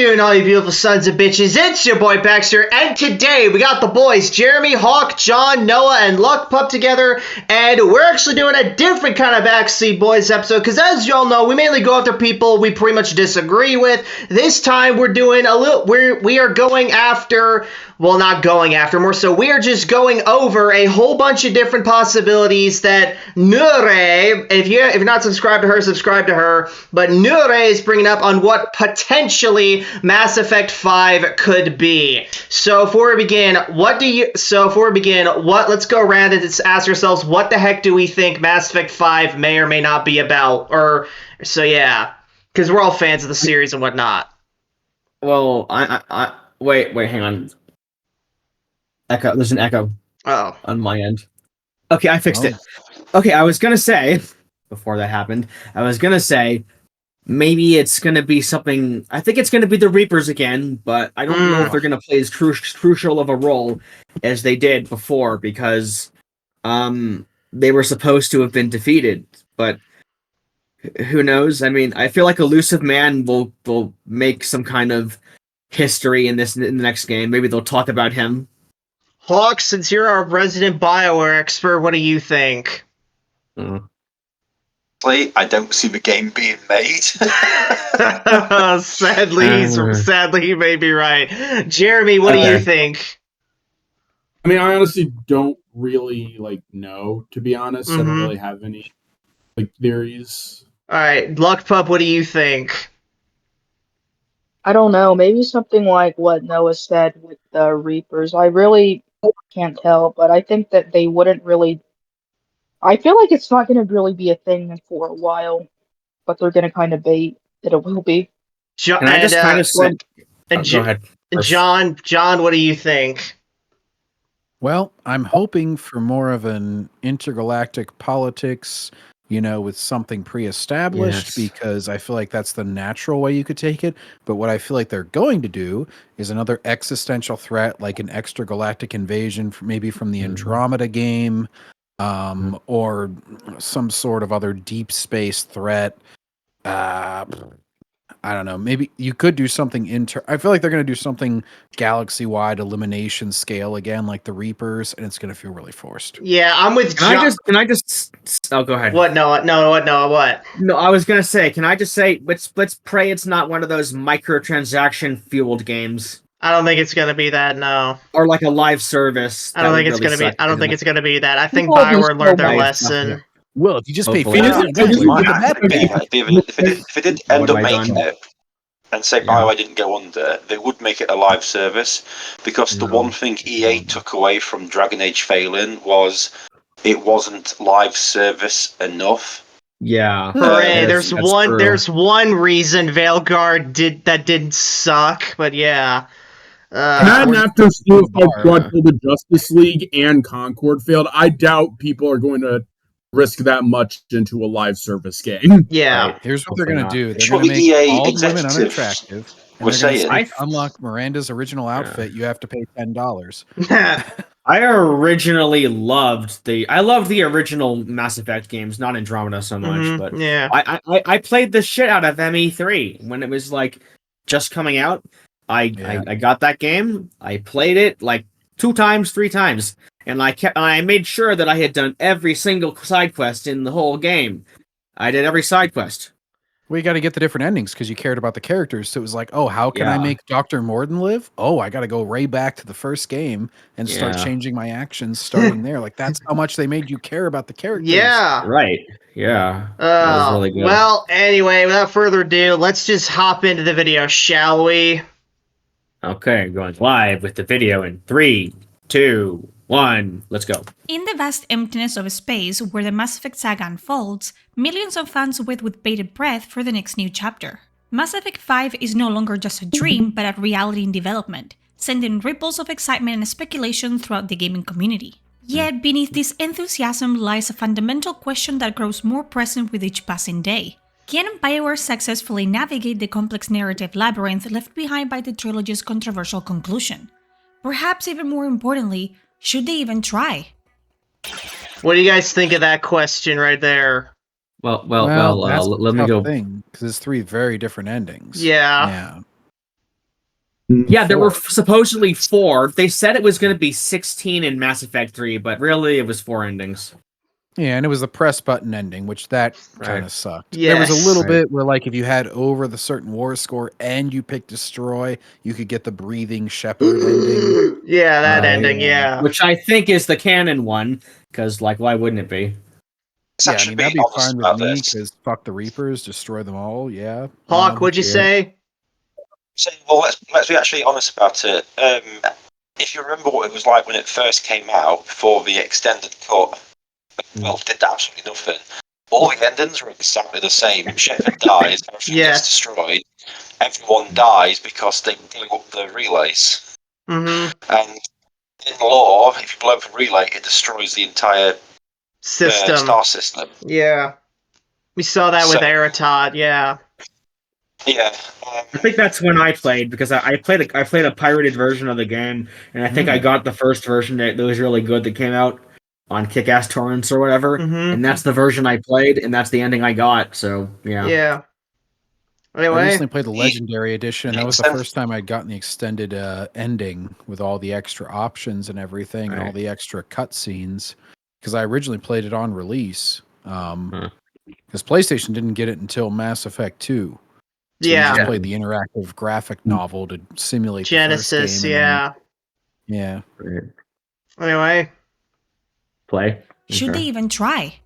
doing, all you beautiful sons of bitches? It's your boy Baxter, and today we got the boys Jeremy, Hawk, John, Noah, and Luck Pup together, and we're actually doing a different kind of Backseat Boys episode, because as y'all know, we mainly go after people we pretty much disagree with. This time we're doing we are going after, well, not going after, more so we are just going over a whole bunch of different possibilities that Nuhre, if you're not subscribed to her, subscribe to her, but Nuhre is bringing up on what potentially Mass Effect 5 could be. So before we begin, let's go around and just ask ourselves, what the heck do we think Mass Effect 5 may or may not be about? Yeah, because we're all fans of the series and whatnot. Well, wait, hang on. Echo. There's an echo. Oh. On my end. Okay, I fixed it. Okay, I was gonna say, before that happened, maybe it's gonna be something. I think it's gonna be the Reapers again, but I don't know if they're gonna play as crucial of a role as they did before, because they were supposed to have been defeated, but who knows? I mean, I feel like Elusive Man will make some kind of history in the next game. Maybe they'll talk about him. Hawk, since you're our resident BioWare expert, what do you think? I don't see the game being made. Sadly, he may be right. Jeremy, what do you think? I mean, I honestly don't really know, to be honest. I don't really have any theories. All right, Luck Pup, what do you think? I don't know. Maybe something like what Noah said with the Reapers. I really can't tell, but I think that they wouldn't really. I feel like it's not going to really be a thing for a while, but they're going to kind of bait that it will be. John, go ahead. John, what do you think? Well, I'm hoping for more of an intergalactic politics, with something pre-established, because I feel like that's the natural way you could take it. But what I feel like they're going to do is another existential threat, like an extragalactic invasion, maybe from the Andromeda game, or some sort of other deep space threat. I don't know. Maybe you could do something I feel like they're going to do something galaxy-wide elimination scale again, like the Reapers, and it's going to feel really forced. Yeah, I'm with John. Can I just? Oh, go ahead. What? What? No, I was gonna say. Can I just say? Let's pray it's not one of those microtransaction fueled games. I don't think it's gonna be that. No. Or like a live service. I don't think it's gonna be. I don't think it's gonna be that. I think BioWare learned their lesson. Well, if you just pay if it did end up making it, and say BioWare didn't go under, they would make it a live service, because the one thing EA took away from Dragon Age failing was it wasn't live service enough. Yeah. Hooray! There's one reason Veilguard didn't suck, but yeah. And after Suicide Squad for the Justice League and Concord failed, I doubt people are going to risk that much into a live service game. Yeah. Right. Here's what they're going to do. They're going to make all women unattractive. We're saying unlock Miranda's original outfit. You have to pay $10. I originally loved the original Mass Effect games, not Andromeda so much, but yeah. I played the shit out of ME3 when it was just coming out. I got that game. I played it 2 times, 3 times, and I made sure that I had done every single side quest in the whole game. I did every side quest. Well, you got to get the different endings because you cared about the characters. So it was like, oh, how can I make Dr. Morden live? Oh, I got to go right back to the first game and start changing my actions starting there. That's how much they made you care about the characters. Yeah. Right. Yeah. That was really good. Well, anyway, without further ado, let's just hop into the video, shall we? Okay, going live with the video in 3, 2, 1, let's go. In the vast emptiness of space where the Mass Effect saga unfolds, millions of fans wait with bated breath for the next new chapter. Mass Effect 5 is no longer just a dream, but a reality in development, sending ripples of excitement and speculation throughout the gaming community. Yet beneath this enthusiasm lies a fundamental question that grows more present with each passing day. Can BioWare successfully navigate the complex narrative labyrinth left behind by the trilogy's controversial conclusion? Perhaps even more importantly, should they even try? What do you guys think of that question right there? Well, let me go. Because it's 3 very different endings. Yeah. Yeah, there were supposedly 4. They said it was going to be 16 in Mass Effect 3, but really it was 4 endings. Yeah, and it was the press button ending, which that kind of sucked. Yes. There was a little bit where, like, if you had over the certain war score and you picked destroy, you could get the breathing shepherd ending. Yeah, that ending, yeah. Which I think is the canon one, because, like, why wouldn't it be? Yeah, I mean, that'd be fine with me, because fuck the Reapers, destroy them all, yeah. Hawk, what'd you say? So, well, let's be actually honest about it. If you remember what it was like when it first came out, before the extended cut, well, did absolutely nothing. All the endings were exactly the same. Shepard dies, everything gets destroyed. Everyone dies because they blew up the relays. Mm-hmm. And in lore, if you blow up a relay, it destroys the entire star system. Yeah. We saw that with Eritod, yeah. Yeah. I think that's when I played, because I played a pirated version of the game, and I think I got the first version that was really good that came out on Kick-Ass Torrents or whatever, and that's the version I played, and that's the ending I got, so, yeah. Yeah. Anyway. I recently played the Legendary Edition. That was the first time I'd gotten the extended ending with all the extra options and everything, and all the extra cutscenes, because I originally played it on release, because PlayStation didn't get it until Mass Effect 2. So you just played the interactive graphic novel to simulate Genesis, the first game. Yeah. Anyway. Play. Should they even try?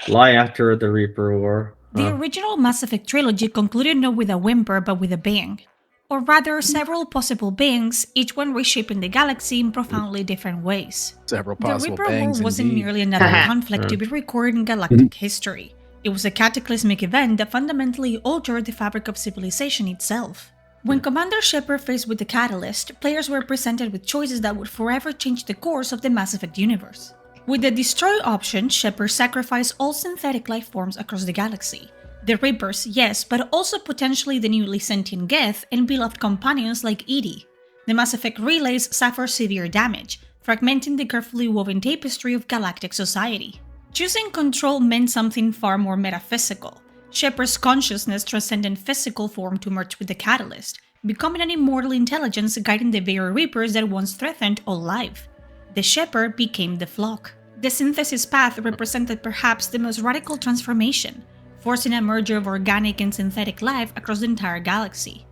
Lie after the Reaper War. The original Mass Effect trilogy concluded not with a whimper but with a bang. Or rather, several possible bangs, each one reshaping the galaxy in profoundly different ways. Several possible bangs, The Reaper War wasn't merely another conflict to be recorded in galactic history. It was a cataclysmic event that fundamentally altered the fabric of civilization itself. When Commander Shepard faced with the Catalyst, players were presented with choices that would forever change the course of the Mass Effect universe. With the Destroy option, Shepard sacrificed all synthetic life forms across the galaxy. The Reapers, yes, but also potentially the newly sentient Geth and beloved companions like EDI. The Mass Effect relays suffer severe damage, fragmenting the carefully woven tapestry of galactic society. Choosing control meant something far more metaphysical. Shepard's consciousness transcended physical form to merge with the Catalyst, becoming an immortal intelligence guiding the very Reapers that once threatened all life. The Shepard became the flock. The synthesis path represented perhaps the most radical transformation, forcing a merger of organic and synthetic life across the entire galaxy.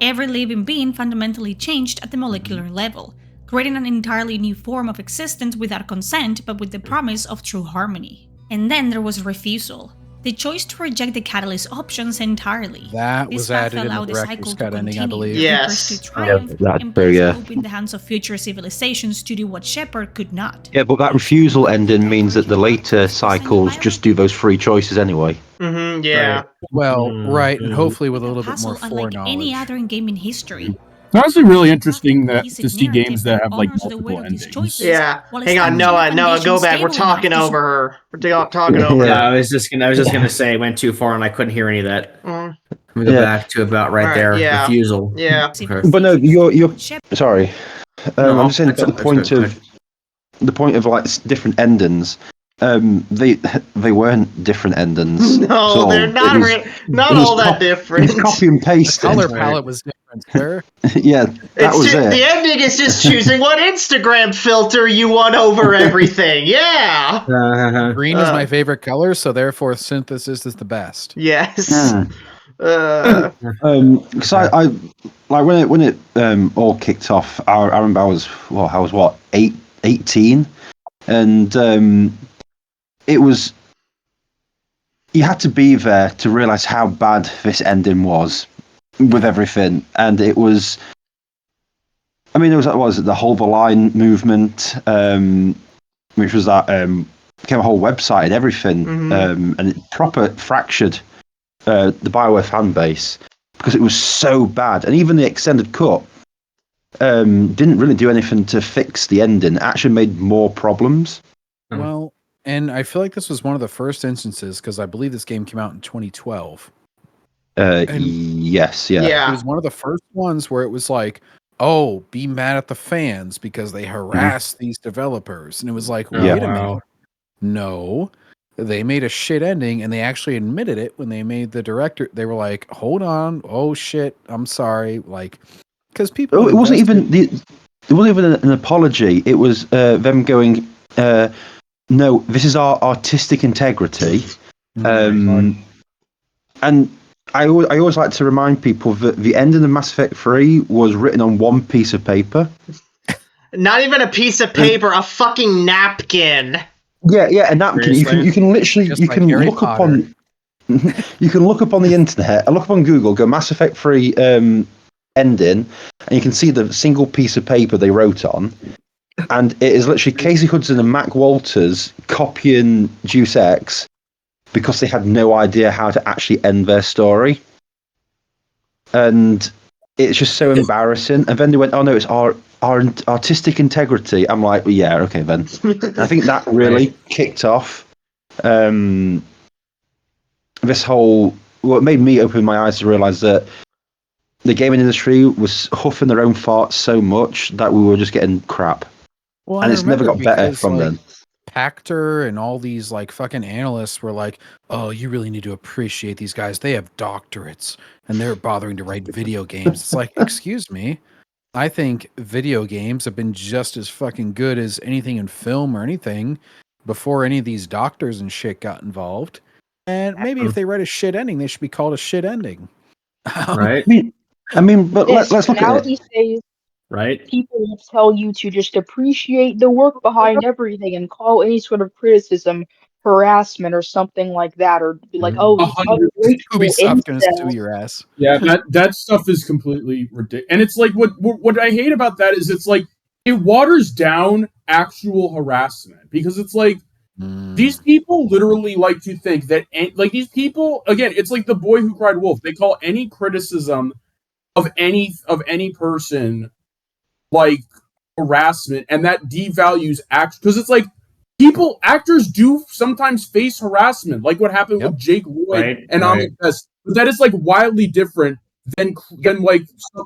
Every living being fundamentally changed at the molecular level, creating an entirely new form of existence without consent but with the promise of true harmony. And then there was refusal. The choice to reject the Catalyst options entirely. That was added in the director's cut ending, I believe. Yes. To triumph and place hope in the hands of future civilizations to do what Shepard could not. Yeah, but that refusal ending means that the later cycles just do those 3 choices anyway. Mm-hmm, yeah. Right. Well, and hopefully with a little bit more Unlike any other in gaming history. It's honestly really interesting to see games that have like multiple endings. Yeah. Hang on, Noah, go back. We're talking over her. We're talking over her. Yeah, I was just gonna say it went too far and I couldn't hear any of that. Let me go back to about there. Yeah. Refusal. Yeah. Okay. But no, you're sorry. No, I'm just saying the point of like different endings. They weren't different endings. No, they're not all that different. It's copy and paste. The color palette was different, sir. Yeah, that was it. The ending is just choosing what Instagram filter you want over everything. Yeah. Green is my favorite color, so therefore synthesis is the best. Yes. Because I like when it all kicked off. I remember I was 18, and it was, you had to be there to realize how bad this ending was with everything, and it was. I mean, it was the Hold the Line movement, which was that became a whole website and everything, and it proper fractured the BioWare fan base because it was so bad, and even the extended cut didn't really do anything to fix the ending. It actually made more problems. Well, and I feel like this was one of the first instances, because I believe this game came out in 2012. Yes, yeah. It was one of the first ones where it was like, oh, be mad at the fans because they harassed these developers. And it was like, wait a minute. No. they made a shit ending, and they actually admitted it when they made the director. They were like, "Hold on, oh shit, I'm sorry." Like, because people. It wasn't even it wasn't even an apology. It was them going, "No, this is our artistic integrity." And I always like to remind people that the ending of Mass Effect 3 was written on one piece of paper. Not even a piece of paper, a fucking napkin. Yeah, a napkin. You can literally Just you like can Harry look up Potter. on you can look up on the internet, look up on Google, go Mass Effect 3 ending, and you can see the single piece of paper they wrote on, and it is literally Casey Hudson and Mac Walters copying Deus Ex because they had no idea how to actually end their story, and it's just so embarrassing. And then they went, "Oh no, it's our artistic integrity." I'm like, well, yeah, okay then. And I think that really kicked off this whole. Well, it made me open my eyes to realize that the gaming industry was huffing their own farts so much that we were just getting crap. Well, And it's never got better because, from then. Pactor and all these like fucking analysts were like, "Oh, you really need to appreciate these guys. They have doctorates and they're bothering to write video games." It's like, excuse me. I think video games have been just as fucking good as anything in film or anything before any of these doctors and shit got involved. And maybe if they write a shit ending, they should be called a shit ending. Right? I mean, but let's look at it. These days, Right? people will tell you to just appreciate the work behind everything and call any sort of criticism harassment or something like that, or be like, "Oh, these 100%. ungrateful Ubisoft gonna sue incels." your ass. Yeah, that stuff is completely ridiculous. And it's like what I hate about that is it's like it waters down actual harassment because it's like these people literally like to think that like these people again, it's like the boy who cried wolf. They call any criticism of any person like harassment, and that devalues act because it's like actors do sometimes face harassment, like what happened with Jake Lloyd and Ahmed Best. But that is like wildly different than like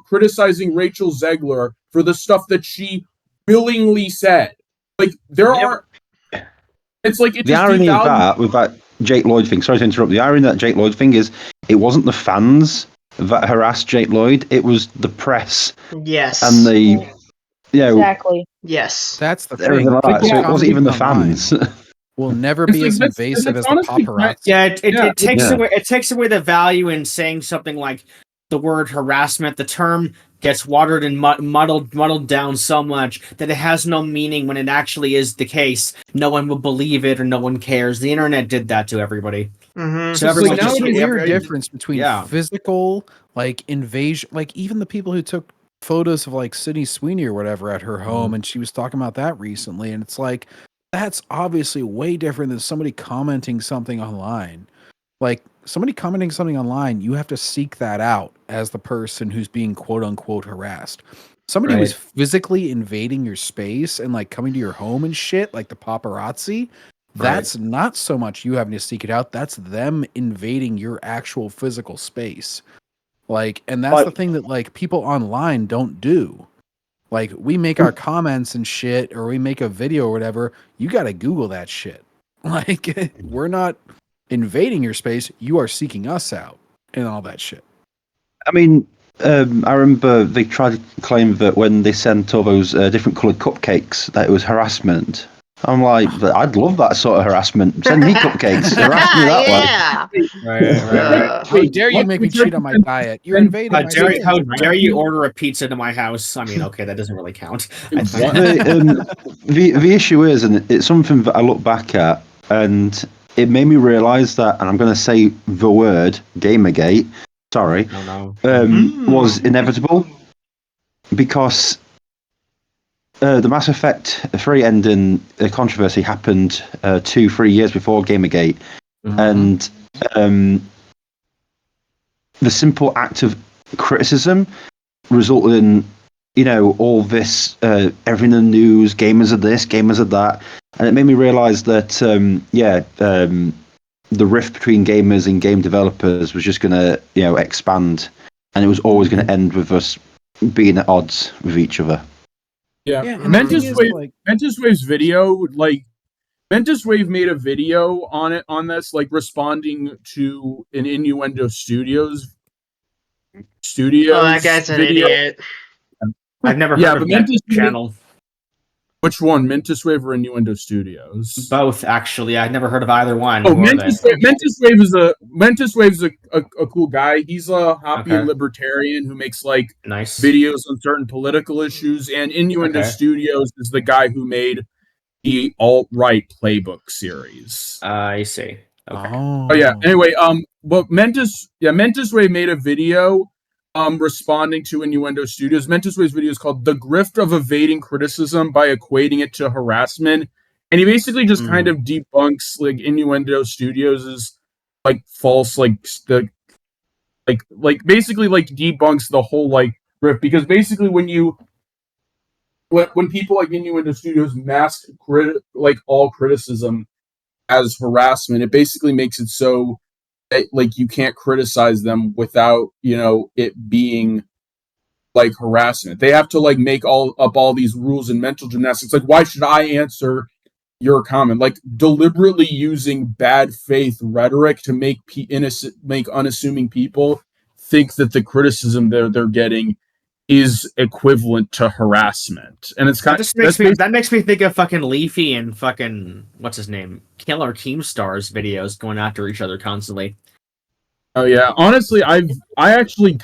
criticizing Rachel Zegler for the stuff that she willingly said. Like there are. It's like it the irony of that with that Jake Lloyd thing. Sorry to interrupt. The irony of that Jake Lloyd thing is it wasn't the fans that harassed Jake Lloyd. It was the press. Yes. And the exactly. Yes. That's the thing. thing. Like so it wasn't even the fans. Will never be as invasive as the paparazzi. Yeah, it takes away the value in saying something like the word harassment. The term gets watered and muddled down so much that it has no meaning when it actually is the case. No one will believe it or no one cares. The internet did that to everybody. Mm-hmm. So everyone just a weird difference between physical like invasion, like even the people who took photos of like Sydney Sweeney or whatever at her home, and she was talking about that recently, and it's like that's obviously way different than somebody commenting something online. Like somebody commenting something online, you have to seek that out as the person who's being quote unquote harassed. Somebody who's physically invading your space and like coming to your home and shit, like the paparazzi, that's not so much you having to seek it out. That's them invading your actual physical space. Like, and that's the thing that like people online don't do. Like we make our comments and shit, or we make a video or whatever. You got to Google that shit. Like we're not invading your space. You are seeking us out and all that shit. I mean, I remember they tried to claim that when they sent all those different coloured cupcakes, that it was harassment. I'm like, I'd love that sort of harassment. Send me cupcakes. Harass me that way. Right. How dare you make me cheat on my diet? You're invading my space. How dare you order a pizza to my house? I mean, okay, that doesn't really count. The issue is, and it's something that I look back at, and it made me realise that, and I'm going to say the word, Gamergate, sorry, was inevitable. Because the Mass Effect 3 ending controversy happened 2-3 years before Gamergate, and the simple act of criticism resulted in, you know, all this, everything in the news, gamers are this, gamers are that, and it made me realise that, the rift between gamers and game developers was just going to, you know, expand, and it was always going to end with us being at odds with each other. Yeah, Mentis Wave's video, like, Mentis Wave made a video on this, like responding to an Innuendo Studios Oh, that guy's an video. idiot. I've never heard of that channel. Which one, Mentis Wave or Innuendo Studios? Both, actually. I've never heard of either one. Oh, Mentis Wave is a cool guy. He's a Hoppian libertarian who makes like videos on certain political issues. And Innuendo Studios is the guy who made the alt-right playbook series. I see. Okay. Oh yeah. Anyway, but Mentis Wave made a video responding to Innuendo Studios. Mentis Wave's video is called "The Grift of Evading Criticism by Equating It to Harassment," and he basically just kind of debunks like Innuendo Studios' like false basically debunks the whole like grift, because basically when people like Innuendo Studios mask all criticism as harassment, it basically makes it so that, like, you can't criticize them without, it being like harassment. They have to like make all these rules and mental gymnastics. Like, why should I answer your comment? Like, deliberately using bad faith rhetoric to make unassuming people think that the criticism they're getting is equivalent to harassment. And it's kind of that makes me think of fucking Leafy and fucking what's his name, Killer Keemstar's videos going after each other constantly. Oh yeah, honestly, I actually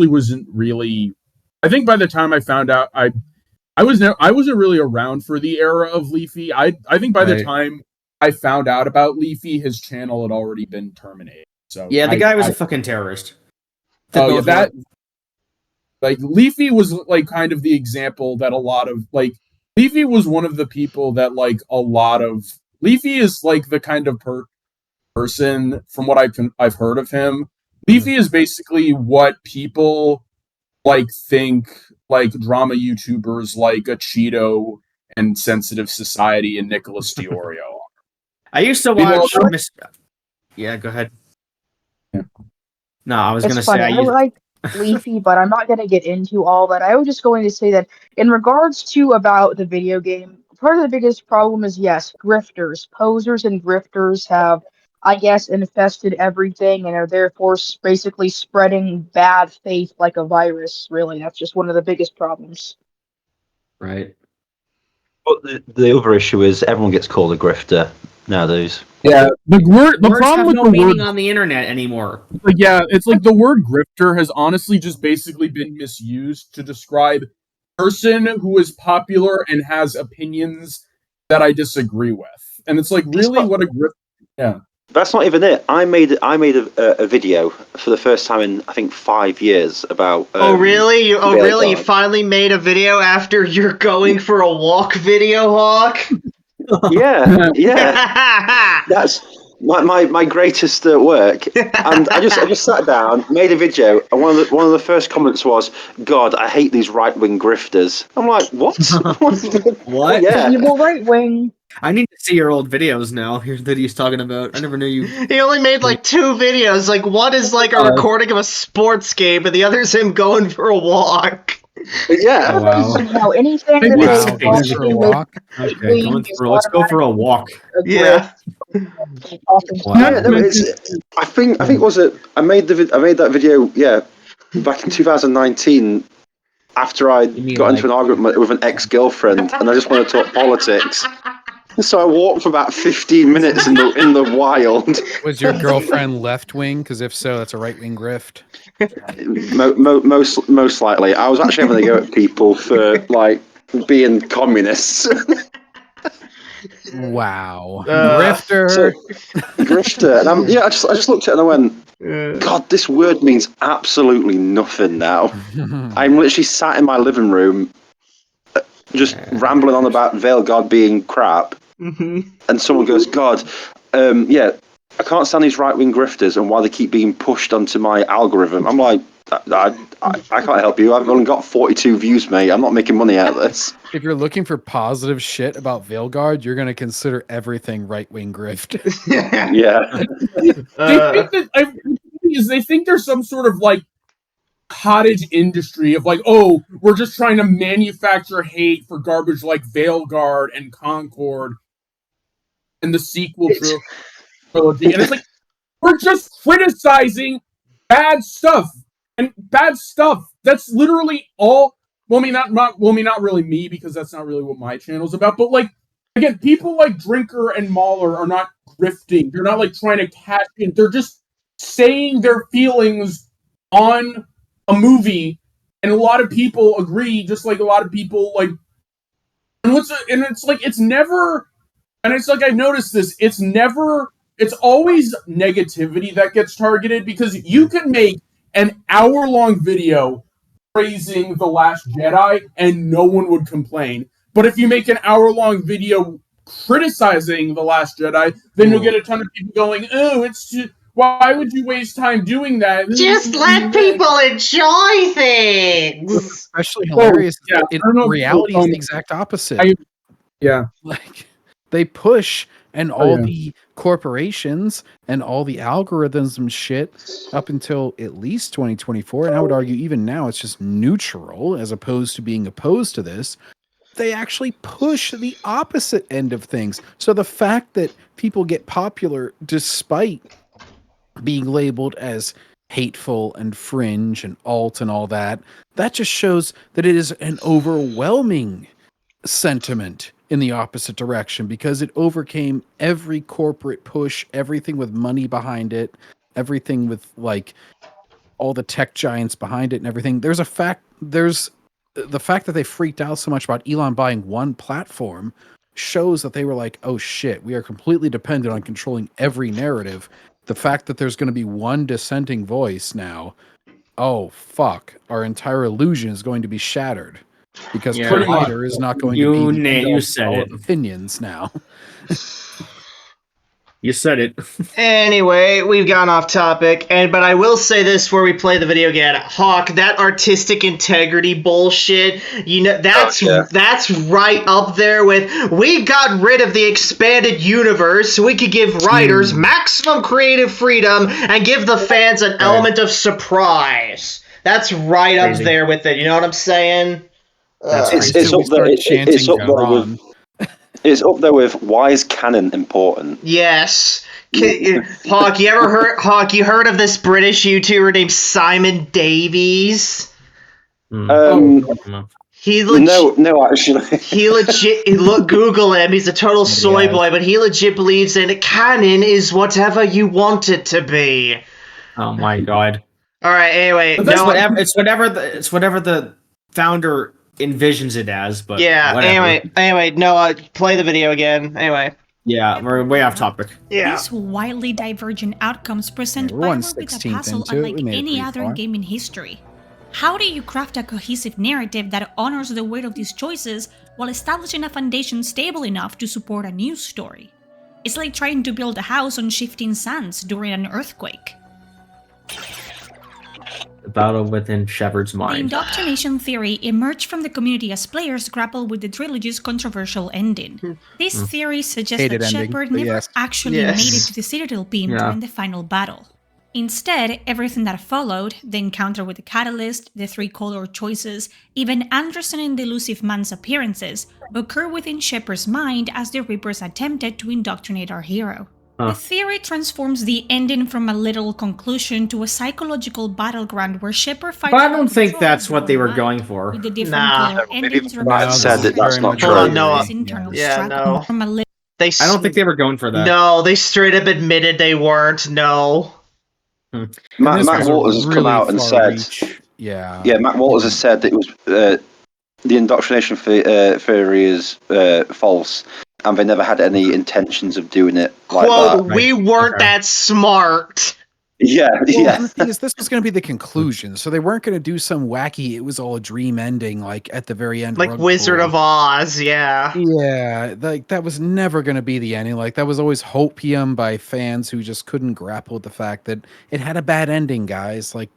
wasn't really. I think by the time I found out, I wasn't really around for the era of Leafy. I think by the time I found out about Leafy, his channel had already been terminated. So yeah, the guy was a fucking terrorist. Oh yeah, Leafy was like kind of the example that a lot of Leafy was one of the people that Leafy is like the kind of person, from what I've heard of him. Leafy is basically what people think drama YouTubers like a Cheeto and Sensitive Society and Nicholas Diorio. I used to watch. Yeah, go ahead. Yeah. No, I was going to say I like Leafy, but I'm not going to get into all that. I was just going to say that in regards to about the video game, part of the biggest problem is, yes, grifters, posers, and grifters have, I guess, infested everything and are therefore basically spreading bad faith like a virus. Really, that's just one of the biggest problems. Right. But the other issue is everyone gets called a grifter nowadays. Yeah, the Words problem have with no the meaning word on the internet anymore. it's like the word grifter has honestly just basically been misused to describe a person who is popular and has opinions that I disagree with. And it's like, really, what a grifter? Yeah. That's not even it. I made a video for the first time in I think 5 years about. Oh really? You finally made a video after you're going for a walk video, Hawk? Yeah. That's my greatest work. And I just sat down, made a video, and one of the first comments was, "God, I hate these right-wing grifters." I'm like, what? What? Yeah. Evil right wing. I need to see your old videos now. Here's that he's talking about. I never knew you. He only made 2 videos. One is a recording of a sports game, and the other is him going for a walk. Yeah. Oh, wow. Now, anything that Let's go for a walk. Yeah. Yeah, no, I think I made that video back in 2019 after I got into an argument with an ex-girlfriend and I just wanted to talk politics. So I walked for about 15 minutes in the wild. Was your girlfriend left wing? Because if so, that's a right wing grift. Most likely, I was actually having to go at people for being communists. Wow, grifter. Grifter, and I just looked at it and I went, God, this word means absolutely nothing now. I'm literally sat in my living room, just rambling on about Veil God being crap, and someone goes, God, I can't stand these right-wing grifters and why they keep being pushed onto my algorithm. I'm like, I can't help you. I've only got 42 views, mate. I'm not making money out of this. If you're looking for positive shit about Veilguard, you're going to consider everything right-wing grift. Yeah. They think there's some sort of cottage industry of like, oh, we're just trying to manufacture hate for garbage like Veilguard and Concord and the sequel trilogy. And it's like, we're just criticizing bad stuff. And bad stuff. That's literally all. Well, not really me, because that's not really what my channel's about. But like, again, people like Drinker and Mahler are not grifting. They're not like trying to cash in. They're just saying their feelings on a movie, and a lot of people agree. Just like a lot of people like, and it's like it's never. And it's like I've noticed this. It's always negativity that gets targeted, because you can make an hour-long video praising The Last Jedi and no one would complain. But if you make an hour-long video criticizing The Last Jedi, then you'll get a ton of people going, oh, it's too... Why would you waste time doing that? Just let people enjoy things! What's especially hilarious is that in reality is the exact opposite. Like, they push, and all the corporations and all the algorithms and shit up until at least 2024, and I would argue even now it's just neutral as opposed to being opposed to this. They actually push the opposite end of things. So the fact that people get popular despite being labeled as hateful and fringe and alt and all that, that just shows that it is an overwhelming sentiment in the opposite direction, because it overcame every corporate push, everything with money behind it, everything with like all the tech giants behind it and everything. There's the fact that they freaked out so much about Elon buying one platform shows that they were like, oh shit, we are completely dependent on controlling every narrative. The fact that there's going to be one dissenting voice now, oh fuck, our entire illusion is going to be shattered. Because Collider is not going to be you said it. Opinions now. You said it. Anyway, we've gone off topic, but I will say this before we play the video again. Hawk, that artistic integrity bullshit, that's right up there with, we got rid of the expanded universe so we could give writers maximum creative freedom and give the fans an element of surprise. That's right up there with it, you know what I'm saying? It's up there with why is canon important? Yes. Hawk, you heard of this British YouTuber named Simon Davies? No, actually. He legit, Google him, he's a total soy boy, but he legit believes in canon is whatever you want it to be. Oh my god. Alright, anyway. It's whatever the founder envisions it as, but anyway, Noah, play the video again. Anyway. Yeah, we're way off topic. Yeah. These wildly divergent outcomes present Bioware with a puzzle unlike any other game in history. How do you craft a cohesive narrative that honors the weight of these choices while establishing a foundation stable enough to support a new story? It's like trying to build a house on shifting sands during an earthquake. The battle within Shepard's mind. The indoctrination theory emerged from the community as players grapple with the trilogy's controversial ending. This theory suggests that Shepard never actually made it to the Citadel beam during the final battle. Instead, everything that followed, the encounter with the Catalyst, the three color choices, even Anderson and the Elusive Man's appearances, occur within Shepard's mind as the Reapers attempted to indoctrinate our hero. The theory transforms the ending from a literal conclusion to a psychological battleground where Shepard fights. But I don't think that's what they were going for. With the different color endings said that that's not true. I don't think they were going for that. No, they straight up admitted they weren't. No. Matt Walters has come out and said, Matt Walters has said that it was the indoctrination theory is false, and they never had any intentions of doing it like Quote, that. we weren't that smart. The thing is, this was going to be the conclusion, so they weren't going to do some wacky, it was all a dream ending, like at the very end. Like Wizard of Oz, Yeah, like that was never going to be the ending. Like that was always hopium by fans who just couldn't grapple with the fact that it had a bad ending, guys. Like,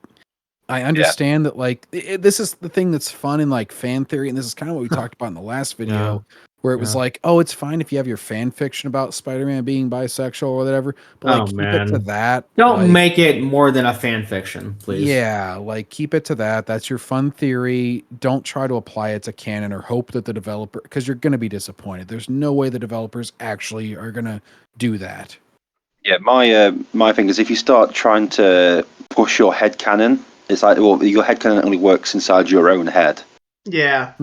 I understand that, like, this is the thing that's fun in, like, fan theory, and this is kind of what we talked about in the last video, where it was like, oh, it's fine if you have your fan fiction about Spider-Man being bisexual or whatever, but like keep it to that. Don't make it more than a fan fiction, please. Yeah, like keep it to that. That's your fun theory. Don't try to apply it to canon or hope that the developer, because you're going to be disappointed. There's no way the developers actually are going to do that. Yeah, my thing is if you start trying to push your headcanon, it's like, well, your headcanon only works inside your own head. Yeah.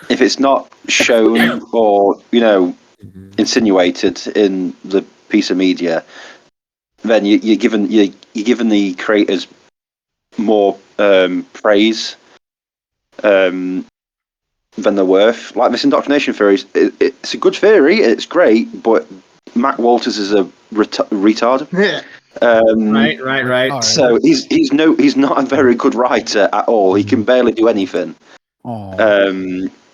If it's not shown or, insinuated in the piece of media, then you're given the creators more praise than they're worth. Like this indoctrination theory, it's a good theory, it's great, but Matt Walters is a retard. Right. So he's not a very good writer at all. He can barely do anything.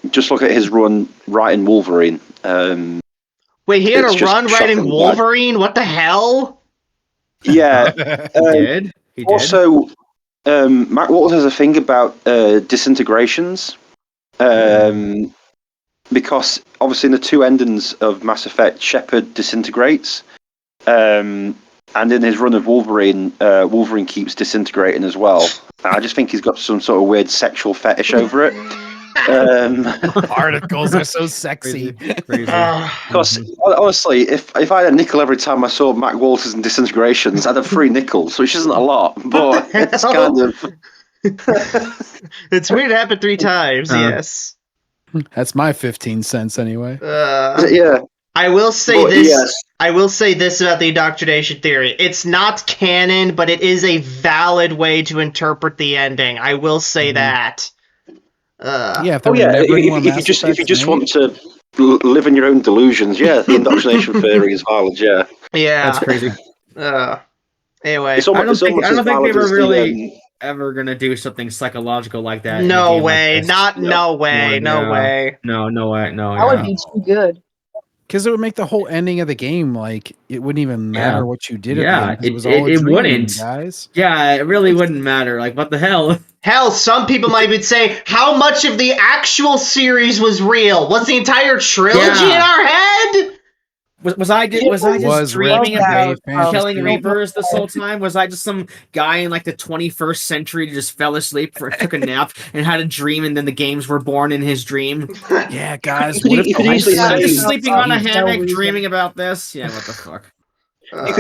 Just look at his run writing Wolverine. Wait, he had a run writing Wolverine? What the hell? Yeah. He did. Also, Matt Walters has a thing about disintegrations. Because obviously in the two endings of Mass Effect, Shepard disintegrates. And in his run of Wolverine, Wolverine keeps disintegrating as well. I just think he's got some sort of weird sexual fetish over it. Articles are so sexy. Because honestly, if I had a nickel every time I saw Matt Walters in Disintegrations, I'd have 3 nickels, which isn't a lot, but it's kind of... It's weird it happened 3 times, yes. That's my 15 cents anyway. Yeah. I will say this. Yes. I will say this about the indoctrination theory. It's not canon, but it is a valid way to interpret the ending. I will say that. If you just want to live in your own delusions, the indoctrination theory is valid. Yeah, that's crazy. Anyway, I don't think they were really ever gonna do something psychological like that. No way! No way! That would be too good. Because it would make the whole ending of the game like it wouldn't even matter what you did. It wouldn't, guys. Yeah, it really wouldn't matter. Like, what the hell? Hell, some people might even say, how much of the actual series was real? Was the entire trilogy in our head? Was I just dreaming about killing Reapers this whole time? Was I just some guy in like the 21st century who just fell asleep, took a nap, and had a dream, and then the games were born in his dream? Yeah, guys. Just sleeping on a hammock, dreaming about this? Yeah, what the fuck?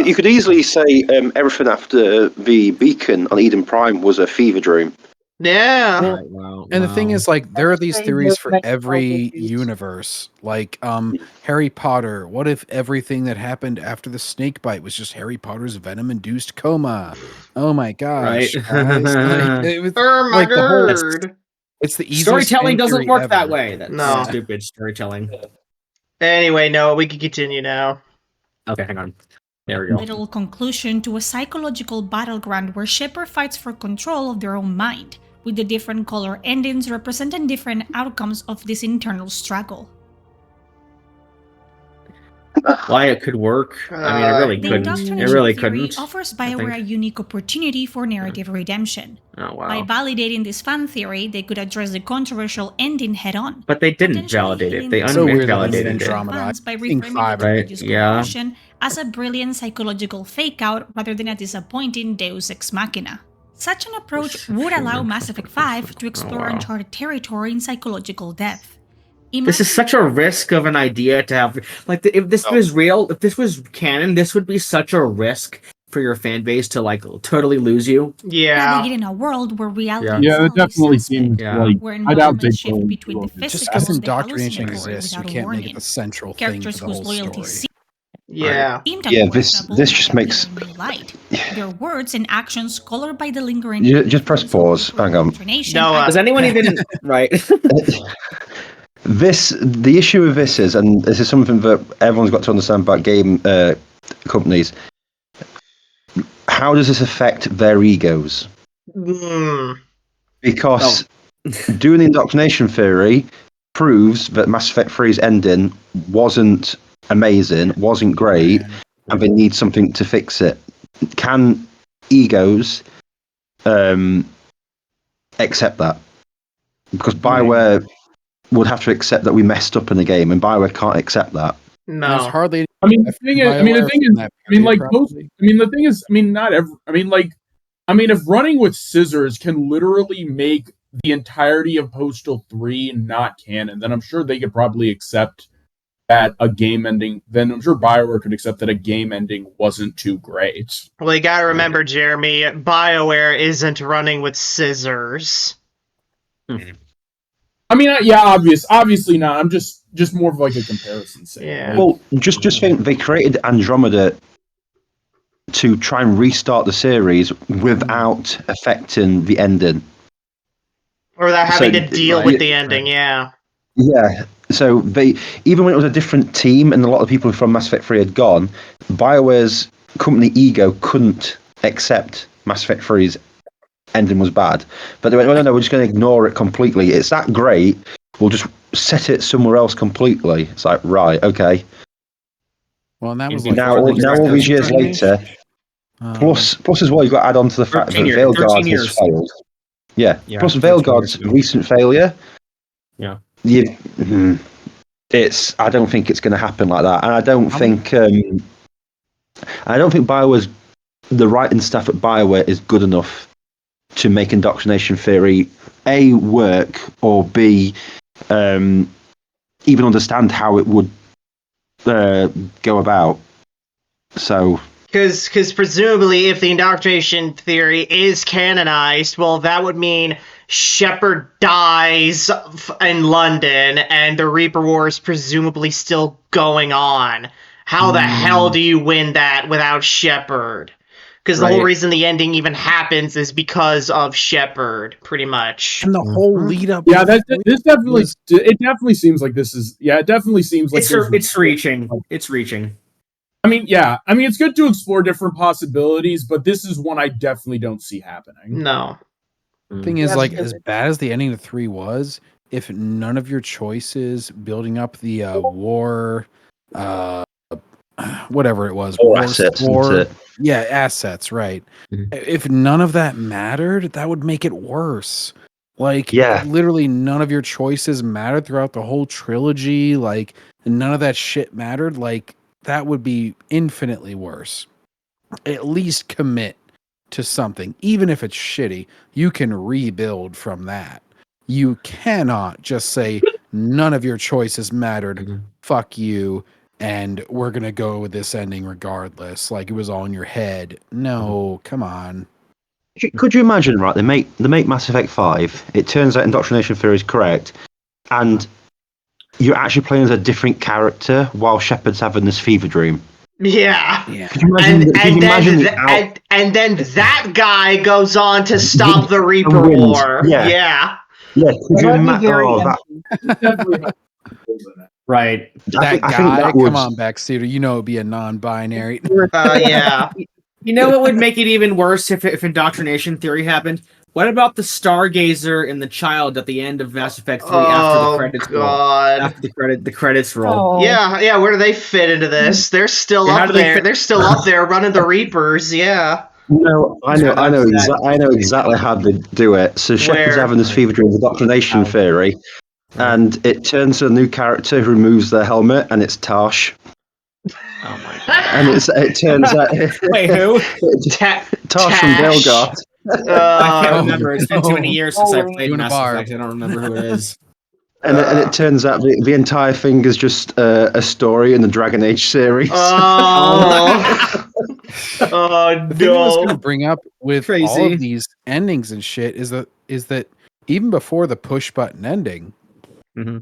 You could easily say everything after the beacon on Eden Prime was a fever dream. Yeah. And the thing is, like, there are these theories for every universe. Like, Harry Potter. What if everything that happened after the snake bite was just Harry Potter's venom-induced coma? Oh my gosh! Guys. It's the easiest storytelling doesn't work that ever. way. That's stupid storytelling. Anyway, no, we can continue now. Okay, hang on. There we go. Little conclusion to a psychological battleground where Shepard fights for control of their own mind, with the different color endings representing different outcomes of this internal struggle. Why it could work? I mean, it really couldn't. It really couldn't. Offers BioWare a unique opportunity for narrative redemption. Oh, wow. By validating this fan theory, they could address the controversial ending head-on. But they didn't validate it. They unvalidated it. Fans by reframing the religious conclusion as a brilliant psychological fake-out rather than a disappointing deus ex machina. Such an approach would allow Mass Effect 5 to explore uncharted territory in psychological depth. This is such a risk of an idea to have. Like, if this was real, if this was canon, this would be such a risk for your fan base to, like, totally lose you. Yeah. In a world where reality it definitely seems like I doubt they shift between the just because indoctrination exists, we can't make it the central thing for the whole story. Yeah. This just makes their words and actions colored by the lingering. Just press pause. Hang on. No, does anyone even The issue with this is, and this is something that everyone's got to understand about game companies. How does this affect their egos? Because doing the indoctrination theory proves that Mass Effect 3's ending wasn't amazing, wasn't great, and they need something to fix it. Can egos accept that? Because BioWare would have to accept that we messed up in the game, and BioWare can't accept that. And there's No. hardly. I mean, the thing is, not every. If running with scissors can literally make the entirety of Postal 3 not canon, then I'm sure they could probably accept that a game ending. Then I'm sure BioWare could accept that a game ending wasn't too great. Well, you gotta remember, Jeremy, BioWare isn't running with scissors. I mean, obviously not. I'm just more of like a comparison sake. Yeah. Well, just think they created Andromeda to try and restart the series without affecting the ending. Or without having to deal with the ending, yeah. Yeah. So they, even when it was a different team and a lot of people from Mass Effect 3 had gone, BioWare's company ego couldn't accept Mass Effect 3's ending was bad. But they went, no, we're just going to ignore it completely. It's that great. We'll just set it somewhere else completely. It's like, right, okay. Well, and that was now all these years later, plus as well, you've got to add on to the fact that Veilguard has failed. Yeah. Plus Veilguard's recent failure. Yeah. I don't think it's going to happen like that, and I don't think BioWare's the writing staff at BioWare is good enough to make indoctrination theory A work, or B even understand how it would go about. So. Because presumably, if the indoctrination theory is canonized, well, that would mean Shepard dies in London, and the Reaper War is presumably still going on. How the hell do you win that without Shepard? Because the whole reason the ending even happens is because of Shepard, pretty much. And the whole lead up. Yeah, it definitely seems like this is. Yeah, it definitely seems like it's reaching. It's reaching. I mean, it's good to explore different possibilities, but this is one I definitely don't see happening. No. Thing is, like, as bad as the ending of 3 was, if none of your choices building up the war, whatever it was, assets, assets, right? Mm-hmm. If none of that mattered, that would make it worse. Like, literally none of your choices mattered throughout the whole trilogy. Like, none of that shit mattered. Like, that would be infinitely worse. At least commit to something. Even if it's shitty, you can rebuild from that. You cannot just say, none of your choices mattered, fuck you, and we're going to go with this ending regardless. Like, it was all in your head. No, come on. Could you imagine, right, they make Mass Effect 5, it turns out indoctrination theory is correct, and you're actually playing as a different character while Shepard's having this fever dream. Yeah. Could you imagine, and then that guy goes on to stop the Reaper War. Yeah. Yeah. Could you imagine? Right. That guy, come on, Backseater. You know it'd be a non-binary. Yeah. You know what would make it even worse if indoctrination theory happened? What about the Stargazer and the child at the end of Mass Effect 3 after the credits roll? After the credits roll. Oh. Yeah, where do they fit into this? They're still up there. They're still up there running the Reapers, yeah. No, I know exactly how they do it. So Shepard's having this fever dream, indoctrination theory, and it turns to a new character who removes their helmet, and it's Tosh. Oh my god. And it turns out... Wait, who? Tosh from Veilguard. I can't remember. It's been too many years since I played Mass Effect. I don't remember who it is. And it turns out the entire thing is just a story in the Dragon Age series. Oh, the thing I was going to bring up with all of these endings and shit is that even before the push button ending,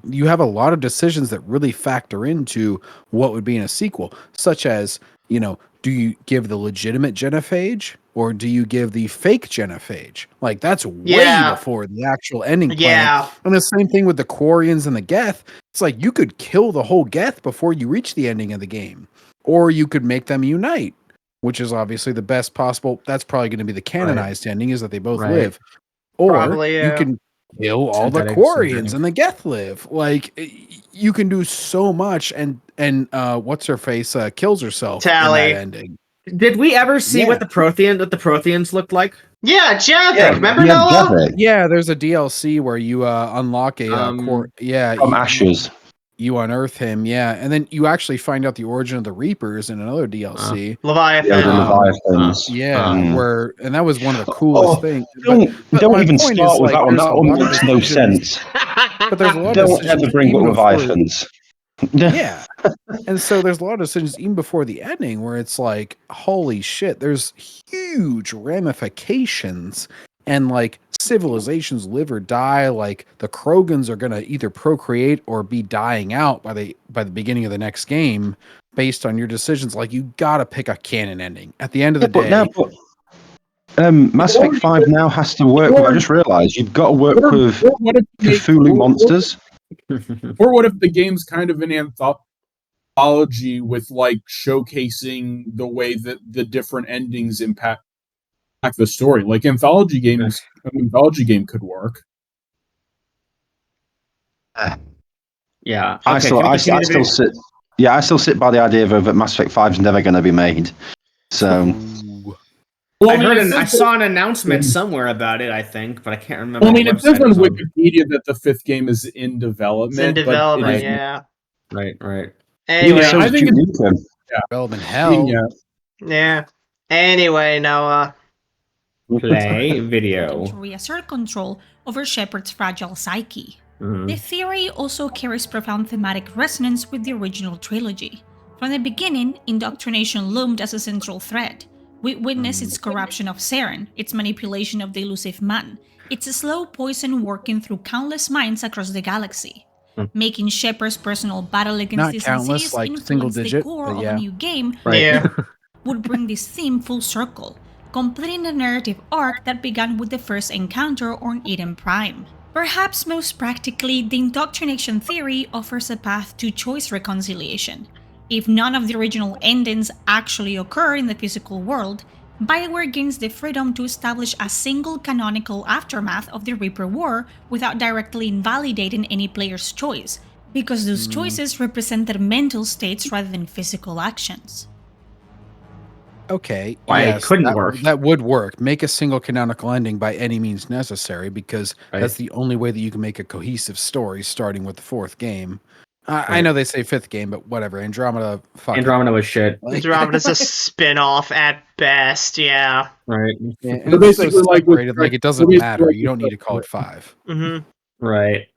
you have a lot of decisions that really factor into what would be in a sequel, such as, do you give the legitimate genophage or do you give the fake genophage? Like, that's way before the actual ending plan. Yeah. And the same thing with the Quarians and the Geth. It's like you could kill the whole Geth before you reach the ending of the game. Or you could make them unite, which is obviously the best possible. That's probably going to be the canonized ending, is that they both live. Or you can kill all the Quarians and the Geth live. Like, you can do so much, and what's her face kills herself Tally. in that ending. Did we ever see what the Protheans looked like? Yeah, Javik. Yeah, remember yeah, Noah? Javik. Yeah, there's a DLC where you unlock a core. Yeah, From Ashes. You unearth him, yeah, and then you actually find out the origin of the Reapers in another DLC. Leviathan. Yeah, the Leviathans. And that was one of the coolest Oh, things. don't even start with that one. That one makes no sense. But there's a lot of Don't decisions ever bring up even before- Leviathans. Yeah. And so there's a lot of decisions even before the ending where it's like, holy shit, there's huge ramifications and like civilizations live or die. Like the Krogans are gonna either procreate or be dying out by the beginning of the next game based on your decisions. Like you gotta pick a canon ending. At the end of the day. Mass Effect 5 now has to work with, I just realised, you've got to work with Cthulhu monsters. Or what if the game's kind of an anthology with like showcasing the way that the different endings impact the story? Like an anthology game could work. Yeah. I still sit by the idea that Mass Effect 5 is never going to be made. So Well, I saw an announcement somewhere about it, I think, but I can't remember. Well, I mean, it says on Wikipedia that the 5th game is in development. It's in development, yeah. Right. Anyway, I think it's development hell. Yeah. Anyway, Noah. Play video. To reassert control over Shepard's fragile psyche. The theory also carries profound thematic resonance with the original trilogy. From the beginning, indoctrination loomed as a central threat. We witness its corruption of Saren, its manipulation of the elusive man, its slow poison working through countless minds across the galaxy. Making Shepard's personal battle against these diseases influence the core of a new game would bring this theme full circle, completing the narrative arc that began with the first encounter on Eden Prime. Perhaps most practically, the indoctrination theory offers a path to choice reconciliation. If none of the original endings actually occur in the physical world, BioWare gains the freedom to establish a single canonical aftermath of the Reaper War without directly invalidating any player's choice, because those choices represent their mental states rather than physical actions. Okay. Why it couldn't work. That would work. Make a single canonical ending by any means necessary, because that's the only way that you can make a cohesive story starting with the 4th game. I know they say 5th game, but whatever. Andromeda was shit. Andromeda's a spin-off at best, yeah. Right. Yeah, and so basically, like it doesn't matter. You don't need to call it 5. Right.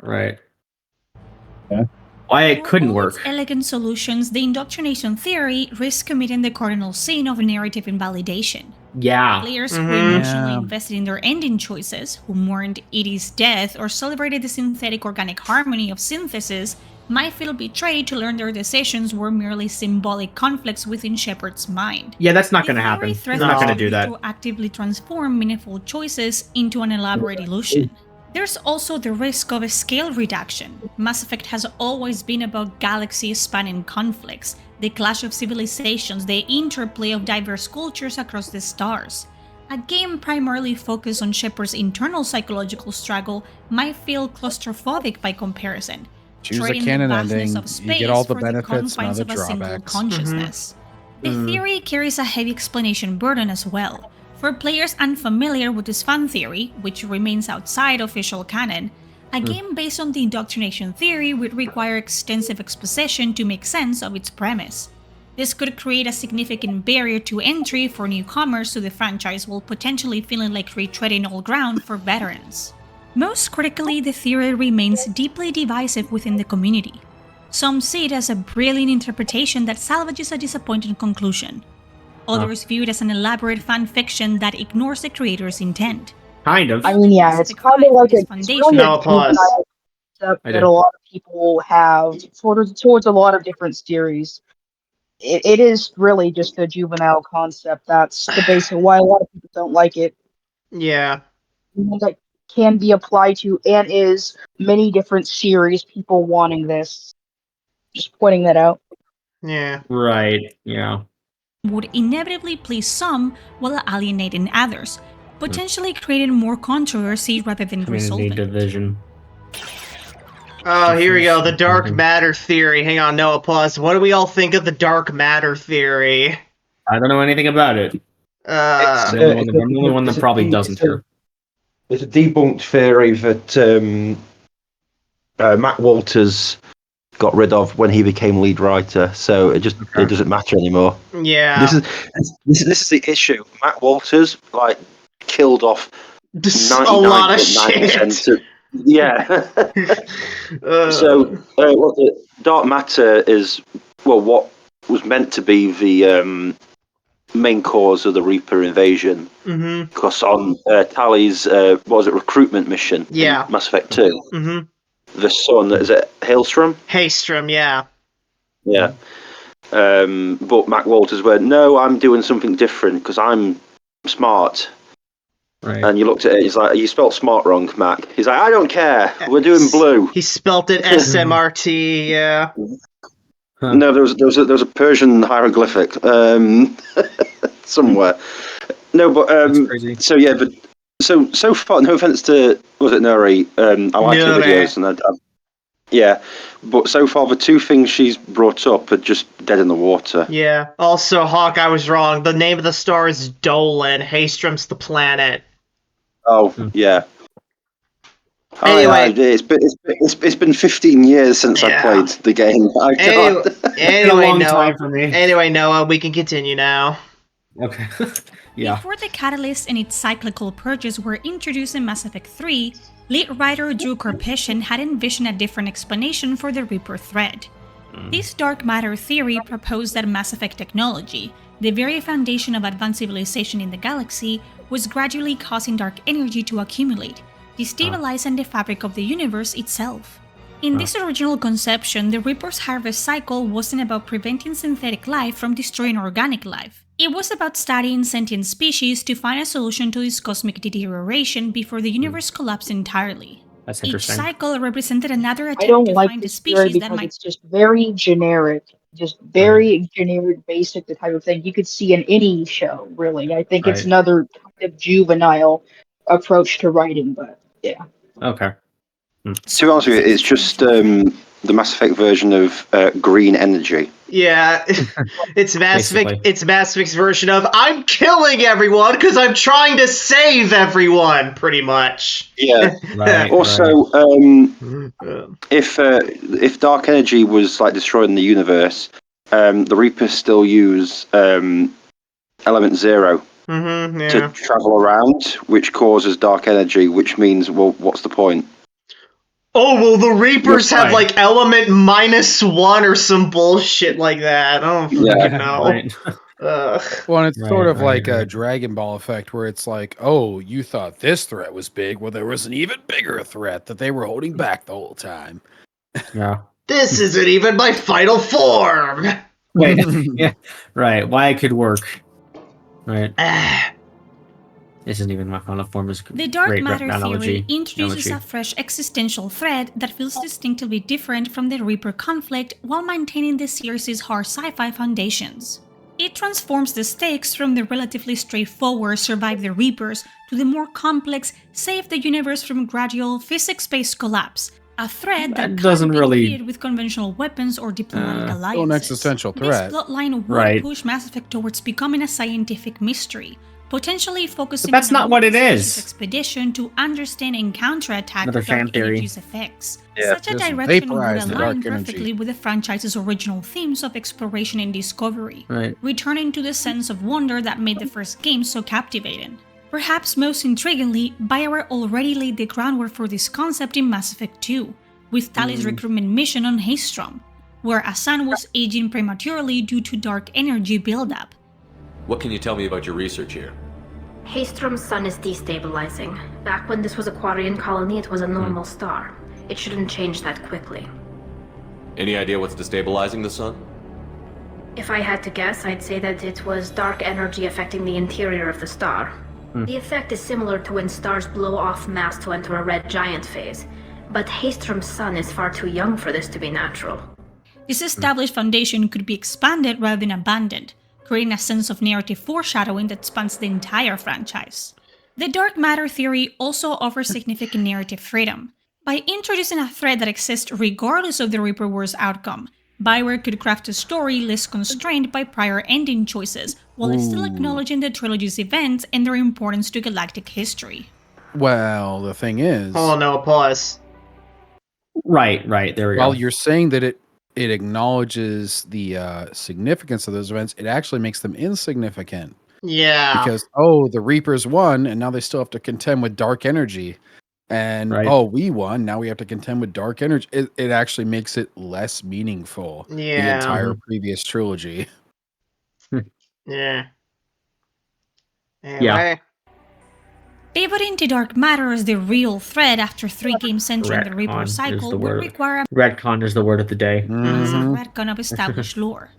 Yeah. Why it couldn't work. With elegant solutions, the indoctrination theory risks committing the cardinal sin of narrative invalidation. Yeah. Players who emotionally invested in their ending choices, who mourned Edie's death or celebrated the synthetic organic harmony of synthesis, might feel betrayed to learn their decisions were merely symbolic conflicts within Shepard's mind. Yeah, that's not going to happen. It's not going to do that. To actively transform meaningful choices into an elaborate illusion. There's also the risk of a scale reduction. Mass Effect has always been about galaxy-spanning conflicts, the clash of civilizations, the interplay of diverse cultures across the stars. A game primarily focused on Shepard's internal psychological struggle might feel claustrophobic by comparison. Choose a canon ending, you get all the benefits and other drawbacks. Consciousness. The theory carries a heavy explanation burden as well. For players unfamiliar with this fan theory, which remains outside official canon, a game based on the indoctrination theory would require extensive exposition to make sense of its premise. This could create a significant barrier to entry for newcomers to the franchise while potentially feeling like retreading old ground for veterans. Most critically, the theory remains deeply divisive within the community. Some see it as a brilliant interpretation that salvages a disappointing conclusion. Others view it as an elaborate fan fiction that ignores the creator's intent. Kind of. I mean, yeah, it's kind of like a No applause. That a lot of people have towards a lot of different series. It is really just a juvenile concept. That's the base of why a lot of people don't like it. Yeah. That can be applied to and is many different series. People wanting this. Just pointing that out. Yeah. Right. Yeah. Would inevitably please some while alienating others, potentially creating more controversy rather than resolving. Division. Oh, here we go. The dark matter theory. Hang on, no applause. What do we all think of the dark matter theory? I don't know anything about it. I'm the only one that probably doesn't here. There's a debunked theory that Matt Walters got rid of when he became lead writer, so it doesn't matter anymore. Yeah. This is the issue. Matt Walters killed off a lot of shit. Yeah. So what the dark matter is, what was meant to be the main cause of the Reaper invasion. Because on Tally's recruitment mission in Mass Effect 2, the son, is it Hailstrom? Hailstrom, yeah. Yeah. But Mac Walters went, no, I'm doing something different because I'm smart. Right. And you looked at it, he's like, you spelled smart wrong, Mac. He's like, I don't care, we're doing blue. He spelt it SMRT, yeah. Huh. No, there was a Persian hieroglyphic somewhere. No, but so yeah, but so far, no offense to, was it Nuhre? I like her videos, and yeah, but so far the two things she's brought up are just dead in the water. Yeah. Also, Hawk, I was wrong. The name of the star is Dolan. Haystrom's the planet. Oh yeah. Anyway, it's been 15 years since I played the game. Anyway, long Noah. time for me. Anyway, Noah, we can continue now. Okay. Yeah. Before the catalyst and its cyclical purges were introduced in Mass Effect 3, lead writer Drew Karpyshyn had envisioned a different explanation for the Reaper threat. This dark matter theory proposed that Mass Effect technology, the very foundation of advanced civilization in the galaxy, was gradually causing dark energy to accumulate, destabilizing the fabric of the universe itself. In this original conception, the Reaper's harvest cycle wasn't about preventing synthetic life from destroying organic life. It was about studying sentient species to find a solution to this cosmic deterioration before the universe collapsed entirely. That's Each interesting. cycle represented another I attempt don't to like find a this theory species that because might. it's just very generic, generic, basic, the type of thing you could see in any show, really. I think it's another kind of juvenile approach to writing, but yeah. Okay. To be honest with you, it's just the Mass Effect version of green energy. Yeah, it's Mass Effect's version of I'm killing everyone because I'm trying to save everyone, pretty much. Yeah. Also, if dark energy was destroying the universe, the Reapers still use element 0 to travel around, which causes dark energy, which means, what's the point? Oh, well, the Reapers have, element -1 or some bullshit like that. I don't fucking know. Right. Well, and it's sort of like a Dragon Ball effect where it's like, oh, you thought this threat was big. Well, there was an even bigger threat that they were holding back the whole time. Yeah. This isn't even my final form! Wait, yeah, right. Why it could work. Right. This isn't even my final form. The dark matter theory introduces a fresh existential threat that feels distinctively different from the Reaper conflict while maintaining the series' hard sci-fi foundations. It transforms the stakes from the relatively straightforward survive the Reapers to the more complex save the universe from gradual physics-based collapse, a threat that doesn't really defeated with conventional weapons or diplomatic alliances. An existential threat. This plotline would push Mass Effect towards becoming a scientific mystery, potentially focusing but that's on not what it is. Expedition to understand and counterattack Another fan dark theory. energy's effects. Yeah, Such a direction would align perfectly with the franchise's original themes of exploration and discovery, returning to the sense of wonder that made the first game so captivating. Perhaps most intriguingly, BioWare already laid the groundwork for this concept in Mass Effect 2, with Tally's recruitment mission on Hailstrom, where Asan was aging prematurely due to dark energy buildup. What can you tell me about your research here? Haystrom's sun is destabilizing. Back when this was a Quarian colony, it was a normal star. It shouldn't change that quickly. Any idea what's destabilizing the sun? If I had to guess, I'd say that it was dark energy affecting the interior of the star. The effect is similar to when stars blow off mass to enter a red giant phase, but Haystrom's sun is far too young for this to be natural. This established foundation could be expanded rather than abandoned, creating a sense of narrative foreshadowing that spans the entire franchise. The dark matter theory also offers significant narrative freedom. By introducing a threat that exists regardless of the Reaper War's outcome, Bioware could craft a story less constrained by prior ending choices, while still acknowledging the trilogy's events and their importance to galactic history. Well, the thing is... Oh, no, pause. Right, there we go. While you're saying that it acknowledges the significance of those events, it actually makes them insignificant. Yeah. Because, the Reapers won, and now they still have to contend with dark energy. And, we won, now we have to contend with dark energy. It actually makes it less meaningful, the entire previous trilogy. Yeah. Anyway. Yeah. Pivoting to dark matter as the real threat after 3 games entering the Reaper cycle would require a retcon is the word of the day. massive retcon of established lore.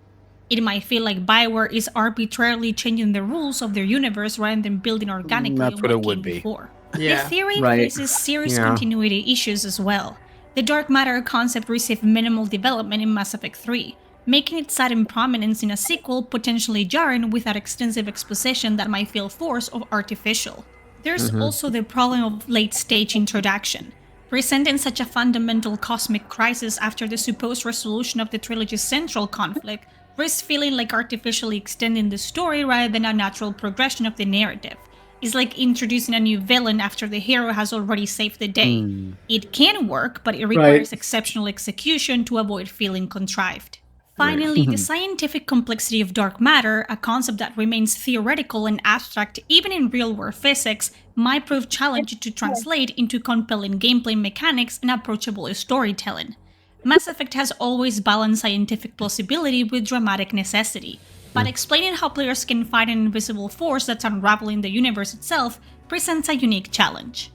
It might feel like Bioware is arbitrarily changing the rules of their universe rather than building organically That's on what it what would came be. before. Yeah. The theory Right. faces serious continuity issues as well. The dark matter concept received minimal development in Mass Effect 3, making its sudden prominence in a sequel potentially jarring without extensive exposition that might feel forced or artificial. There's also the problem of late-stage introduction. Presenting such a fundamental cosmic crisis after the supposed resolution of the trilogy's central conflict risks feeling like artificially extending the story rather than a natural progression of the narrative. It's like introducing a new villain after the hero has already saved the day. It can work, but it requires exceptional execution to avoid feeling contrived. Finally, the scientific complexity of dark matter, a concept that remains theoretical and abstract even in real-world physics, might prove challenging to translate into compelling gameplay mechanics and approachable storytelling. Mass Effect has always balanced scientific plausibility with dramatic necessity, but explaining how players can fight an invisible force that's unraveling the universe itself presents a unique challenge.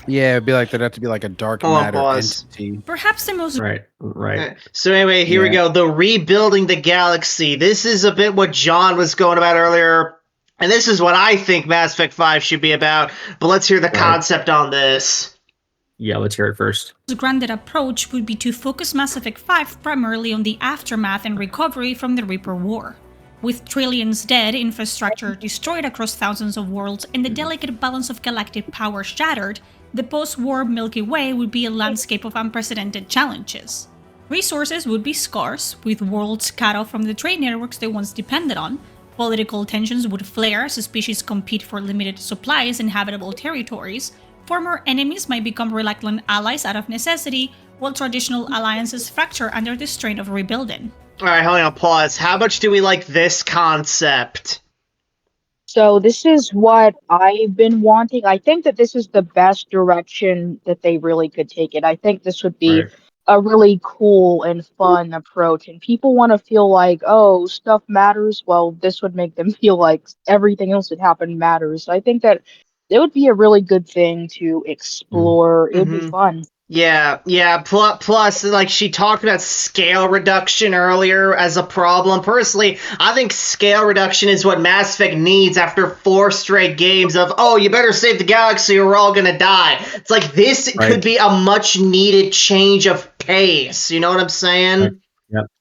Yeah, it'd be like there'd have to be like a dark matter entity. Perhaps the most Right. So anyway, here we go. The rebuilding the galaxy. This is a bit what John was going about earlier, and this is what I think Mass Effect 5 should be about. But let's hear the concept on this. Yeah, let's hear it first. The grounded approach would be to focus Mass Effect 5 primarily on the aftermath and recovery from the Reaper War. With trillions dead, infrastructure destroyed across thousands of worlds, and the delicate balance of galactic power shattered, the post-war Milky Way would be a landscape of unprecedented challenges. Resources would be scarce, with worlds cut off from the trade networks they once depended on. Political tensions would flare as species compete for limited supplies and habitable territories. Former enemies might become reluctant allies out of necessity, while traditional alliances fracture under the strain of rebuilding. Alright, hold on, pause. How much do we like this concept? So this is what I've been wanting. I think that this is the best direction that they really could take it. I think this would be a really cool and fun approach. And people want to feel like, oh, stuff matters. Well, this would make them feel like everything else that happened matters. So I think that it would be a really good thing to explore. It would be fun. Yeah. Plus, like, she talked about scale reduction earlier as a problem. Personally, I think scale reduction is what Mass Effect needs after 4 straight games of, oh, you better save the galaxy or we're all gonna die. It's like, this could be a much-needed change of pace. You know what I'm saying?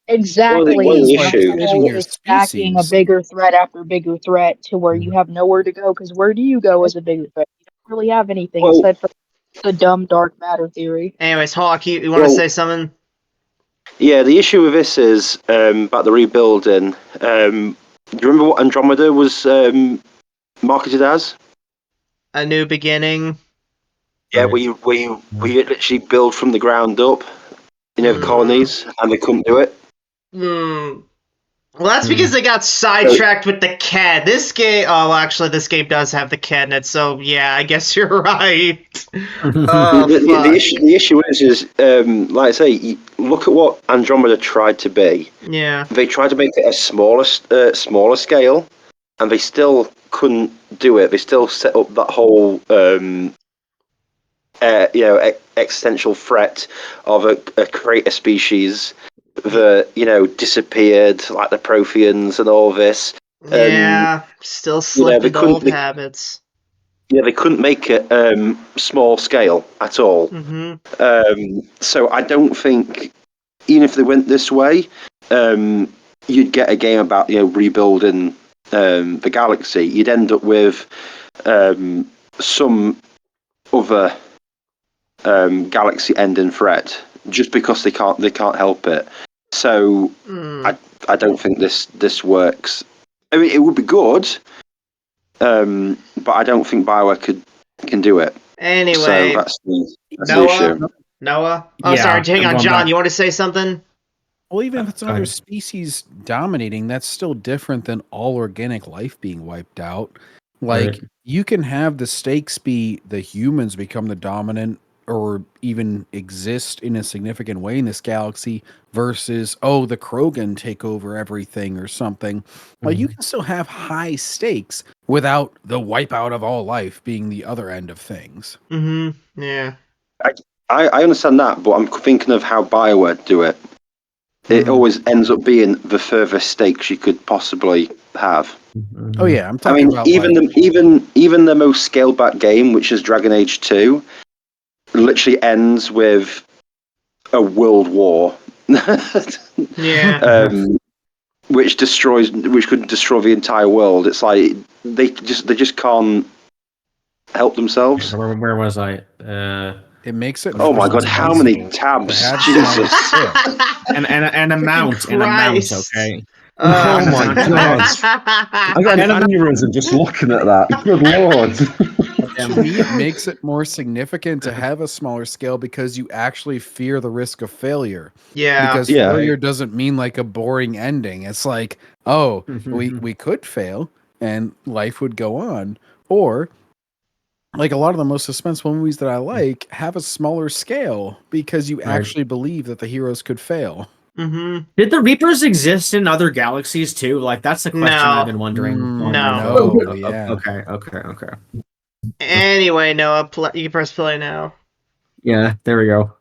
Exactly. One of the issues is stacking a bigger threat after bigger threat to where you have nowhere to go. Because where do you go as a bigger threat? You don't really have anything aside from the dumb dark matter theory. Anyways, Hawk, you want to say something? Yeah, the issue with this is about the rebuilding. Do you remember what Andromeda was marketed as? A new beginning. Yeah, we literally build from the ground up, the colonies, and they couldn't do it. Well, that's because they got sidetracked with the CAD. This game... Oh, well, actually, this game does have the CAD in it, so yeah, I guess you're right. The issue is like I say, look at what Andromeda tried to be. Yeah. They tried to make it a smaller scale, and they still couldn't do it. They still set up that whole... existential threat of a creator species that disappeared, like the Protheans and all this. Still slipped into old habits. Yeah, they couldn't make it small scale at all. So I don't think, even if they went this way, you'd get a game about rebuilding the galaxy. You'd end up with some other galaxy-ending threat just because they can't help it. So I don't think this works. I mean, it would be good, but I don't think BioWare can do it. Anyway, so that's the issue. Noah. Oh, sorry. Hang on, John. You want to say something? Well, even if it's another species dominating, that's still different than all organic life being wiped out. Like, you can have the stakes be the humans become the dominant or even exist in a significant way in this galaxy versus, the Krogan take over everything or something. Like, you can still have high stakes without the wipeout of all life being the other end of things. Mm-hmm. Yeah. I understand that, but I'm thinking of how BioWare do it. It always ends up being the furthest stakes you could possibly have. Oh yeah, I'm talking about even the most scaled back game, which is Dragon Age 2, literally ends with a world war. Yeah. Which could destroy the entire world. It's like they just can't help themselves. Where was I? It makes it. Oh my god! How many tabs? Jesus! and amount. Okay. Oh my god! I got an aneurysm just looking at that. Good lord! To me, it makes it more significant to have a smaller scale because you actually fear the risk of failure. Yeah. Because failure doesn't mean like a boring ending. It's like, we could fail and life would go on, or like a lot of the most suspenseful movies that I like have a smaller scale because you actually believe that the heroes could fail. Mm-hmm. Did the Reapers exist in other galaxies too? Like, that's a question I've been wondering. No. Yeah. Okay. Anyway, Noah, you can press play now. Yeah, there we go.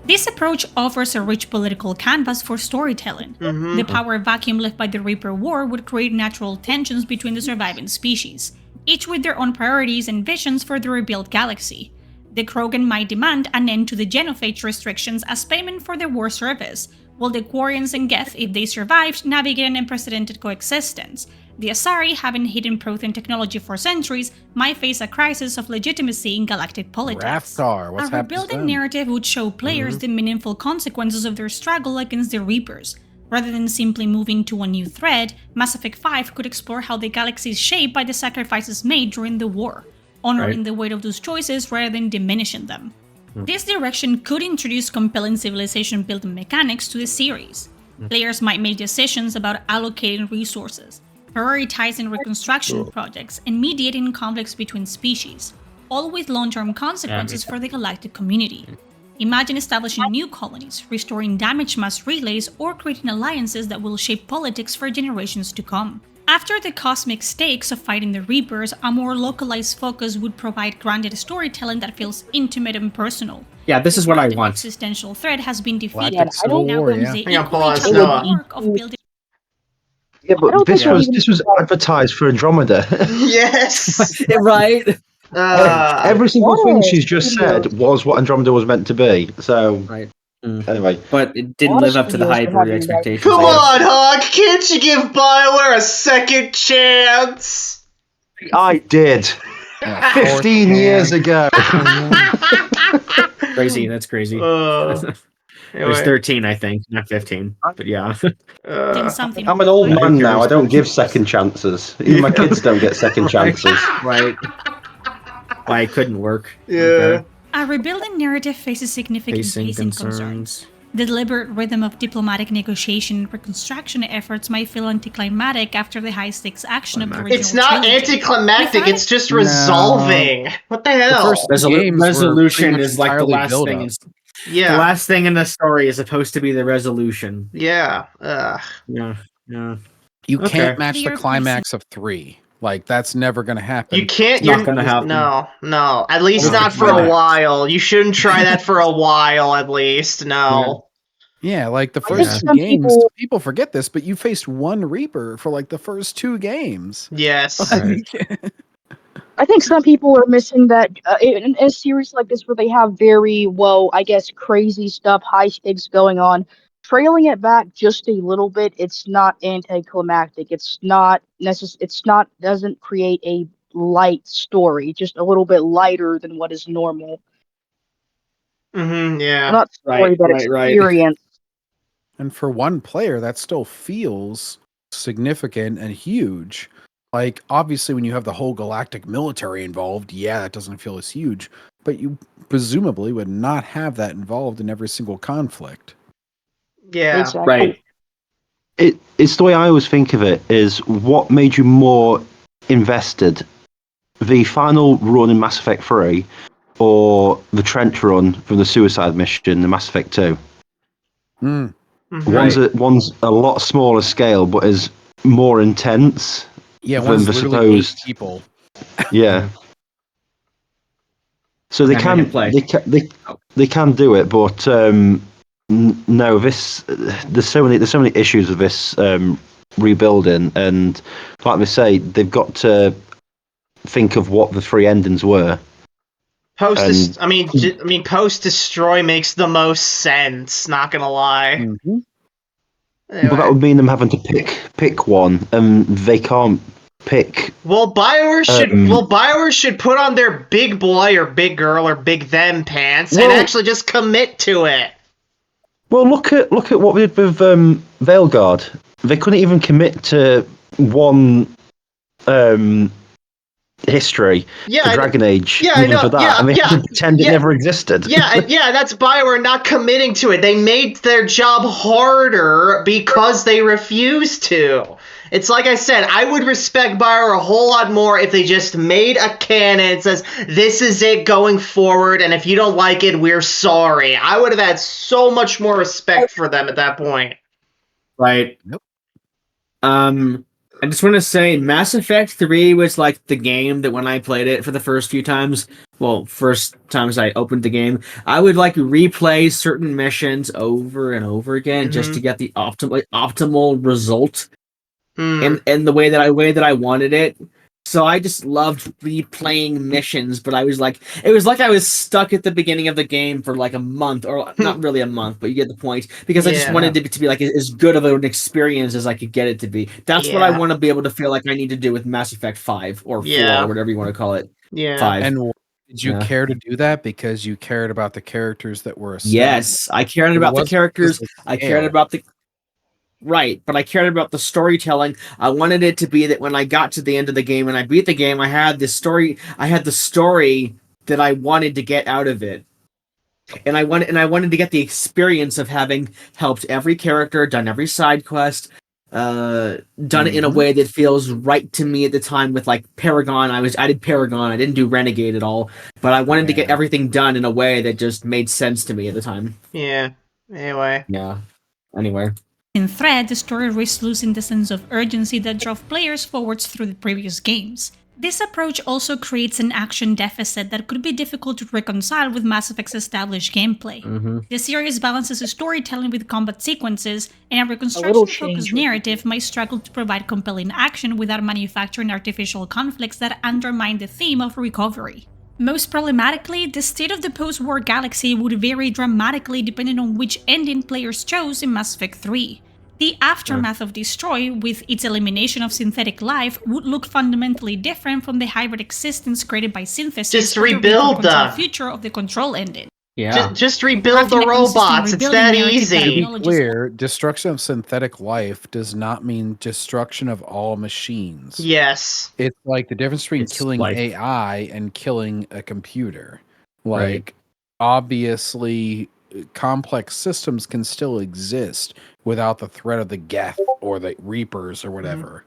This approach offers a rich political canvas for storytelling. The power vacuum left by the Reaper War would create natural tensions between the surviving species, each with their own priorities and visions for the rebuilt galaxy. The Krogan might demand an end to the genophage restrictions as payment for their war service, while the Quarians and Geth, if they survived, navigate an unprecedented coexistence. The Asari, having hidden protein technology for centuries, might face a crisis of legitimacy in galactic politics. Rathgar, what's a rebuilding narrative would show players the meaningful consequences of their struggle against the Reapers. Rather than simply moving to a new thread, Mass Effect 5 could explore how the galaxy is shaped by the sacrifices made during the war, honoring the weight of those choices rather than diminishing them. This direction could introduce compelling civilization building mechanics to the series. Players might make decisions about allocating resources, prioritizing reconstruction projects, and mediating conflicts between species, all with long-term consequences for the galactic community. Imagine establishing new colonies, restoring damaged mass relays, or creating alliances that will shape politics for generations to come. After the cosmic stakes of fighting the Reapers, a more localized focus would provide grounded storytelling that feels intimate and personal. Yeah, this is what I The want. existential threat has been defeated. Galactic Civil Now War, comes yeah. the Hang on, equally pause, challenging Noah. work of building. Yeah, but this was advertised for Andromeda. Yes. Right. Every single thing she's just said was what Andromeda was meant to be. So anyway, but it didn't live up to the hype or the expectations. Come on, Hawk! Can't you give BioWare a second chance? I did. 15 years ago. Crazy. That's crazy. It was 13, I think, not 15. But yeah. I'm an old man now. I don't give second chances. Even my kids don't get second chances. Right. Why it couldn't work. Yeah. Okay. A rebuilding narrative faces significant pacing concerns. The deliberate rhythm of diplomatic negotiation and reconstruction efforts might feel anticlimactic after the high-stakes action of the original It's not trilogy. anticlimactic, it's just resolving. What the hell? Resolution is like the last thing. Yeah. The last thing in the story is supposed to be the resolution. Yeah. Yeah. You can't match the climax of 3. Like, that's never going to happen. You can't. It's not going to happen. No. At least not for a while. You shouldn't try that for a while, at least. No. Yeah, like the first 2 games, people forget this, but you faced one Reaper for like the first 2 games. Yes. I think some people are missing that in a series like this where they have very, crazy stuff, high stakes going on. Trailing it back just a little bit, it's not anticlimactic. It's not doesn't create a light story, just a little bit lighter than what is normal. Yeah. Well, not story, but experience. And for one player, that still feels significant and huge. Like, obviously, when you have the whole galactic military involved, yeah, it doesn't feel as huge. But you presumably would not have that involved in every single conflict. Yeah. Exactly. Right. It's the way I always think of it is what made you more invested? The final run in Mass Effect 3 or the trench run from the suicide mission in Mass Effect 2? One's a lot smaller scale, but is more intense than the supposed 8 people. Yeah. So they can do it, but no. There's so many issues with this rebuilding, and like they say, they've got to think of what the 3 endings were. Post destroy makes the most sense. Not gonna lie. Mm-hmm. Anyway. But that would mean them having to pick one, and they can't pick. Well, BioWare should put on their big boy or big girl or big them pants and actually just commit to it. Well, look at what we did with Veilguard. They couldn't even commit to one history, the Dragon Age, even for that, and they had to pretend it never existed. That's BioWare not committing to it. They made their job harder because they refused to. It's like I said, I would respect BioWare a whole lot more if they just made a canon that says, this is it going forward, and if you don't like it, we're sorry. I would have had so much more respect for them at that point. Right. Nope. I just want to say Mass Effect 3 was like the game that when I played it for the first times I opened the game, I would like replay certain missions over and over again just to get the optimal result and the way that I wanted it. So I just loved replaying missions, but it was like I was stuck at the beginning of the game for like a month, or not really a month, but you get the point, because I just wanted it to be like as good of an experience as I could get it to be. That's what I want to be able to feel like I need to do with Mass Effect 5 or 4 or whatever you want to call it. 5. And did you care to do that because you cared about the characters that were established? Yes, I cared about the characters. I cared about the Right, but I cared about the storytelling. I wanted it to be that when I got to the end of the game and I beat the game, I had the story that I wanted to get out of it. And I wanted to get the experience of having helped every character, done every side quest, done it in a way that feels right to me at the time with like Paragon. I did Paragon, I didn't do Renegade at all, but I wanted to get everything done in a way that just made sense to me at the time. Yeah. Anyway. In Thread, the story risks losing the sense of urgency that drove players forwards through the previous games. This approach also creates an action deficit that could be difficult to reconcile with Mass Effect's established gameplay. The series balances storytelling with combat sequences, and a reconstruction-focused narrative might struggle to provide compelling action without manufacturing artificial conflicts that undermine the theme of recovery. Most problematically, the state of the post-war galaxy would vary dramatically depending on which ending players chose in Mass Effect 3. The aftermath of Destroy, with its elimination of synthetic life, would look fundamentally different from the hybrid existence created by synthesis. Just rebuild the future of the Control engine. Yeah. Just rebuild the robots. It's that easy. To be clear, destruction of synthetic life does not mean destruction of all machines. Yes. It's like the difference between killing AI and killing a computer. Like, obviously, complex systems can still exist without the threat of the Geth or the Reapers or whatever.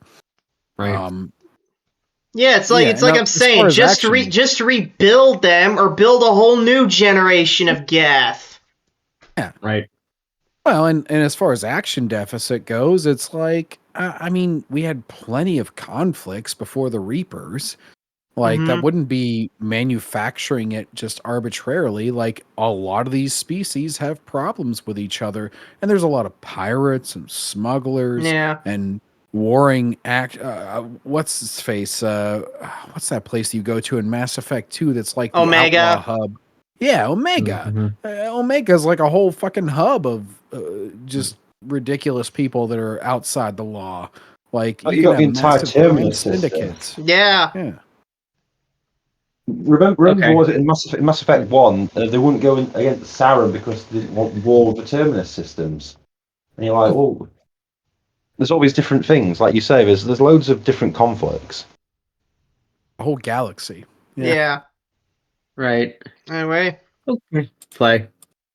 Yeah, it's like I'm saying, just rebuild them or build a whole new generation of Geth. Yeah. Right. Well, and as far as action deficit goes, it's like, I mean, we had plenty of conflicts before the Reapers. Like, that wouldn't be manufacturing it just arbitrarily. Like, a lot of these species have problems with each other, and there's a lot of pirates and smugglers and warring what's his face? What's that place you go to in Mass Effect 2 that's like the Omega outlaw hub? Yeah, Omega. Omega's like a whole fucking hub of just ridiculous people that are outside the law. Like, you got the entire terminus syndicates. Yeah. Remember Okay. was it in Mass Effect 1, they wouldn't go in against Saren because they didn't want war with the Terminus systems. And you're like, well, there's all these different things. Like you say, there's loads of different conflicts. A whole galaxy. Yeah. Right. Anyway. Okay. Play.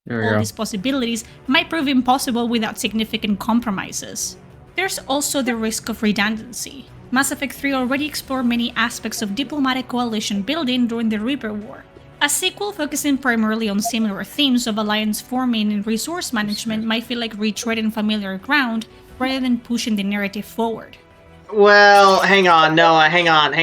There we All go. these possibilities might prove impossible without significant compromises. There's also the risk of redundancy. Mass Effect 3 already explored many aspects of diplomatic coalition building during the Reaper War. A sequel focusing primarily on similar themes of alliance forming and resource management might feel like retreading familiar ground rather than pushing the narrative forward. Well, hang on, Noah, hang on.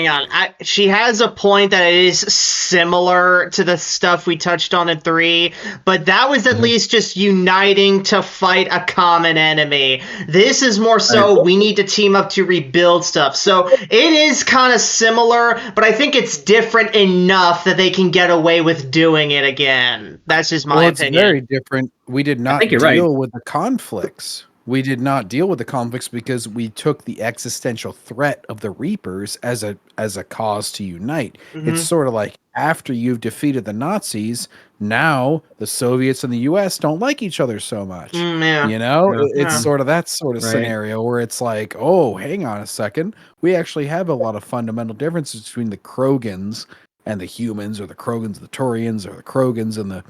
She has a point that it is similar to the stuff we touched on in 3, but that was at least just uniting to fight a common enemy. This is more so we need to team up to rebuild stuff. So it is kind of similar, but I think it's different enough that they can get away with doing it again. That's just my opinion. It's very different. We did not think you're deal right. with the conflicts. We did not deal with the conflicts because we took the existential threat of the Reapers as a cause to unite. It's sort of like after you've defeated the Nazis, now the Soviets and the US don't like each other so much. Yeah. You know, Yeah. it's sort of that sort of Right. scenario where it's like, oh, hang on a second. We actually have a lot of fundamental differences between the Krogans and the humans, or the Krogans, the Turians, or the Krogans and the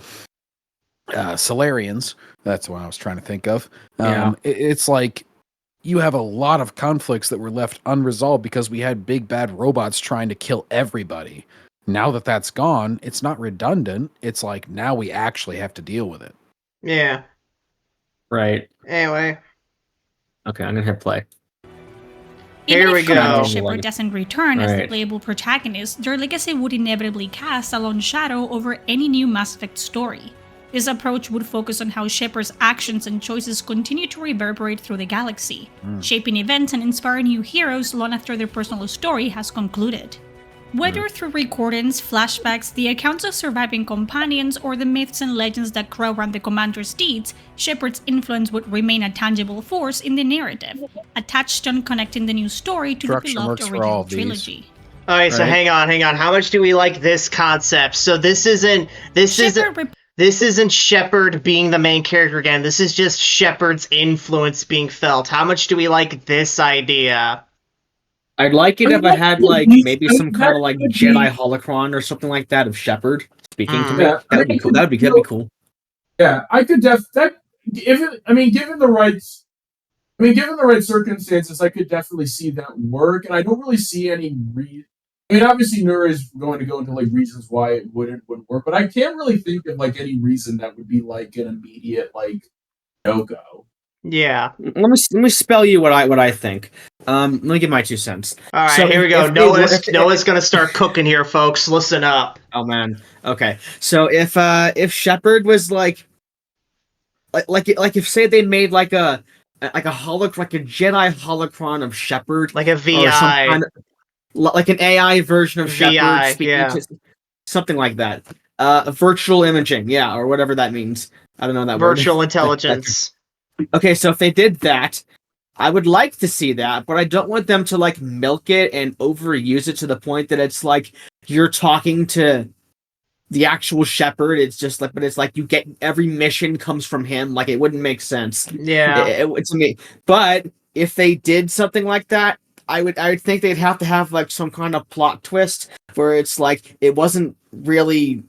Solarians. That's what I was trying to think of. It's like you have a lot of conflicts that were left unresolved because we had big bad robots trying to kill everybody. Now that that's gone, it's not redundant. It's like now we actually have to deal with it. Yeah. Right. Anyway. Okay, I'm gonna hit play. Here Even we if Commander go. Shepard doesn't return as the Right. playable protagonist, their legacy would inevitably cast a lone shadow over any new Mass Effect story. This approach would focus on how Shepard's actions and choices continue to reverberate through the galaxy, shaping events and inspiring new heroes long after their personal story has concluded. Whether through recordings, flashbacks, the accounts of surviving companions, or the myths and legends that grow around the commander's deeds, Shepard's influence would remain a tangible force in the narrative, a touchstone connecting the new story to the Structure beloved works for all original of these. trilogy. Alright, so Right. hang on. How much do we like this concept? So this isn't Shepard being the main character again. This is just Shepard's influence being felt. How much do we like this idea? I'd like it if I had like maybe some kind of like Jedi holocron or something like that of Shepard speaking to me. Yeah. That'd be cool. That'd be cool. Yeah, I could given the right circumstances, I could definitely see that work, and I don't really see any obviously Nuhre is going to go into like reasons why it wouldn't work, but I can't really think of like any reason that would be like an immediate like no-go. Yeah. Let me spell you what I think. Let me give my 2 cents. Alright, So here we if go. they were- if- Noah's gonna start cooking here, folks. Listen up. Oh man. Okay. So if Shepard was like if say they made like a Jedi holocron of Shepard, Like a or some VI. kind of, like an AI version of VI, Shepard speaking yeah. to something like that. Virtual imaging, yeah, or whatever that means. I don't know that Virtual word. intelligence. Okay, so if they did that, I would like to see that, but I don't want them to like milk it and overuse it to the point that it's like you're talking to the actual Shepard. It's just like, but it's like you get every mission comes from him. Like it wouldn't make sense. Yeah. To me. But if they did something like that, I would think they'd have to have like some kind of plot twist where it's like he wasn't really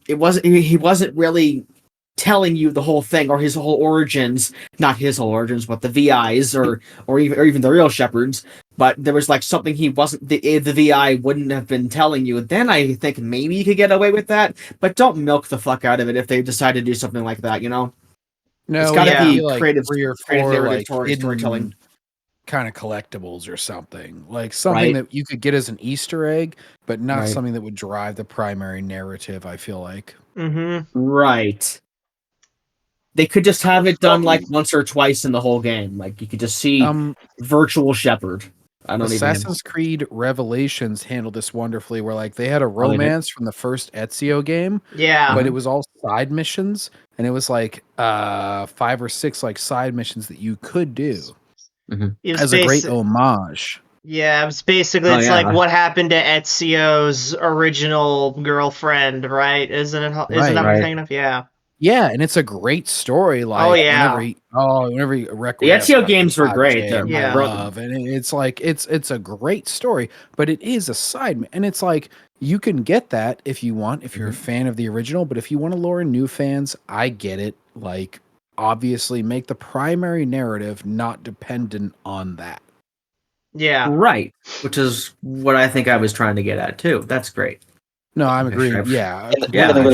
telling you the whole thing or his whole origins, not his whole origins, but the VIs or even the real Shepards. But there was like something he wasn't, the VI wouldn't have been telling you. Then I think maybe you could get away with that, but don't milk the fuck out of it if they decide to do something like that, you know? No, It's gotta yeah. be like creative, 3 or creative 4 narrative like storytelling. kind of collectibles or something, like something Right. that you could get as an Easter egg, but not Right. something that would drive the primary narrative. I feel like Mm-hmm. Right. They could just have it done like once or twice in the whole game. Like you could just see virtual Shepard. I don't Assassin's Creed Revelations handled this wonderfully, where like they had a they did? romance from the first Ezio game, Yeah. but it was all side missions, and it was like 5 or 6 like side missions that you could do It was as a great basi- homage. Yeah, it's basically like what happened to Ezio's original girlfriend, right? Isn't it? Isn't that what you're thinking of? Yeah. Yeah, and it's a great story. Like, whenever he the Ezio games were great. I love, and it's like it's a great story, but it is a side, and it's like you can get that if you want, if you're a fan of the original, but if you want to lure in new fans, I get it. Like, obviously, make the primary narrative not dependent on that. Yeah. Right, which is what I think I was trying to get at too. That's great. No, I'm agreeing. Yeah, I'm going to go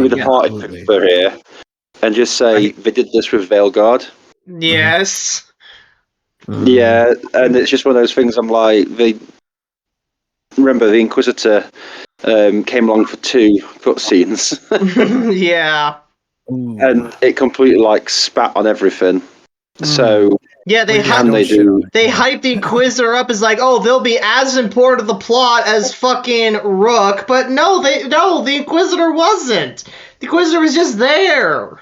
with the party pooper here and just say they did this with Veilguard. Yes. Yeah, and it's just one of those things. I'm like, remember the Inquisitor came along for 2 cutscenes. Yeah. And it completely like spat on everything. So yeah, they hype the Inquisitor up as like, oh, they'll be as important to the plot as fucking Rook, but no, the Inquisitor wasn't. The Inquisitor was just there.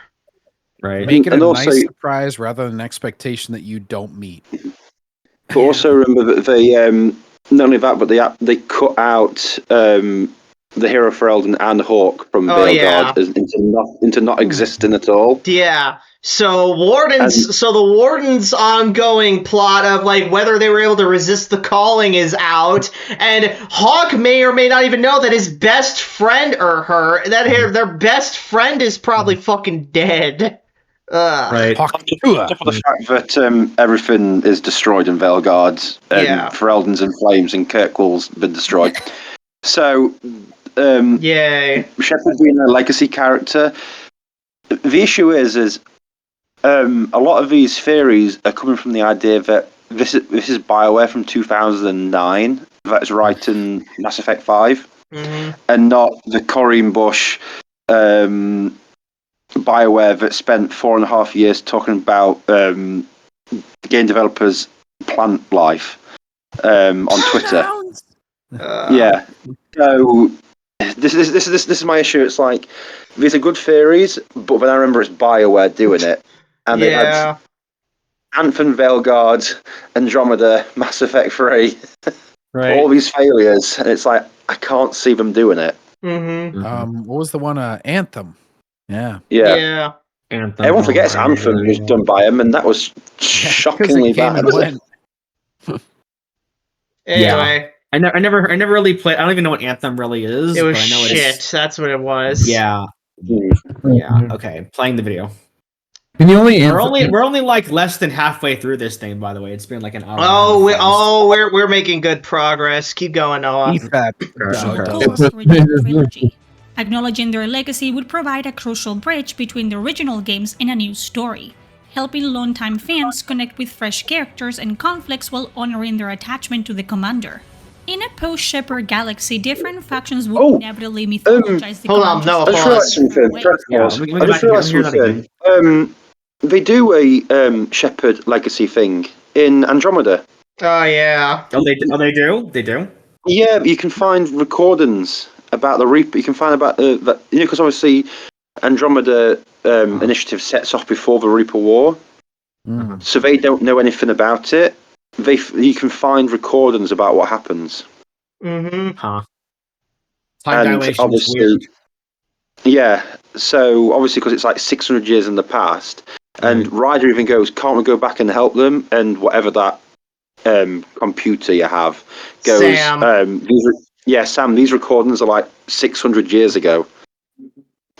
Right. Make it a nice surprise rather than an expectation that you don't meet. But also remember that they not only that, but they cut out the hero for Elden and Hawk from Veilguard into not existing at all. Yeah. So the Warden's ongoing plot of like whether they were able to resist the calling is out, and Hawk may or may not even know that his best friend their best friend is probably fucking dead. Right. Except for the fact that everything is destroyed in Veilguard, and Ferelden's in flames, and Kirkwall's been destroyed. So, yay! Shepard being a legacy character. The issue is a lot of these theories are coming from the idea that this is BioWare from 2009 that's writing Mass Effect 5, and not the Corinne Bush BioWare that spent 4.5 years talking about game developers' plant life on Twitter. Yeah. So this is my issue. It's like these are good theories, but then I remember it's BioWare doing it, and they had Anthem, Veilguard, Andromeda, Mass Effect 3, all these failures, and it's like I can't see them doing it. What was the one? Anthem. Yeah. Anthem. Everyone forgets Anthem was done by him, and that was shockingly bad. Anyway, I never really played. I don't even know what Anthem really is. It was but I know shit. That's what it was. Yeah. Yeah. Okay. Playing the video. And the only we're only like less than halfway through this thing. By the way, it's been like an hour. We're making good progress. Keep going, Noah. Acknowledging their legacy would provide a crucial bridge between the original games and a new story, helping longtime fans connect with fresh characters and conflicts while honoring their attachment to the commander. In a post-Shepard galaxy, different factions will inevitably mythologize the commander. I just realised something. They do a Shepard legacy thing in Andromeda. Oh yeah. Oh, they do. They do. Yeah, you can find recordings about the Reaper. You can find about that, because obviously Andromeda initiative sets off before the Reaper War, so they don't know anything about it. You can find recordings about what happens. Time dilation is weird. Yeah, so obviously because it's like 600 years in the past, and Ryder even goes, "Can't we go back and help them?" And whatever that computer you have goes, Sam. Sam, these recordings are like 600 years ago.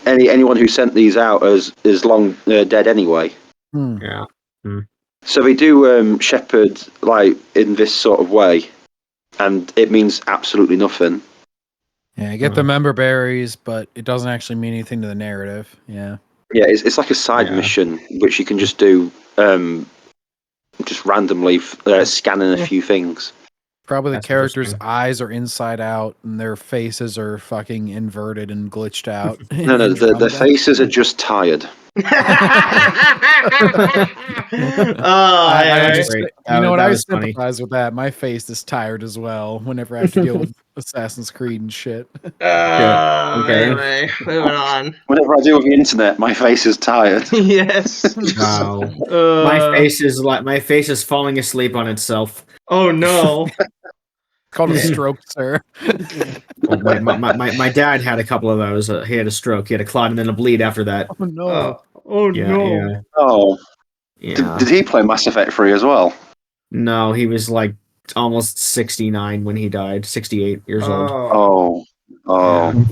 Anyone who sent these out is long dead anyway. Yeah. So they do Shepard like in this sort of way, and it means absolutely nothing. Yeah, you get the member berries, but it doesn't actually mean anything to the narrative. Yeah. Yeah, it's like a side mission which you can just do just randomly scanning a few things. Probably the characters' eyes are inside out and their faces are fucking inverted and glitched out. No, the faces are just tired. I sympathize with that. My face is tired as well whenever I have to deal with Assassin's Creed and shit. Anyway, moving on. Whenever I deal with the internet, my face is tired. Yes. Wow. Uh, My face is falling asleep on itself. Oh no. It's called a stroke, sir. Well, my dad had a couple of those. He had a stroke. He had a clot and then a bleed after that. Oh no. Oh Yeah, no. yeah. Oh, Yeah. did he play Mass Effect 3 as well? No, he was like almost 69 when he died. 68 years old. Oh, oh.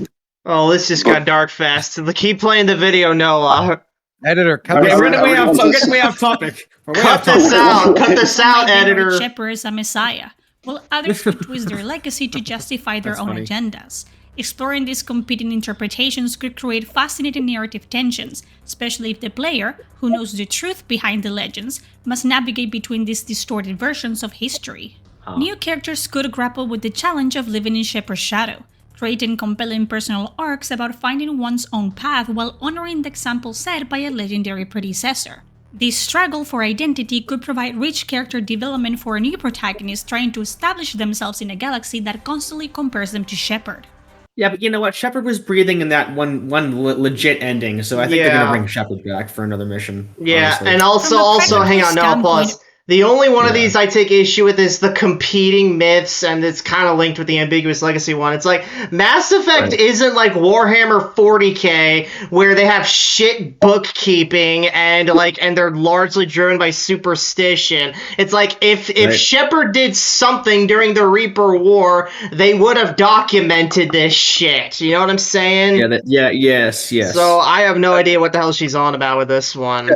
Oh, this just got dark fast. Keep playing the video, Noah. Editor, cut Okay, this we're out. getting way off topic. Cut this out. Cut this out, editor. Shepard is a messiah, while others could twist their legacy to justify their own agendas. Exploring these competing interpretations could create fascinating narrative tensions, especially if the player, who knows the truth behind the legends, must navigate between these distorted versions of history. New characters could grapple with the challenge of living in Shepard's shadow, creating compelling personal arcs about finding one's own path while honoring the example set by a legendary predecessor. This struggle for identity could provide rich character development for a new protagonist trying to establish themselves in a galaxy that constantly compares them to Shepard. Yeah, but you know what? Shepard was breathing in that one legit ending, so I think they're gonna bring Shepard back for another mission. Yeah, honestly. and also, hang on, no, pause. The only one of these I take issue with is the competing myths, and it's kind of linked with the ambiguous legacy one. It's like Mass Effect isn't like Warhammer 40k, where they have shit bookkeeping and they're largely driven by superstition. It's like if Shepard did something during the Reaper War, they would have documented this shit. You know what I'm saying? Yes. So I have no idea what the hell she's on about with this one.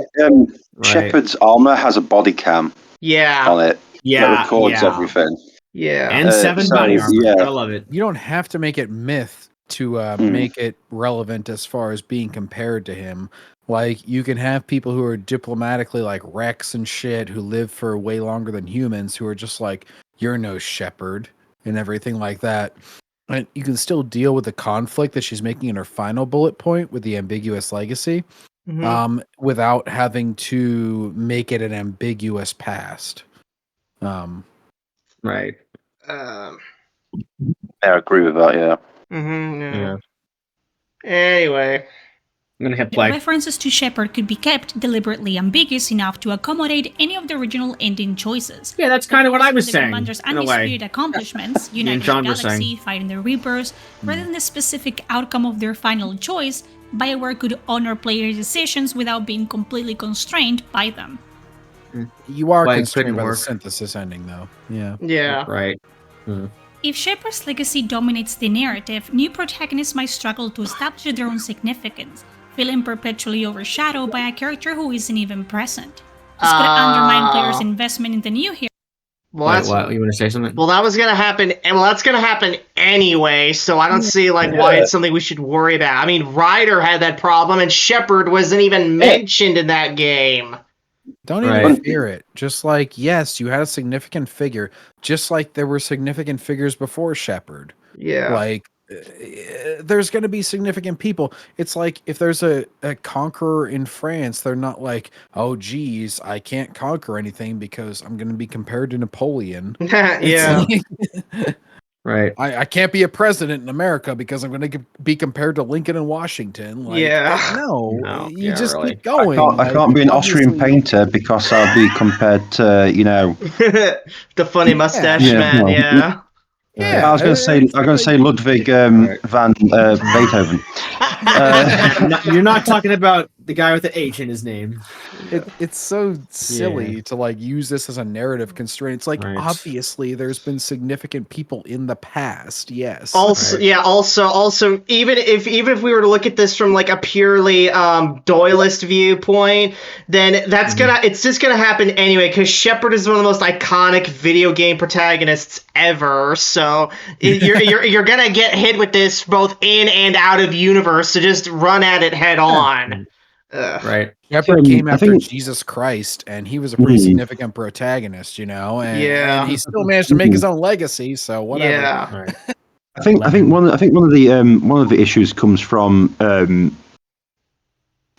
Shepard's armor has a body cam. On it. That records everything. Yeah. And 7 body armor. Yeah. I love it. You don't have to make it myth to make it relevant as far as being compared to him. Like, you can have people who are diplomatically like Rex and shit who live for way longer than humans who are just like, you're no Shepard and everything like that. And you can still deal with the conflict that she's making in her final bullet point with the ambiguous legacy. Without having to make it an ambiguous past. Right. Yeah, I agree with that, yeah. Yeah. Anyway. I'm gonna hit The play. references to Shepard could be kept deliberately ambiguous enough to accommodate any of the original ending choices. Yeah, that's kind of what I was the saying. commander's In a way. undisputed accomplishments, uniting the John were galaxy, saying. fighting the Reapers, rather than the specific outcome of their final choice, BioWare could honor player decisions without being completely constrained by them. You are Like, constrained couldn't by the work. synthesis ending, though. Yeah. Yeah. Right. If Shepard's legacy dominates the narrative, new protagonists might struggle to establish their own significance, feeling perpetually overshadowed by a character who isn't even present. This could undermine players' investment in the new hero. Well, What? You want to say something? Well, that was gonna happen. Well, that's gonna happen anyway. So I don't see why it's something we should worry about. I mean, Ryder had that problem, and Shepard wasn't even mentioned in that game. Don't even fear it. Just like, yes, you had a significant figure, just like there were significant figures before Shepard. Yeah. Like, there's going to be significant people. It's like if there's a conqueror in France, they're not like, oh, geez, I can't conquer anything because I'm going to be compared to Napoleon. Yeah. Right. I can't be a president in America because I'm going to be compared to Lincoln and Washington. Like, No, you just really. keep going. I can't be an Austrian painter because I'll be compared to, the funny mustache man. Yeah. Yeah, I was going to say Ludwig van Beethoven. You're not talking about the guy with the H in his name. It's so silly to like use this as a narrative constraint. It's like obviously there's been significant people in the past. Yes. Also, Also, even if we were to look at this from like a purely Doyleist viewpoint, then it's just gonna happen anyway because Shepard is one of the most iconic video game protagonists ever. So you're gonna get hit with this both in and out of universe. So just run at it head on. Right. Shepard came after Jesus Christ, and he was a pretty significant protagonist, and he still managed to make his own legacy. So whatever. Yeah. Right. I think one of the issues comes from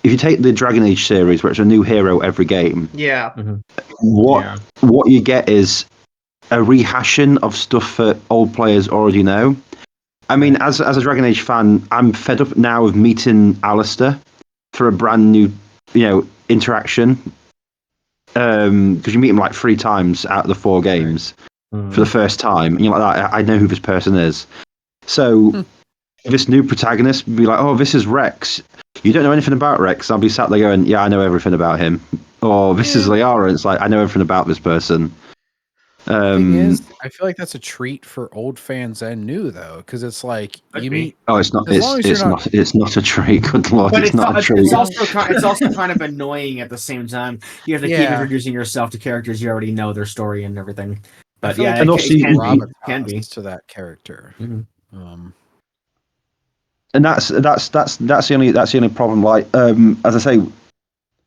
if you take the Dragon Age series, where it's a new hero every game. Yeah. What you get is a rehashing of stuff that old players already know. I mean, as a Dragon Age fan, I'm fed up now of meeting Alistair for a brand new, interaction. Because you meet him like 3 times out of the 4 games for the first time, and you're like, I know who this person is. So this new protagonist would be like, oh, this is Rex. You don't know anything about Rex. I'll be sat there going, yeah, I know everything about him. Or this is Liara. It's like, I know everything about this person. Thing is, I feel like that's a treat for old fans and new though, because it's like you meet. Oh, it's not. It's not a treat. Good lord, But it's not a treat. It's also kind of annoying at the same time. You have to keep introducing yourself to characters you already know their story and everything. But yeah, like it can be to that character. Mm-hmm. And that's the only problem. Like, as I say,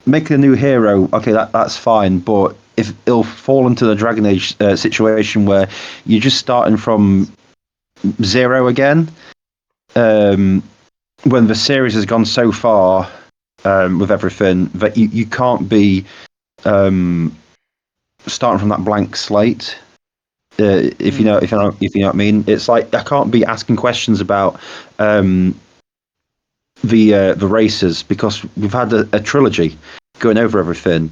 make a new hero. Okay, that's fine, but if it'll fall into the Dragon Age situation where you're just starting from 0 again, when the series has gone so far with everything that you can't be starting from that blank slate. If you know what I mean, it's like I can't be asking questions about the races because we've had a trilogy going over everything.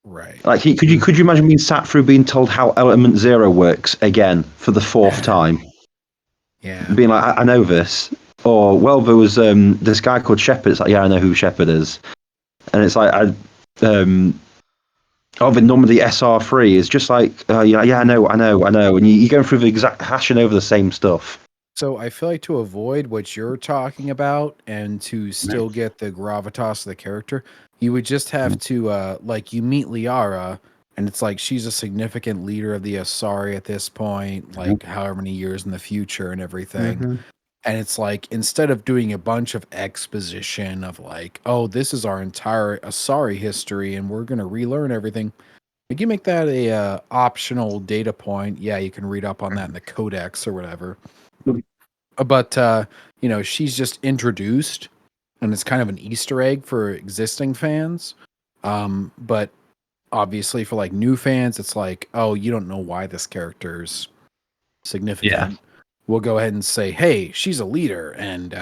Right. Like, could you imagine being sat through being told how Element Zero works again for the 4th time? Yeah. Being like, I know this. Or, well, there was this guy called Shepard. It's like, yeah, I know who Shepard is. And it's like, the Normandy SR3 is just like, yeah, I know. And you're going through the exact hashing over the same stuff. So I feel like to avoid what you're talking about and to still get the gravitas of the character, you would just have to, you meet Liara, and it's like she's a significant leader of the Asari at this point, like however many years in the future and everything. Mm-hmm. And it's like, instead of doing a bunch of exposition of like, oh, this is our entire Asari history and we're going to relearn everything, like you make that a optional data point. Yeah, you can read up on that in the codex or whatever. But, she's just introduced, and it's kind of an Easter egg for existing fans. But obviously for like new fans, it's like, oh, you don't know why this character's significant. Yeah. We'll go ahead and say, hey, she's a leader, and,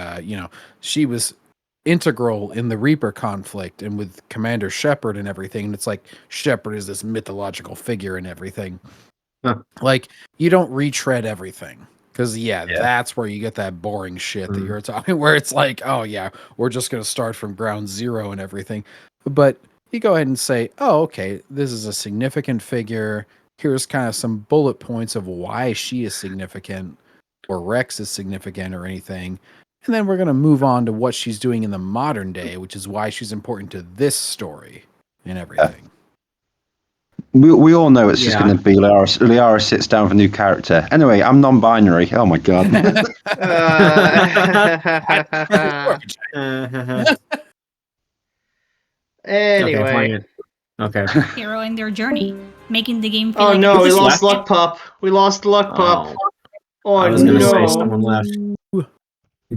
she was integral in the Reaper conflict and with Commander Shepard and everything. And it's like, Shepard is this mythological figure and everything. Huh. Like, you don't retread everything. Because, that's where you get that boring shit that you're talking, where it's like, oh, yeah, we're just going to start from ground zero and everything. But you go ahead and say, oh, okay, this is a significant figure. Here's kind of some bullet points of why she is significant or Rex is significant or anything. And then we're going to move on to what she's doing in the modern day, which is why she's important to this story and everything. We all know it's just going to be Liara sits down for a new character. Anyway, I'm non-binary. Oh my god. Anyway. Okay. Hero in their journey, making the game feel Oh like no, we lost Luck Pup. We lost Luck Pup. Oh, I was gonna say someone left.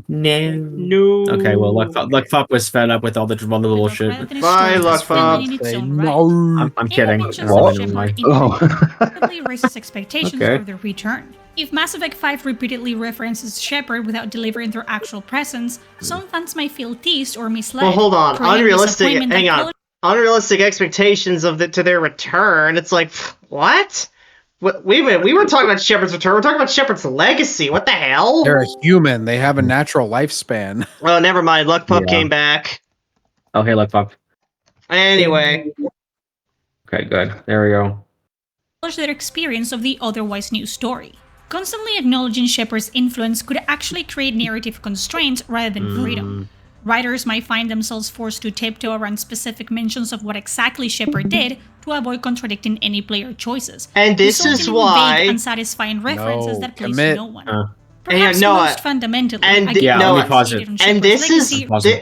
No. Okay, well, Luck Pup was fed up with all the vulnerable shit. Bye, Luck Pup. No. I'm kidding. Repeatedly raises expectations for their return. If Mass Effect 5 repeatedly references Shepard without delivering their actual presence, some fans might feel teased or misled. Well, hold on. Unrealistic expectations to their return. It's like, what? Wait a minute, we weren't talking about Shepard's return, we're talking about Shepard's legacy. What the hell? They're a human. They have a natural lifespan. Oh, never mind. Luck Pup came back. Oh, hey, Luck Pup. Anyway. Okay, good. There we go. Their experience of the otherwise new story. Constantly acknowledging Shepard's influence could actually create narrative constraints rather than freedom. Writers might find themselves forced to tiptoe around specific mentions of what exactly Shepard did to avoid contradicting any player choices. And this is why vague, unsatisfying references that please no one. Perhaps most fundamentally, let me pause it.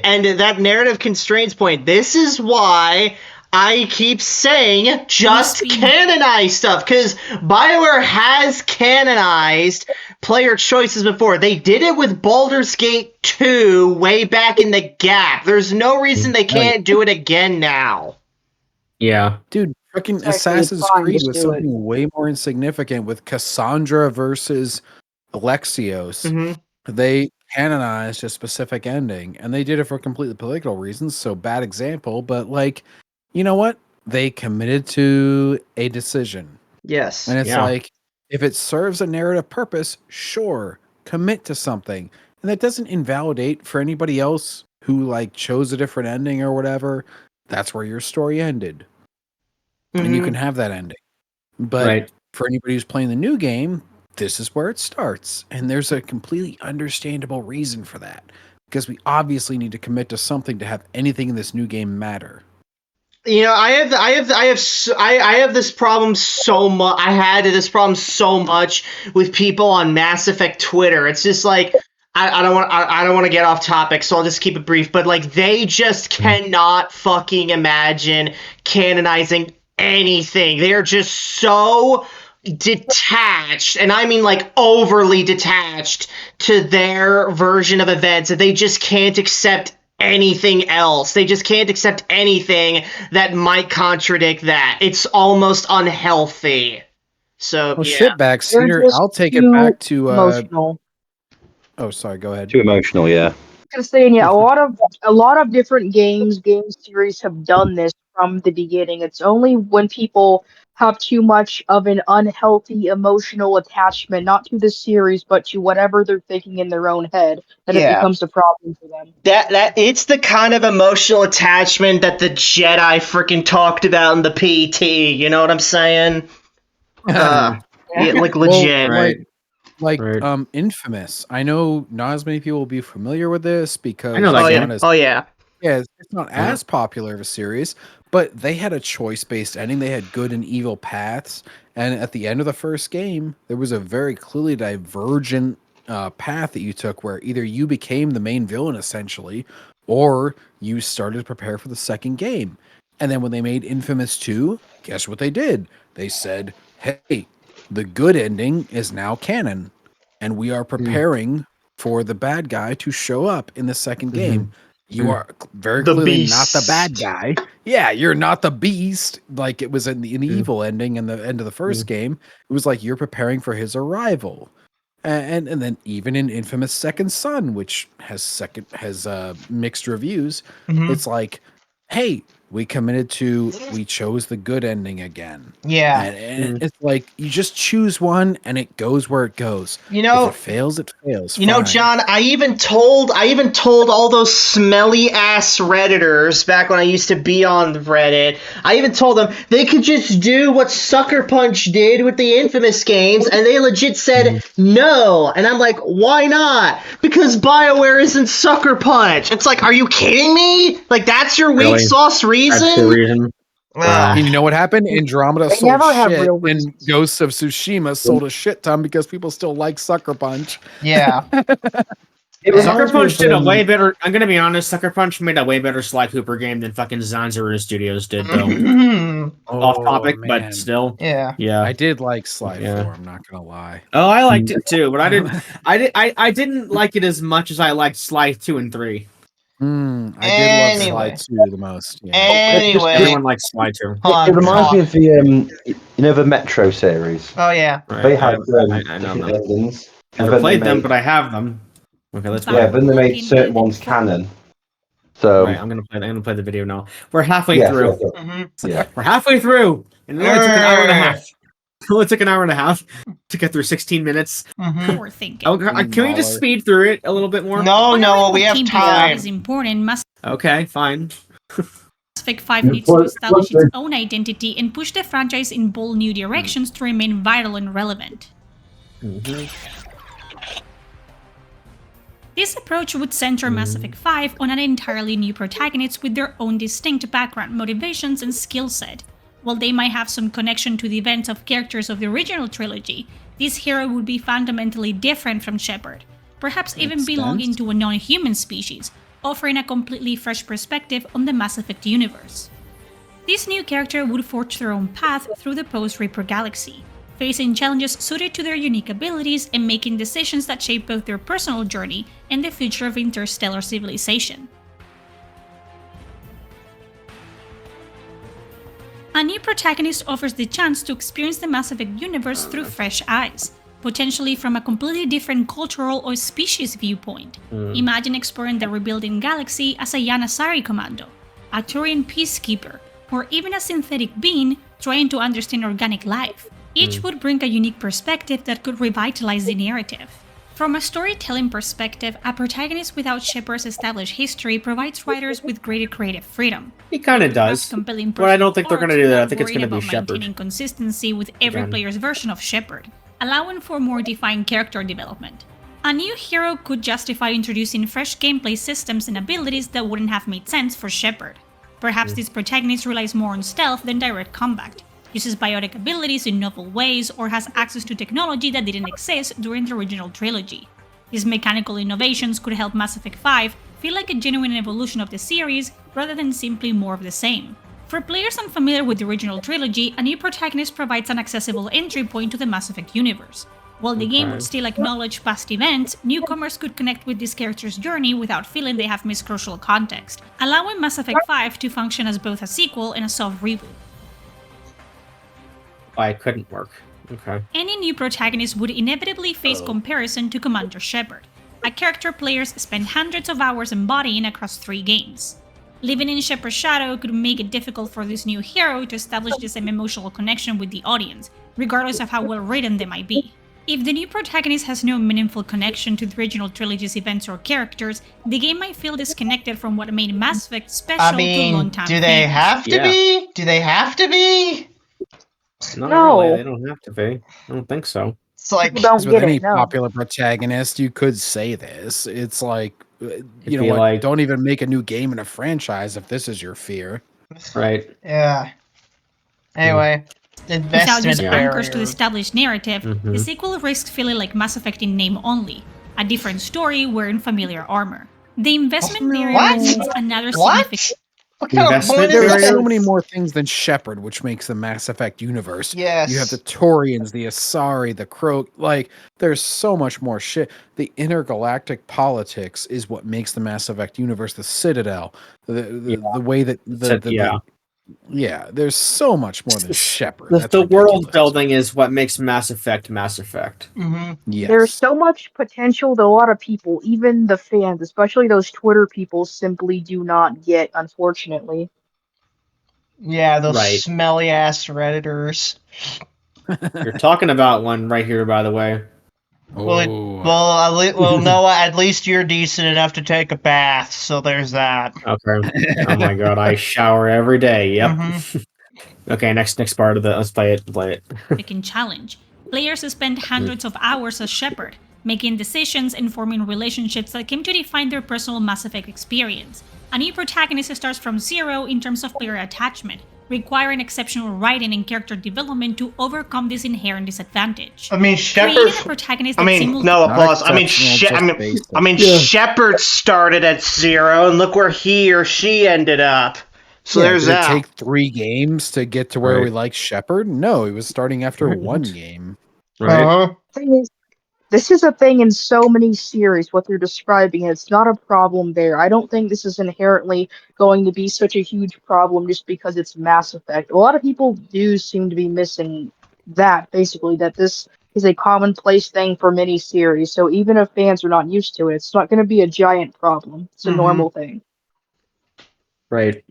And that narrative constraints point. This is why I keep saying just canonize stuff, because BioWare has canonized player choices before. They did it with Baldur's Gate 2 way back in the gap. There's no reason they can't do it again now. Yeah. Dude, Fucking It's actually Assassin's fine, Creed just was do it. something way more insignificant with Cassandra versus Alexios. They canonized a specific ending, and they did it for completely political reasons. So bad example, but like, you know what? They committed to a decision, Yes. and it's Yeah. like if it serves a narrative purpose, sure, commit to something, and that doesn't invalidate for anybody else who like chose a different ending or whatever. That's where your story ended. And you can have that ending. But Right. for anybody who's playing the new game, this is where it starts. And there's a completely understandable reason for that. Because we obviously need to commit to something to have anything in this new game matter. You know, I have this problem so much. I had this problem so much with people on Mass Effect Twitter. It's just like I don't want to get off topic, so I'll just keep it brief. But like, they just cannot fucking imagine canonizing anything. They are just so detached, and I mean like overly detached to their version of events that they just can't accept anything else. They just can't accept anything that might contradict that. It's almost unhealthy. So Well, yeah. shit, Backseater, They're just I'll take it too back to. emotional. Oh, sorry, go ahead. Too emotional, yeah. Just saying, yeah, a lot of different game series have done this from the beginning. It's only when people have too much of an unhealthy emotional attachment, not to the series, but to whatever they're thinking in their own head, that it Yeah. becomes a problem for them. That it's the kind of emotional attachment that the Jedi freaking talked about in the PT. You know what I'm saying? Yeah, like legit. Well, Right. like Infamous. I know not as many people will be familiar with this because I know that Oh it's yeah. not as Oh yeah. yeah, it's not as popular of a series, but they had a choice-based ending. They had good and evil paths, and at the end of the first game, there was a very clearly divergent path that you took, where either you became the main villain essentially, or you started to prepare for the second game. And then when they made Infamous 2, guess what they did? They said, "Hey, the good ending is now canon, and we are preparing for the bad guy to show up in the second game." You are very The clearly not the bad beast. guy. Yeah, you're not the beast like it was in the evil ending in the end of the first game. It was like you're preparing for his arrival. And then even in Infamous Second Son, which has mixed reviews, it's like, hey, we chose the good ending again. Yeah. And it's like you just choose one and it goes where it goes. You know, if it fails, it fails. You know, Fine. John, I even told all those smelly ass Redditors back when I used to be on Reddit. I even told them they could just do what Sucker Punch did with the Infamous games, and they legit said no. And I'm like, why not? Because BioWare isn't Sucker Punch. It's like, are you kidding me? Like, that's your weak sauce reason? That's the reason. And you know what happened? Andromeda They sold never have shit, real and reasons. Ghosts of Tsushima sold a shit ton because people still like Sucker Punch. Yeah. Sucker Punch did a way better. I'm gonna be honest. Sucker Punch made a way better Sly Cooper game than fucking Zanzibar Studios did, though. Off topic, man. but still. Yeah. Yeah. I did like Sly Yeah. 4. I'm not gonna lie. Oh, I liked it too, but I didn't like it as much as I liked Sly 2 and 3. I did love Sly 2 the most. Yeah. Anyway. Everyone likes Sly 2. It reminds me of the Metro series. Oh yeah. They had I know different them. endings. I've never played them, but I have them. Okay, let's play. Yeah, then they made certain ones canon. So Right, I'm gonna play the video now. We're halfway through. Yeah. We're halfway through, and it only took an hour and a half. It only took an hour and a half to get through 16 minutes. Poor thinking. Oh, can we just speed through it a little bit more? No, we have Team time. is important. Mass Okay, fine. Effect 5 needs to establish its own identity and push the franchise in bold new directions to remain vital and relevant. This approach would center Mass Effect 5 on an entirely new protagonist with their own distinct background, motivations, and skill set. While they might have some connection to the events of characters of the original trilogy, this hero would be fundamentally different from Shepard, perhaps even belonging to a non-human species, offering a completely fresh perspective on the Mass Effect universe. This new character would forge their own path through the post-Reaper galaxy, facing challenges suited to their unique abilities and making decisions that shape both their personal journey and the future of interstellar civilization. A new protagonist offers the chance to experience the Mass Effect universe through fresh eyes, potentially from a completely different cultural or species viewpoint. Imagine exploring the rebuilding galaxy as a Yanasari commando, a Turian peacekeeper, or even a synthetic being trying to understand organic life. Each would bring a unique perspective that could revitalize the narrative. From a storytelling perspective, a protagonist without Shepard's established history provides writers with greater creative freedom. He kind of does. Compelling But I don't think they're going to do that. I think it's going to be about Shepard. maintaining consistency with every Again. player's version of Shepard, allowing for more defined character development. A new hero could justify introducing fresh gameplay systems and abilities that wouldn't have made sense for Shepard. Perhaps this protagonist relies more on stealth than direct combat, uses biotic abilities in novel ways, or has access to technology that didn't exist during the original trilogy. These mechanical innovations could help Mass Effect 5 feel like a genuine evolution of the series rather than simply more of the same. For players unfamiliar with the original trilogy, a new protagonist provides an accessible entry point to the Mass Effect universe. While the game would still acknowledge past events, newcomers could connect with this character's journey without feeling they have missed crucial context, allowing Mass Effect 5 to function as both a sequel and a soft reboot. Why it couldn't work. Okay. Any new protagonist would inevitably face comparison to Commander Shepard, a character players spend hundreds of hours embodying across 3 games. Living in Shepard's shadow could make it difficult for this new hero to establish the same emotional connection with the audience, regardless of how well written they might be. If the new protagonist has no meaningful connection to the original trilogy's events or characters, the game might feel disconnected from what made Mass Effect special to longtime do they fans. have to be? Do they have to be? Not No. really. They don't have to be. I don't think so. It's like, People don't With get any it. No. popular protagonist, you could say this. It's like, you know be what? like- Don't even make a new game in a franchise if this is your fear. Right. yeah. Anyway, Without investment these barrier. anchors to the established narrative, the sequel risks feeling like Mass Effect in name only, a different story wearing familiar armor. The investment barrier What? means another What? significant. What kind of Investment point There is are that? so many more things than Shepard, which makes the Mass Effect universe. Yes. You have the Taurians, the Asari, the Crow. Like, there's so much more shit. The intergalactic politics is what makes the Mass Effect universe the Citadel. The way that yeah, there's so much more than Shepard. The, That's the world ridiculous. building is what makes Mass Effect Mass Effect. Yes. There's so much potential that a lot of people, even the fans, especially those Twitter people, simply do not get, unfortunately. Yeah, those Right. smelly ass redditors. You're talking about one right here, by the way. Oh. Well, Noah, at least you're decent enough to take a bath, so there's that. Okay. Oh my god, I shower every day. Yep. Okay, next part of the let's play it. Challenge. Players spend hundreds of hours as Shepard, making decisions and forming relationships that came to define their personal Mass Effect experience. A new protagonist starts from zero in terms of player attachment, requiring exceptional writing and character development to overcome this inherent disadvantage. I mean, Shepard. Creating a protagonist that No applause. Not exceptional, Shepard started at 0, and look where he or she ended up. So Yeah, there's did that. it take 3 games to get to where Right. we like Shepard? No, he was starting after 1 game. Right. Thing is, this is a thing in so many series, what they're describing. It's not a problem there. I don't think this is inherently going to be such a huge problem just because it's Mass Effect. A lot of people do seem to be missing that, basically, that this is a commonplace thing for many series. So even if fans are not used to it, it's not going to be a giant problem. It's a normal thing. Right.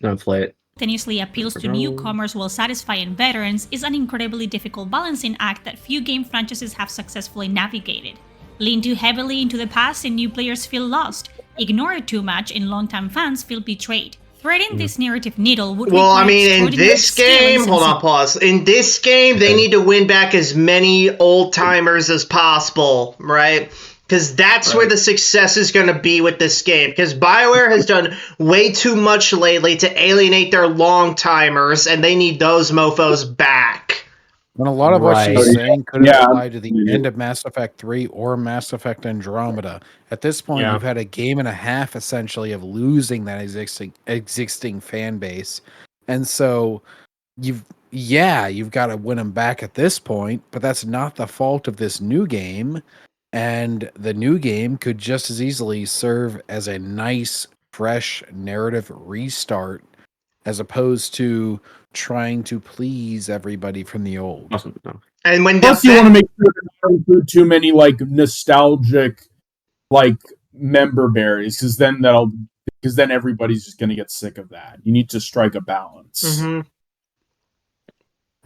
No, play it. Simultaneously appeals to newcomers while satisfying veterans is an incredibly difficult balancing act that few game franchises have successfully navigated. Lean too heavily into the past and new players feel lost. Ignore it too much and longtime fans feel betrayed. Threading this narrative needle would Well, I require mean, in extraordinary this skill game, and hold on, pause. In this game, they need to win back as many old timers as possible, right? Because that's where the success is going to be with this game. Because BioWare has done way too much lately to alienate their long timers, and they need those mofos back. And a lot of what Right. she's saying could Yeah. apply to the end of Mass Effect 3 or Mass Effect Andromeda. At this point, Yeah. you've had a game and a half, essentially, of losing that existing fan base. And so you've got to win them back at this point, but that's not the fault of this new game. And the new game could just as easily serve as a nice, fresh narrative restart as opposed to trying to please everybody from the old. And when plus, you want to make sure to not include too many like nostalgic, like member berries, because then everybody's just going to get sick of that. You need to strike a balance. Mm-hmm.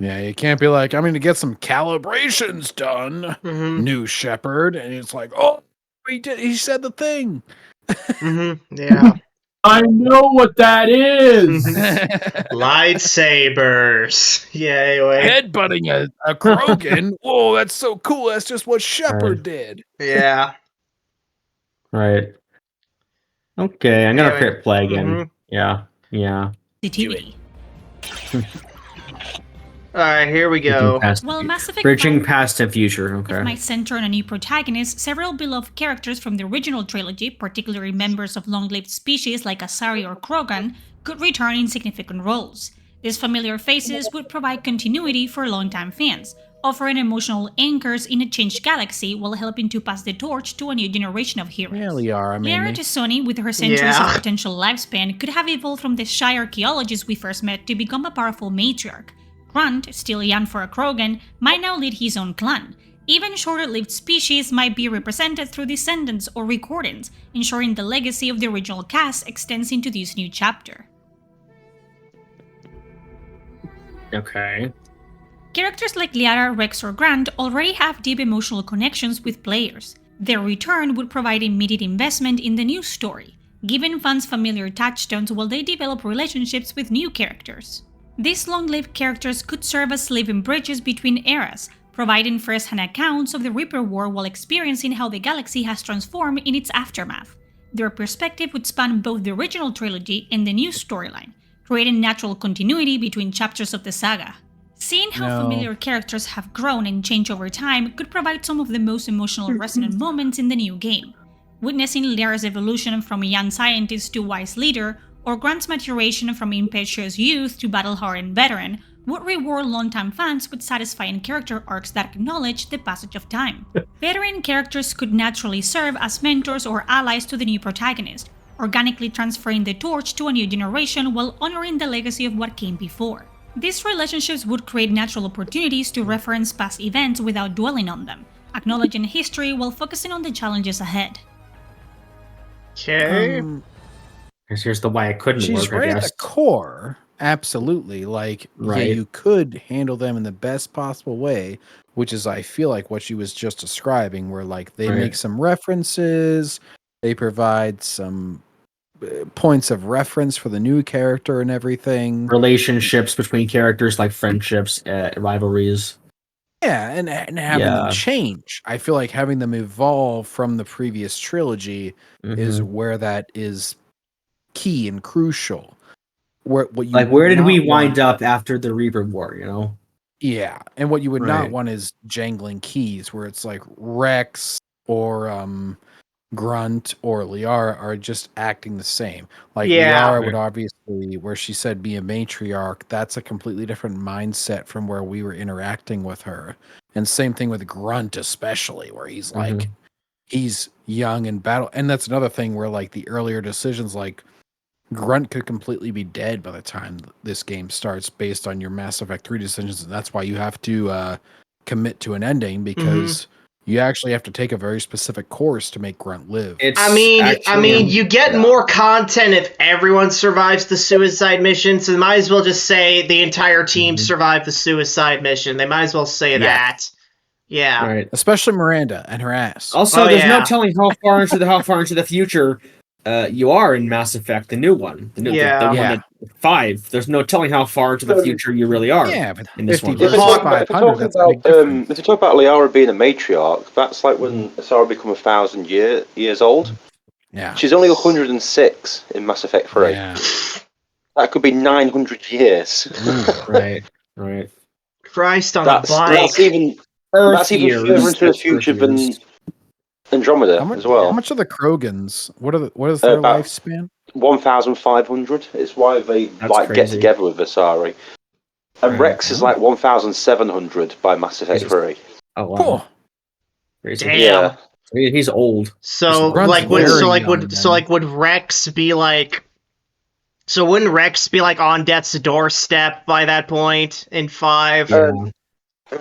Yeah, you can't be like, I'm going to get some calibrations done, new shepherd, and it's like, oh, he said the thing. Mm-hmm. Yeah. I know what that is. Lightsabers. Yeah, anyway. Headbutting a Krogan. Whoa, that's so cool. That's just what Shepard did. Yeah. Right. Okay, I'm gonna Anyway. hit play again. Yeah. Activity. Alright, here we go. Well, Mass Effect Bridging 5 past to future. Okay. might center on a new protagonist, several beloved characters from the original trilogy, particularly members of long-lived species like Asari or Krogan, could return in significant roles. These familiar faces would provide continuity for longtime fans, offering emotional anchors in a changed galaxy while helping to pass the torch to a new generation of heroes. Yeah, Liara, Liara Tassoni, with her centuries of potential lifespan, could have evolved from the shy archaeologist we first met to become a powerful matriarch. Grunt, still young for a Krogan, might now lead his own clan. Even shorter-lived species might be represented through descendants or recordings, ensuring the legacy of the original cast extends into this new chapter. Okay. Characters like Liara, Rex, or Grant already have deep emotional connections with players. Their return would provide immediate investment in the new story, giving fans familiar touchstones while they develop relationships with new characters. These long-lived characters could serve as living bridges between eras, providing first-hand accounts of the Reaper War while experiencing how the galaxy has transformed in its aftermath. Their perspective would span both the original trilogy and the new storyline, creating natural continuity between chapters of the saga. Seeing how familiar characters have grown and changed over time could provide some of the most emotional resonant moments in the new game. Witnessing Liara's evolution from a young scientist to wise leader, or Grant's maturation from impetuous youth to battle-hardened veteran, would reward longtime fans with satisfying character arcs that acknowledge the passage of time. Veteran characters could naturally serve as mentors or allies to the new protagonist, organically transferring the torch to a new generation while honoring the legacy of what came before. These relationships would create natural opportunities to reference past events without dwelling on them, acknowledging history while focusing on the challenges ahead. Okay. Here's the why it couldn't She's work, right I at guess. the core. Absolutely. Like, yeah, you could handle them in the best possible way, which is, I feel like, what she was just describing, where, like, they make some references, they provide some points of reference for the new character and everything. Relationships between characters, like friendships, rivalries. Yeah, and having them change. I feel like having them evolve from the previous trilogy is where that is key and crucial. Where did we wind up after the Reaper War, you know? Yeah, and what you would not want is jangling keys where it's like Rex or Grunt or Liara are just acting the same. Like Liara would obviously, where she said be a matriarch, that's a completely different mindset from where we were interacting with her. And same thing with Grunt, especially, where he's like, he's young and battle. And that's another thing where, like, the earlier decisions, like, Grunt could completely be dead by the time this game starts based on your Mass Effect 3 decisions. And that's why you have to commit to an ending, because you actually have to take a very specific course to make Grunt live. I mean, you get more content if everyone survives the suicide mission, so they might as well just say the entire team survived the suicide mission. They might as well say that. Yeah. Right. Especially Miranda and her ass. Also, there's no telling how far into the future you are in Mass Effect, the new one. The one that 5. There's no telling how far into the future you really are. Yeah, but in this one. If you're talking about Liara being a matriarch, that's like when Asara become 1,000 years old. Yeah. She's only 106 in Mass Effect 3. Yeah. That could be 900 years. Right. Christ on a bike. That's even further into the future than Andromeda as well. How much are the Krogans? What is their lifespan? 1,500. It's why they get together with Asari. And Rex is like 1,700 by Mass Effect 3. Oh wow! Damn. Yeah. He's old. So would Rex be like So wouldn't Rex be like on death's doorstep by that point in 5?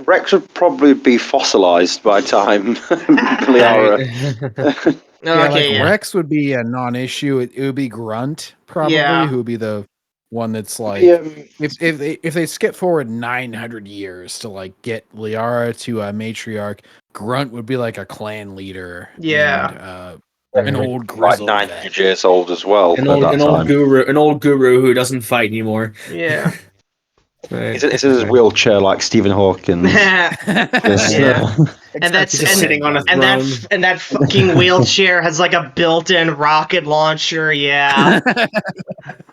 Rex would probably be fossilized by time Liara. Rex would be a non-issue. It would be Grunt probably, who would be the one that's like if they skip forward 900 years to like get Liara to a matriarch, Grunt would be like a clan leader. And, an old grizzled 900 years old as well. An old guru who doesn't fight anymore. Yeah. He's in his wheelchair like Stephen Hawking. And that's sitting on a throne. And that fucking wheelchair has like a built-in rocket launcher. Yeah.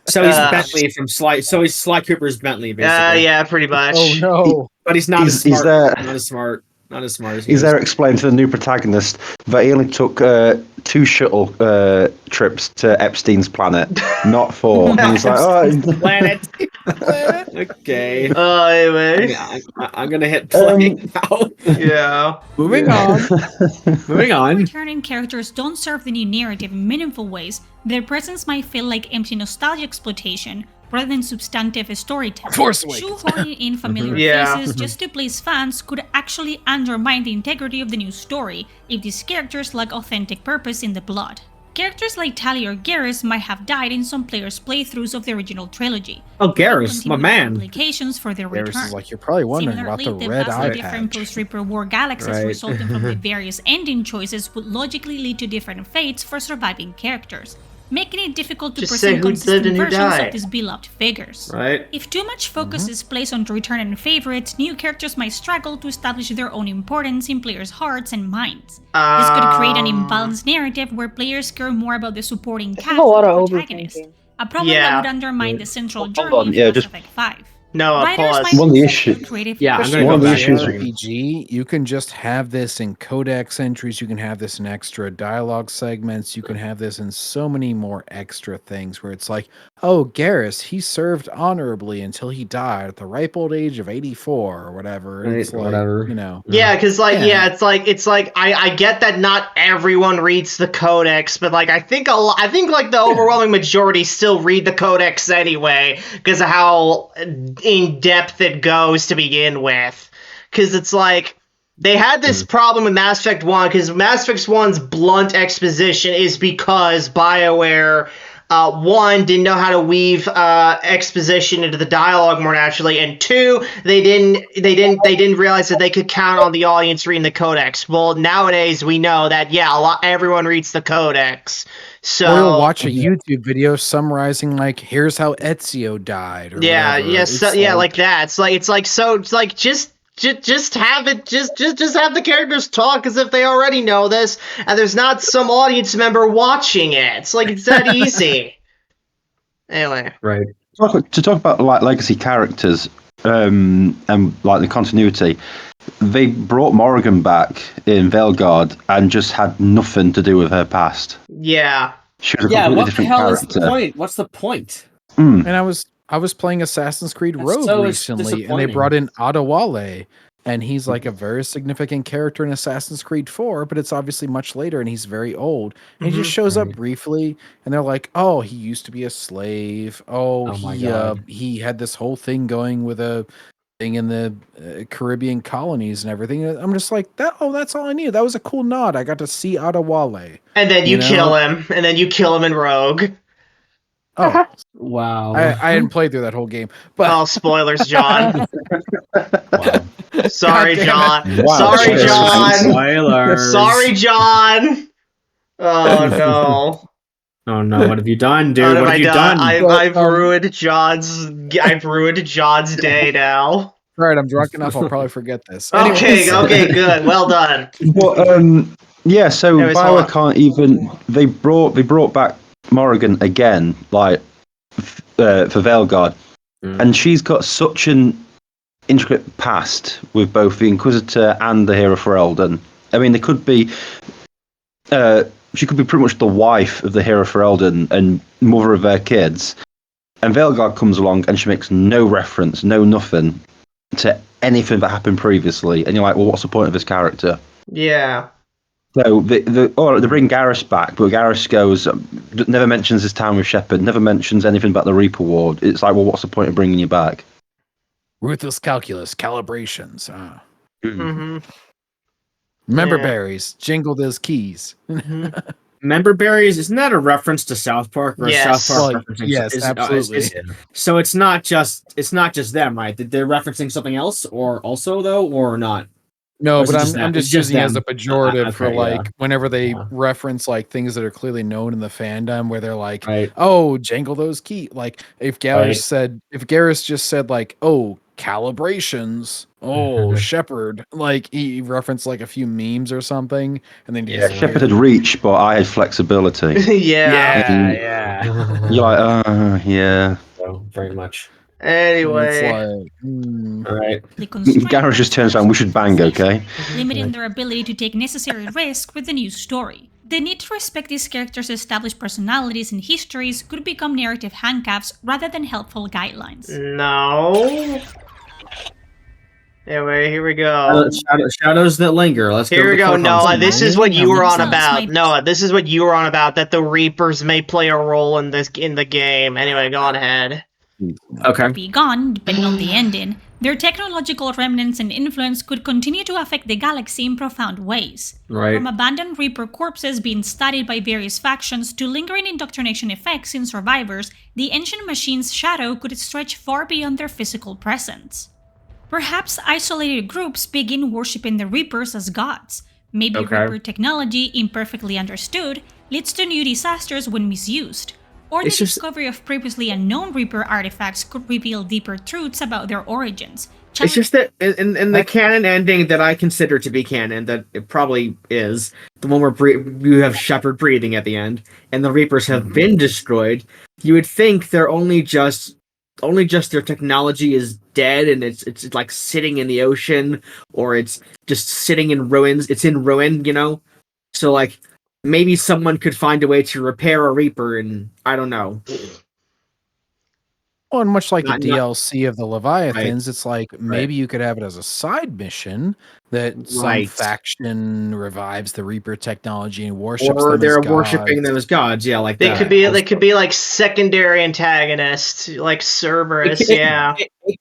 So he's Bentley from Sly. So he's Sly Cooper's Bentley, basically. Yeah, pretty much. Oh no! But he's not as smart. Not as smart as he is. There explained to the new protagonist that he only took 2 shuttle trips to Epstein's planet, not 4. And he's like, oh, planet. Okay. Anyway. I'm gonna hit play now. Yeah. Moving on. Moving on. Returning characters don't serve the new narrative in meaningful ways. Their presence might feel like empty nostalgia exploitation rather than substantive storytelling. Shoehorning in familiar faces just to please fans could actually undermine the integrity of the new story if these characters lack authentic purpose in the plot. Characters like Tali or Garrus might have died in some players' playthroughs of the original trilogy. Oh, Garrus, my man. Implications for their return. Is like, you're probably wondering about the red eye different post-Reaper War galaxies resulting from the various ending choices would logically lead to different fates for surviving characters, making it difficult to present consistent versions of these beloved figures. Right. If too much focus is placed on return and favorites, new characters might struggle to establish their own importance in players' hearts and minds. This could create an imbalanced narrative where players care more about the supporting cast than the protagonist, a problem that would undermine the central journey of Mass Effect 5. No, pause. One of the issues. One of the issues. RPG, you can just have this in codex entries. You can have this in extra dialogue segments. You can have this in so many more extra things where it's like, oh, Garrus, he served honorably until he died at the ripe old age of 84 or whatever. It's like, you know. Yeah, because it's like I get that not everyone reads the codex, but like I think like the overwhelming majority still read the codex anyway because of how in depth it goes to begin with. Because it's like they had this problem with Mass Effect 1 because Mass Effect 1's blunt exposition is because BioWare 1 didn't know how to weave exposition into the dialogue more naturally, and 2 they didn't realize that they could count on the audience reading the codex. Well, nowadays we know that everyone reads the codex. So or you'll watch a YouTube video summarizing like, here's how Ezio died. Or like that. Just have it. Just have the characters talk as if they already know this, and there's not some audience member watching it. It's like it's that easy. Anyway, right. To talk about like legacy characters and like the continuity, they brought Morrigan back in Veilguard and just had nothing to do with her past. Yeah. She was a completely different character. Is the point? What's the point? And I was playing Assassin's Creed Rogue recently, and they brought in Adewale, and he's like a very significant character in Assassin's Creed 4, but it's obviously much later, and he's very old. And he just shows up briefly, and they're like, "Oh, he used to be a slave. He had this whole thing going with a thing in the Caribbean colonies and everything." I'm just like, that's all I needed. That was a cool nod. I got to see Adewale. And then you kill him, in Rogue. Oh, wow. I hadn't played through that whole game. But spoilers, John. Wow. Sorry, John. Wow. Sorry, John. Spoilers. Sorry, John. Oh, no. Oh, no. What have you done, dude? What have you done? I've ruined John's day now. All right, I'm drunk enough. I'll probably forget this. Okay, good. Well done. But so BioWare can't even. They brought back Morrigan again, like for Veilguard, and she's got such an intricate past with both the Inquisitor and the Hero for Eldon. I mean, they could be. She could be pretty much the wife of the Hero for Eldon and mother of their kids. And Veilguard comes along and she makes no reference, nothing to anything that happened previously. And you're like, well, what's the point of this character? Yeah. So they bring Garrus back, but Garrus goes, never mentions his time with Shepard, never mentions anything about the Reaper Ward. It's like, well, what's the point of bringing you back? Ruthless calculus, calibrations. Mm-hmm. Member berries, jingle those keys. Member berries, isn't that a reference to South Park? Or Yes. South Park referencing yes, absolutely. So it's not just them, right? They're referencing something else, or also though, or not? No, Or is but it I'm just just using it as them? a pejorative for Okay, like yeah. whenever they reference like things that are clearly known in the fandom, where they're like, Right. "Oh, jangle those keys." Like if Garrus just said like, "Oh, calibrations," "Oh, Shepard," like he referenced like a few memes or something, and then Yeah, Shepard had reach, but I had flexibility. Yeah. You're like, yeah. So, very much. Anyway. It's All right. Garrus just turns around, we should bang, okay? Limiting their ability to take necessary risk with the new story. The need to respect these characters' established personalities and histories could become narrative handcuffs rather than helpful guidelines. No. Anyway, here we go. Shadows that linger. Let's Here go. we go, Noah. This is what you were on Sounds about. like- Noah, this is what you were on about, that the Reapers may play a role in the game. Anyway, go on ahead. Okay. Be gone, depending on the ending, their technological remnants and influence could continue to affect the galaxy in profound ways. Right. From abandoned Reaper corpses being studied by various factions to lingering indoctrination effects in survivors, the ancient machine's shadow could stretch far beyond their physical presence. Perhaps isolated groups begin worshipping the Reapers as gods. Maybe Reaper technology, imperfectly understood, leads to new disasters when misused. Or the discovery of previously unknown Reaper artifacts could reveal deeper truths about their origins. It's just that in the canon ending that I consider to be canon, that it probably is, the one where you have Shepard breathing at the end, and the Reapers have been destroyed, you would think they're only just their technology is dead and it's like sitting in the ocean, or it's just sitting in ruins. It's in ruin, you know? So like maybe someone could find a way to repair a Reaper, and I don't know. Well, and much like the DLC of the Leviathans, Right. it's like maybe you could have it as a side mission that some faction revives the Reaper technology and worships or them they're as gods. worshipping them as gods, yeah, like They that. could be like secondary antagonists, like Cerberus, yeah.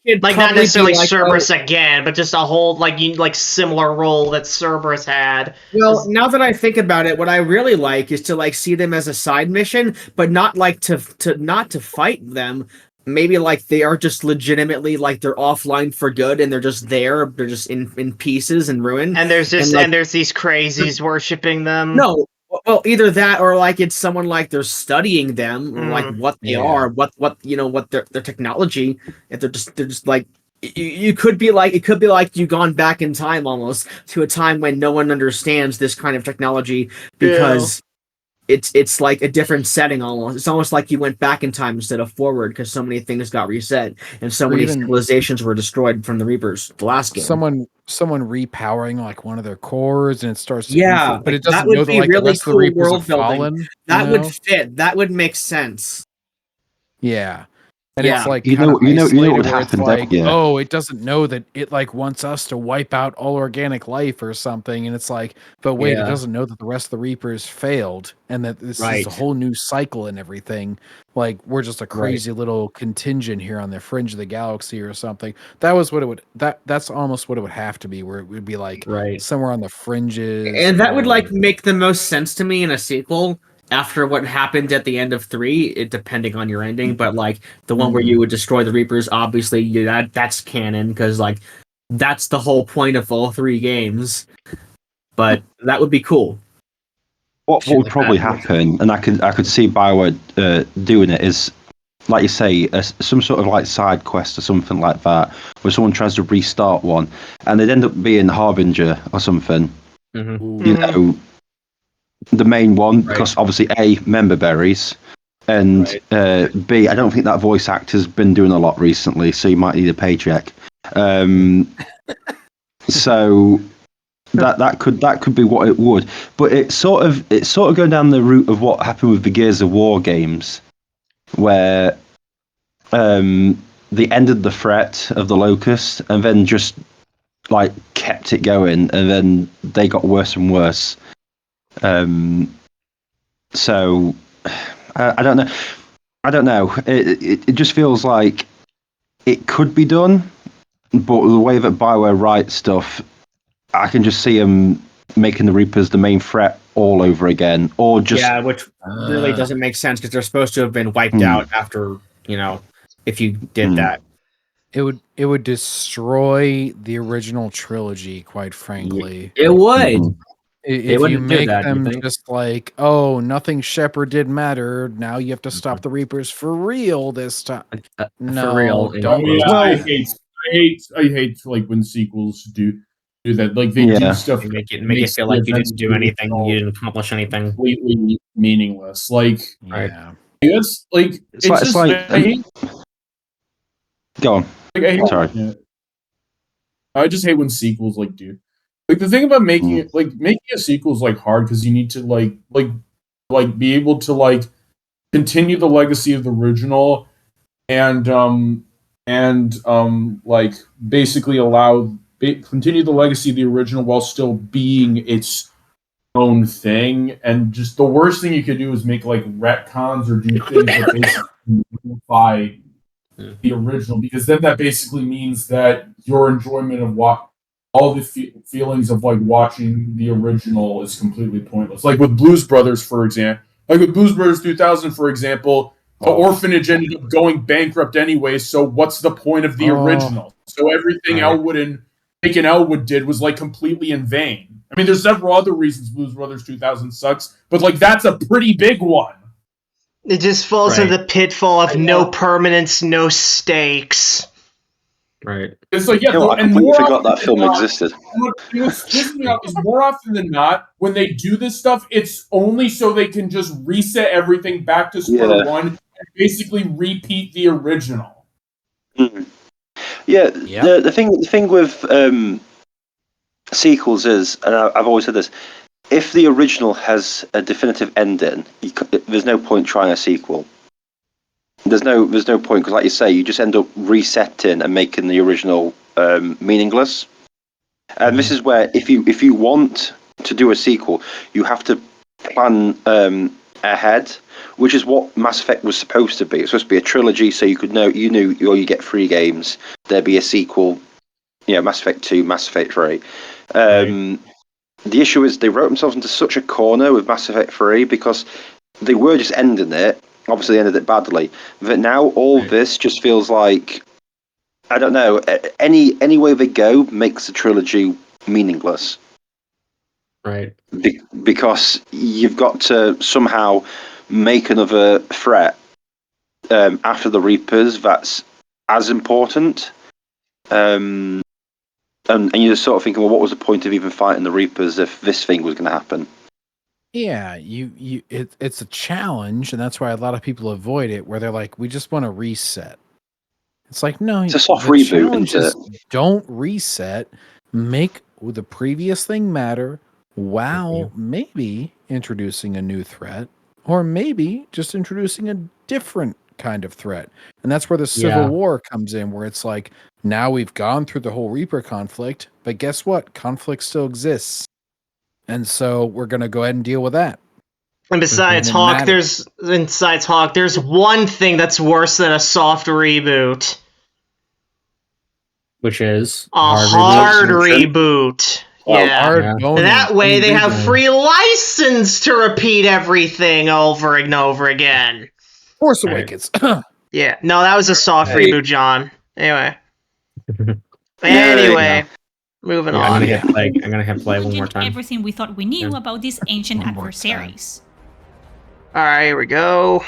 It Like not probably necessarily be like Cerberus again, but just a whole like similar role that Cerberus had. Well, now that I think about it, what I really like is to like see them as a side mission, but not like to not to fight them. Maybe like they are just legitimately like they're offline for good and they're just there. They're just in pieces and ruin. And there's just and there's these crazies worshipping them. No, well, either that or like it's someone like they're studying them, or like what they are, what you know, what their technology. If they're just like you could be like, it could be like you've gone back in time almost to a time when no one understands this kind of technology because it's like a different setting almost. It's almost like you went back in time instead of forward because so many things got reset and so many civilizations were destroyed from the Reapers. The last game. Someone repowering like one of their cores and it starts to but it doesn't know that like the rest of the Reapers have fallen. That would fit. That would make sense. Yeah. And it's like you know what would happen, like, oh, it doesn't know that it like wants us to wipe out all organic life or something, and it's like, but wait, it doesn't know that the rest of the Reapers failed, and that this is a whole new cycle and everything. Like we're just a crazy little contingent here on the fringe of the galaxy or something. That was what it would. That's almost what it would have to be, where it would be like somewhere on the fringes, and that would like make the most sense to me in a sequel. After what happened at the end of 3, it depending on your ending, but like the one where you would destroy the Reapers, obviously that's canon because like that's the whole point of all 3 games. But that would be cool. What would probably happen, and I could see BioWare doing it, is like you say, some sort of like side quest or something like that, where someone tries to restart one, and they'd end up being Harbinger or something. You know. The main one, because obviously A, member berries, and B, I don't think that voice actor's been doing a lot recently, so you might need a paycheck. So that could be what it would, but it's sort of going down the route of what happened with the Gears of War games, where they ended the threat of the Locust and then just like kept it going, and then they got worse and worse. So I don't know. I don't know. It just feels like it could be done, but the way that Bioware writes stuff, I can just see them making the Reapers the main threat all over again, or just which really doesn't make sense because they're supposed to have been wiped out after, if you did that. It would destroy the original trilogy, quite frankly. It would. If you make them just like, oh, nothing Shepard did matter, now you have to stop the Reapers for real this time. No, for real. Don't. I hate like when sequels do that. Like they do stuff, make it feel like you didn't do anything, you didn't accomplish anything, completely meaningless. Like, it's like it's just like I hate. Go on. Sorry. I just hate when sequels do. Like the thing about making it making a sequel is hard because you need to be able to continue the legacy of the original and basically continue the legacy of the original while still being its own thing. And just the worst thing you could do is make retcons or do things that basically modify the original, because then that basically means that your enjoyment of all the feelings of watching the original is completely pointless. Like with Blues Brothers, for example. Like with Blues Brothers 2000, for example, the orphanage ended up going bankrupt anyway, so what's the point of the original? So everything Elwood and Taken Elwood did was completely in vain. I mean, there's several other reasons Blues Brothers 2000 sucks, but that's a pretty big one. It just falls into the pitfall of no permanence, no stakes. Right. I It's completely forgot that film existed. What's pissing me off is more often than not, when they do this stuff, it's only so they can just reset everything back to square one and basically repeat the original. Mm. Yeah. The thing with sequels is, and I've always said this, if the original has a definitive ending, there's no point trying a sequel. There's no point, because like you say, you just end up resetting and making the original meaningless. And this is where if you want to do a sequel, you have to plan ahead, which is what Mass Effect was supposed to be. It's supposed to be a trilogy, so you get 3 games. There'd be a sequel, Mass Effect 2, Mass Effect 3. The issue is they wrote themselves into such a corner with Mass Effect 3 because they were just ending it. Obviously, they ended it badly. But now all this just feels like, I don't know, any way they go makes the trilogy meaningless. Right. Because you've got to somehow make another threat after the Reapers that's as important. And you're just sort of thinking, well, what was the point of even fighting the Reapers if this thing was going to happen? Yeah, it's a challenge, and that's why a lot of people avoid it, where they're like, we just want to reset. It's like, no, it's a soft reboot, isn't it? Don't reset. Make the previous thing matter while maybe introducing a new threat, or maybe just introducing a different kind of threat. And that's where the Civil War comes in, where it's like, now we've gone through the whole Reaper conflict, but guess what? Conflict still exists. And so we're going to go ahead and deal with that. And besides Hawk, there's one thing that's worse than a soft reboot. Which is a hard reboot. And that way they have free license to repeat everything over and over again. Force Awakens. Yeah. No, that was a soft reboot, John. Anyway. Moving on. I'm gonna hit play one more time. Everything we thought we knew about these ancient adversaries. Alright, here we go.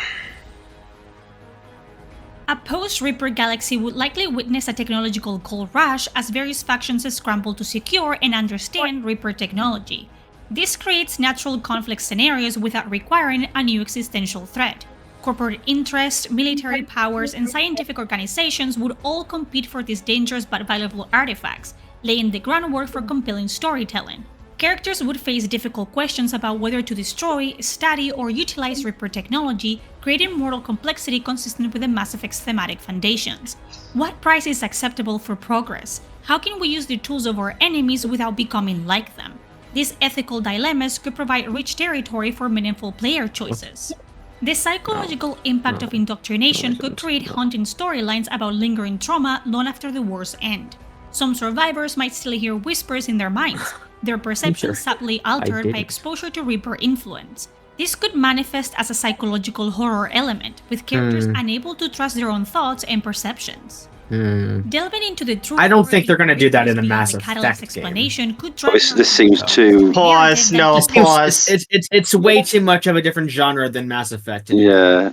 A post-Reaper galaxy would likely witness a technological gold rush as various factions scramble to secure and understand Reaper technology. This creates natural conflict scenarios without requiring a new existential threat. Corporate interests, military powers, and scientific organizations would all compete for these dangerous but valuable artifacts, laying the groundwork for compelling storytelling. Characters would face difficult questions about whether to destroy, study, or utilize Reaper technology, creating moral complexity consistent with the Mass Effect's thematic foundations. What price is acceptable for progress? How can we use the tools of our enemies without becoming like them? These ethical dilemmas could provide rich territory for meaningful player choices. The psychological impact of indoctrination could create haunting storylines about lingering trauma long after the war's end. Some survivors might still hear whispers in their minds, their perceptions subtly altered by exposure to Reaper influence. This could manifest as a psychological horror element, with characters unable to trust their own thoughts and perceptions. Delving into the truth, I don't think they're going to do that in a Mass Effect explanation could This seems too. Pause. No, pause. It's way too much of a different genre than Mass Effect. Yeah.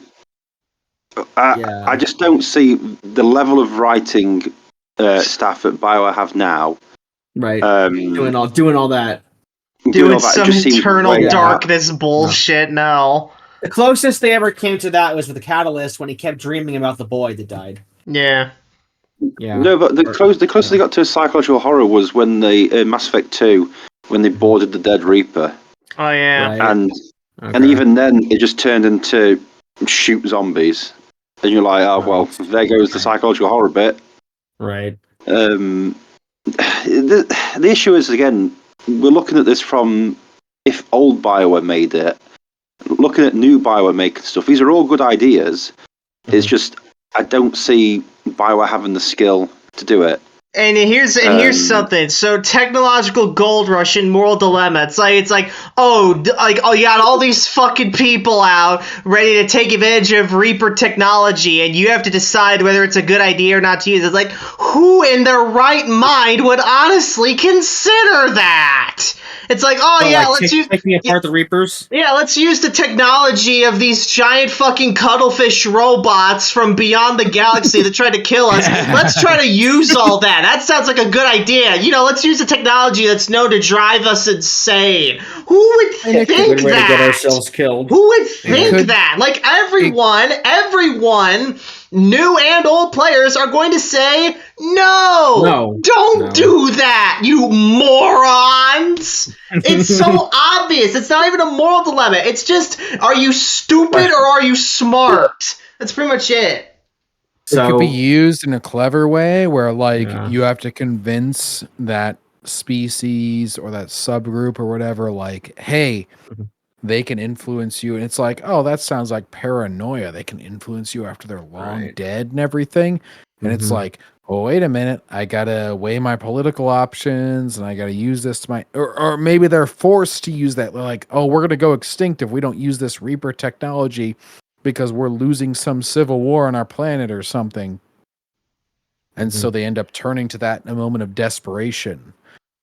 I just don't see the level of writing staff that BioWare have now. Right. Doing all that. Doing all that some just seems eternal way darkness bullshit now. The closest they ever came to that was with the Catalyst when he kept dreaming about the boy that died. Yeah. Yeah. No, but the closest they got to a psychological horror was when they Mass Effect 2, when they boarded the Dead Reaper. Oh yeah. Right. And even then, it just turned into shoot zombies, and you're like, oh well, there goes the psychological horror bit. Right. The issue is, again, we're looking at this from if old BioWare made it, looking at new BioWare making stuff. These are all good ideas. It's just I don't see BioWare having the skill to do it. And here's something. So technological gold rush and moral dilemma. It's like you got all these fucking people out ready to take advantage of Reaper technology, and you have to decide whether it's a good idea or not to use it. It's like, who in their right mind would honestly consider that? It's like, let's use taking apart the Reapers. Yeah, let's use the technology of these giant fucking cuttlefish robots from beyond the galaxy that tried to kill us. Let's try to use all that. That sounds like a good idea. Let's use the technology that's known to drive us insane. Who would think that? To get ourselves killed. Who would think that? Like everyone, new and old players are going to say, no, don't do that, you morons. It's so obvious. It's not even a moral dilemma. It's just, are you stupid or are you smart? That's pretty much it. It could be used in a clever way where, you have to convince that species or that subgroup or whatever, hey, they can influence you. And it's like, oh, that sounds like paranoia. They can influence you after they're long dead and everything. And it's like, oh, wait a minute. I got to weigh my political options and I got to use this to my... Or maybe they're forced to use that. They're like, oh, we're going to go extinct if we don't use this Reaper technology because we're losing some civil war on our planet or something. And so they end up turning to that in a moment of desperation.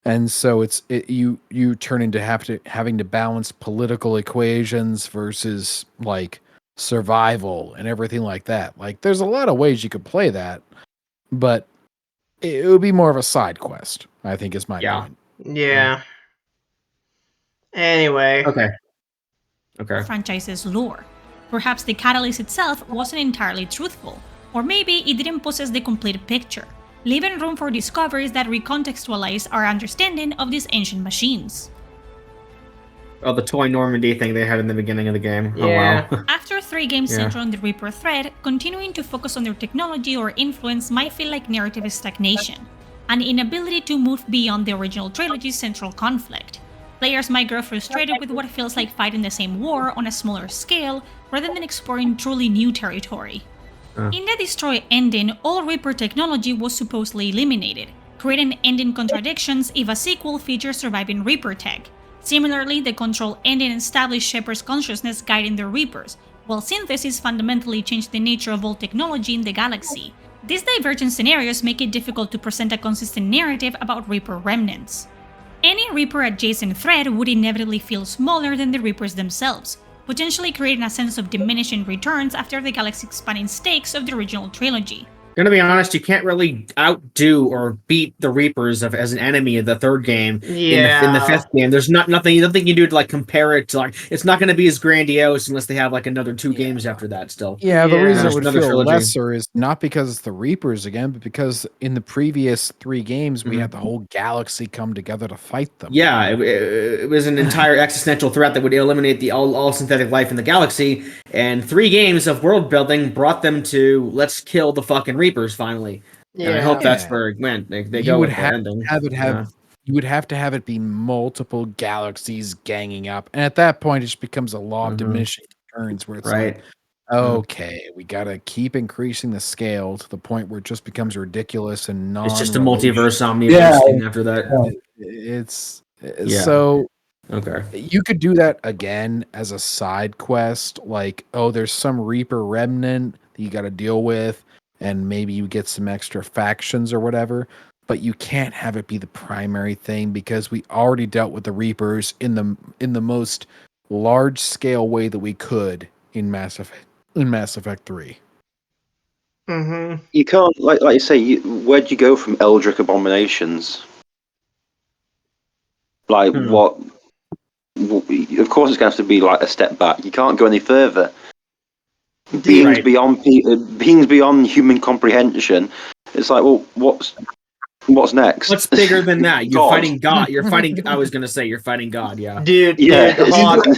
And so you turn into having to balance political equations versus survival and everything like that. There's a lot of ways you could play that, but it would be more of a side quest, I think, is my point. Yeah. Anyway. Okay. Franchise's lore. Perhaps the Catalyst itself wasn't entirely truthful, or maybe it didn't possess the complete picture, leaving room for discoveries that recontextualize our understanding of these ancient machines. Oh, the toy Normandy thing they had in the beginning of the game. Yeah. Oh, wow. After 3 games centered on the Reaper thread, continuing to focus on their technology or influence might feel like narrative stagnation, an inability to move beyond the original trilogy's central conflict. Players might grow frustrated with what feels like fighting the same war on a smaller scale, rather than exploring truly new territory. In the Destroy ending, all Reaper technology was supposedly eliminated, creating ending contradictions if a sequel features surviving Reaper tech. Similarly, the Control ending established Shepard's consciousness guiding the Reapers, while Synthesis fundamentally changed the nature of all technology in the galaxy. These divergent scenarios make it difficult to present a consistent narrative about Reaper remnants. Any Reaper-adjacent threat would inevitably feel smaller than the Reapers themselves, potentially creating a sense of diminishing returns after the galaxy-spanning stakes of the original trilogy. Gonna be honest, you can't really outdo or beat the Reapers as an enemy in the third game. Yeah. In the fifth game, there's nothing you can do to compare it to it's not gonna be as grandiose unless they have another 2 games after that still. Yeah, the reason it would another feel trilogy. lesser is not because it's the Reapers again, but because in the previous 3 games we had the whole galaxy come together to fight them. Yeah, it was an entire existential threat that would eliminate the all synthetic life in the galaxy, and 3 games of world building brought them to let's kill the fucking Reapers finally. Yeah, and I hope that's where it went. They go with the ending. Have it have you would have to have it be multiple galaxies ganging up, and at that point, it just becomes a law of diminishing returns, where it's like, okay, we gotta keep increasing the scale to the point where it just becomes ridiculous and It's just a multiverse omniverse thing after that. So okay. You could do that again as a side quest, like, oh, there's some Reaper remnant that you got to deal with, and maybe you get some extra factions or whatever. But you can't have it be the primary thing because we already dealt with the Reapers in the most large scale way that we could in Mass Effect 3. Mm-hmm. You can't, like you say, where'd you go from Eldritch Abominations? Like, what? Of course, it's going to have to be like a step back. You can't go any further. Beings beyond human comprehension. It's like, well, what's next? What's bigger than that? You're fighting God. You're fighting. I was gonna say you're fighting God. Yeah, dude.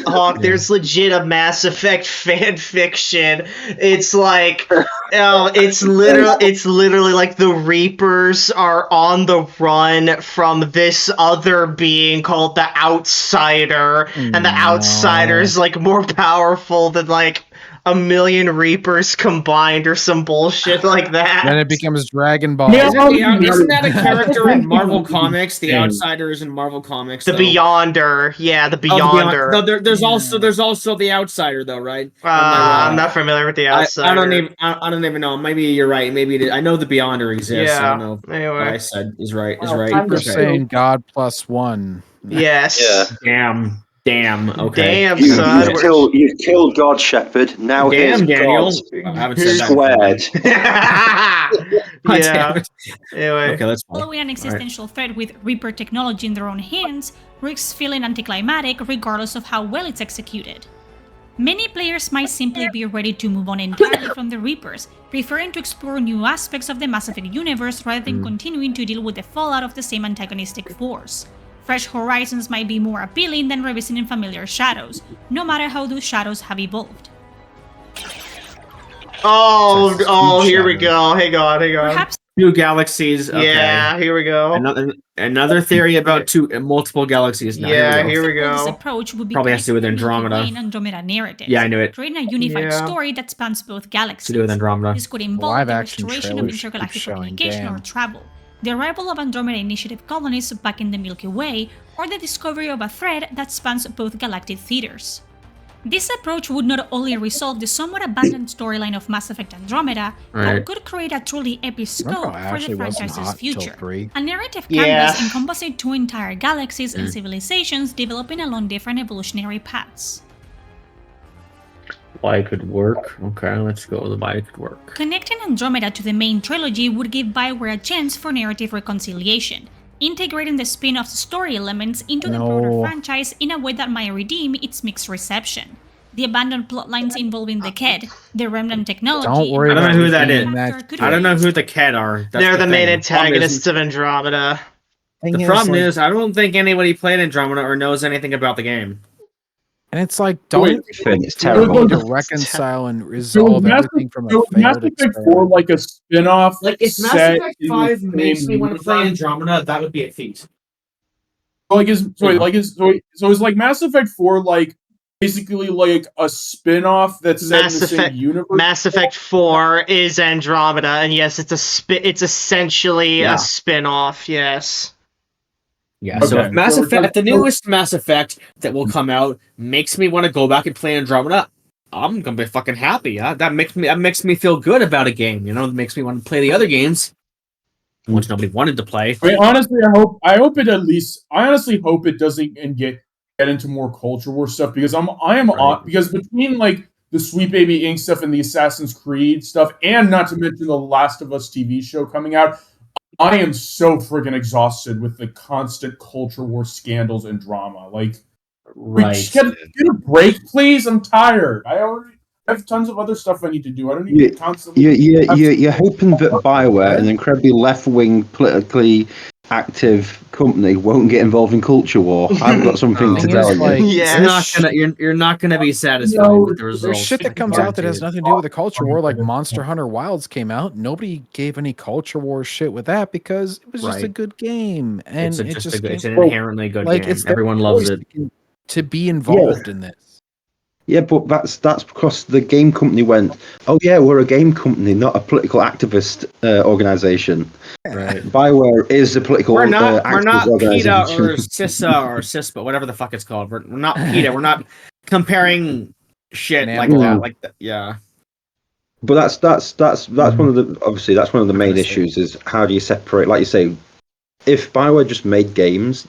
Hawk. There's legit a Mass Effect fan fiction. It's like, it's literally like the Reapers are on the run from this other being called the Outsider, and the Outsider is like more powerful than like 1,000,000 Reapers combined or some bullshit like that. Then it becomes Dragon Ball. Isn't that a character in Marvel Comics? The Outsider is in Marvel Comics. The Beyonder, the Beyonder. No, there's also the Outsider though, right? I'm not familiar with the Outsider. I don't even know. Maybe you're right. Maybe I know the Beyonder exists. Yeah. I don't know. Anyway, what I said is right. I'm just saying God +1. Yes. Yeah. Damn. Okay. Damn, son. You've killed God, Shepard. Now here's Daniel. God I haven't said squared. Yeah. Anyway. Okay, let's following an existential threat with Reaper technology in their own hands risks feeling anticlimactic regardless of how well it's executed. Many players might simply be ready to move on entirely from the Reapers, preferring to explore new aspects of the Mass Effect universe rather than continuing to deal with the fallout of the same antagonistic force. Fresh horizons might be more appealing than revisiting familiar shadows, no matter how those shadows have evolved. Here we go. Hang on. Perhaps new galaxies. Okay. Yeah, here we go. Another theory about multiple galaxies. Now. Yeah, here we go. This approach would be probably has to do with Andromeda. Andromeda narratives. Yeah, I knew it. Creating a unified story that spans both galaxies. To do with Andromeda. This could involve the restoration of intergalactic communication or travel, the arrival of Andromeda Initiative colonists back in the Milky Way, or the discovery of a thread that spans both galactic theaters. This approach would not only resolve the somewhat abandoned storyline of Mass Effect Andromeda, but could create a truly epic scope for the franchise's future. A narrative canvas encompassing two entire galaxies and civilizations developing along different evolutionary paths. Why it could work. Okay, let's go with why it could work. Connecting Andromeda to the main trilogy would give BioWare a chance for narrative reconciliation, integrating the spin-off story elements into the broader franchise in a way that might redeem its mixed reception. The abandoned plotlines involving the Ked, the remnant technology... Don't worry I don't know who that is. I don't know who the Ked are. They're the main antagonists of Andromeda. The problem is, I don't think anybody played Andromeda or knows anything about the game. And it's like, it's terrible to reconcile and resolve everything from a failed Mass Effect 4 like a spin-off. Like, if Mass Effect 5 makes me want to play Andromeda, that would be a feat. So is like Mass Effect 4 like basically like a spin-off that's set in the same universe? Mass Effect 4 is Andromeda, and yes, it's essentially a spin-off, yes. Yeah, so if Mass Effect, the newest Mass Effect that will come out makes me want to go back and play Andromeda, I'm gonna be fucking happy. That makes me feel good about a game. You know, it makes me want to play the other games, which nobody wanted to play. I mean, honestly, I hope it I honestly hope it doesn't get into more culture war stuff because because between like the Sweet Baby Inc. stuff and the Assassin's Creed stuff, and not to mention the Last of Us TV show coming out. I am so freaking exhausted with the constant culture war scandals and drama. Like, get a break, please. I'm tired. I already have tons of other stuff I need to do. I don't need to constantly. You're hoping that BioWare, an incredibly left-wing, politically active company won't get involved in culture war. I've got something to tell you. Like, you're not gonna be satisfied with the results. There's shit that comes out that has nothing to do with the culture war, like Monster Hunter Wilds came out. Nobody gave any culture war shit with that because it was just a good game, and it's an inherently good game. It's everyone loves it. To be involved in this. Yeah, but that's because the game company went, oh yeah, we're a game company, not a political activist organization. Right. Bioware is a political we're not organization. PETA or CISA or CISPA, whatever the fuck it's called. We're not PETA. We're not comparing shit like that. Yeah. But that's one of the main issues is how do you separate, like you say, if Bioware just made games,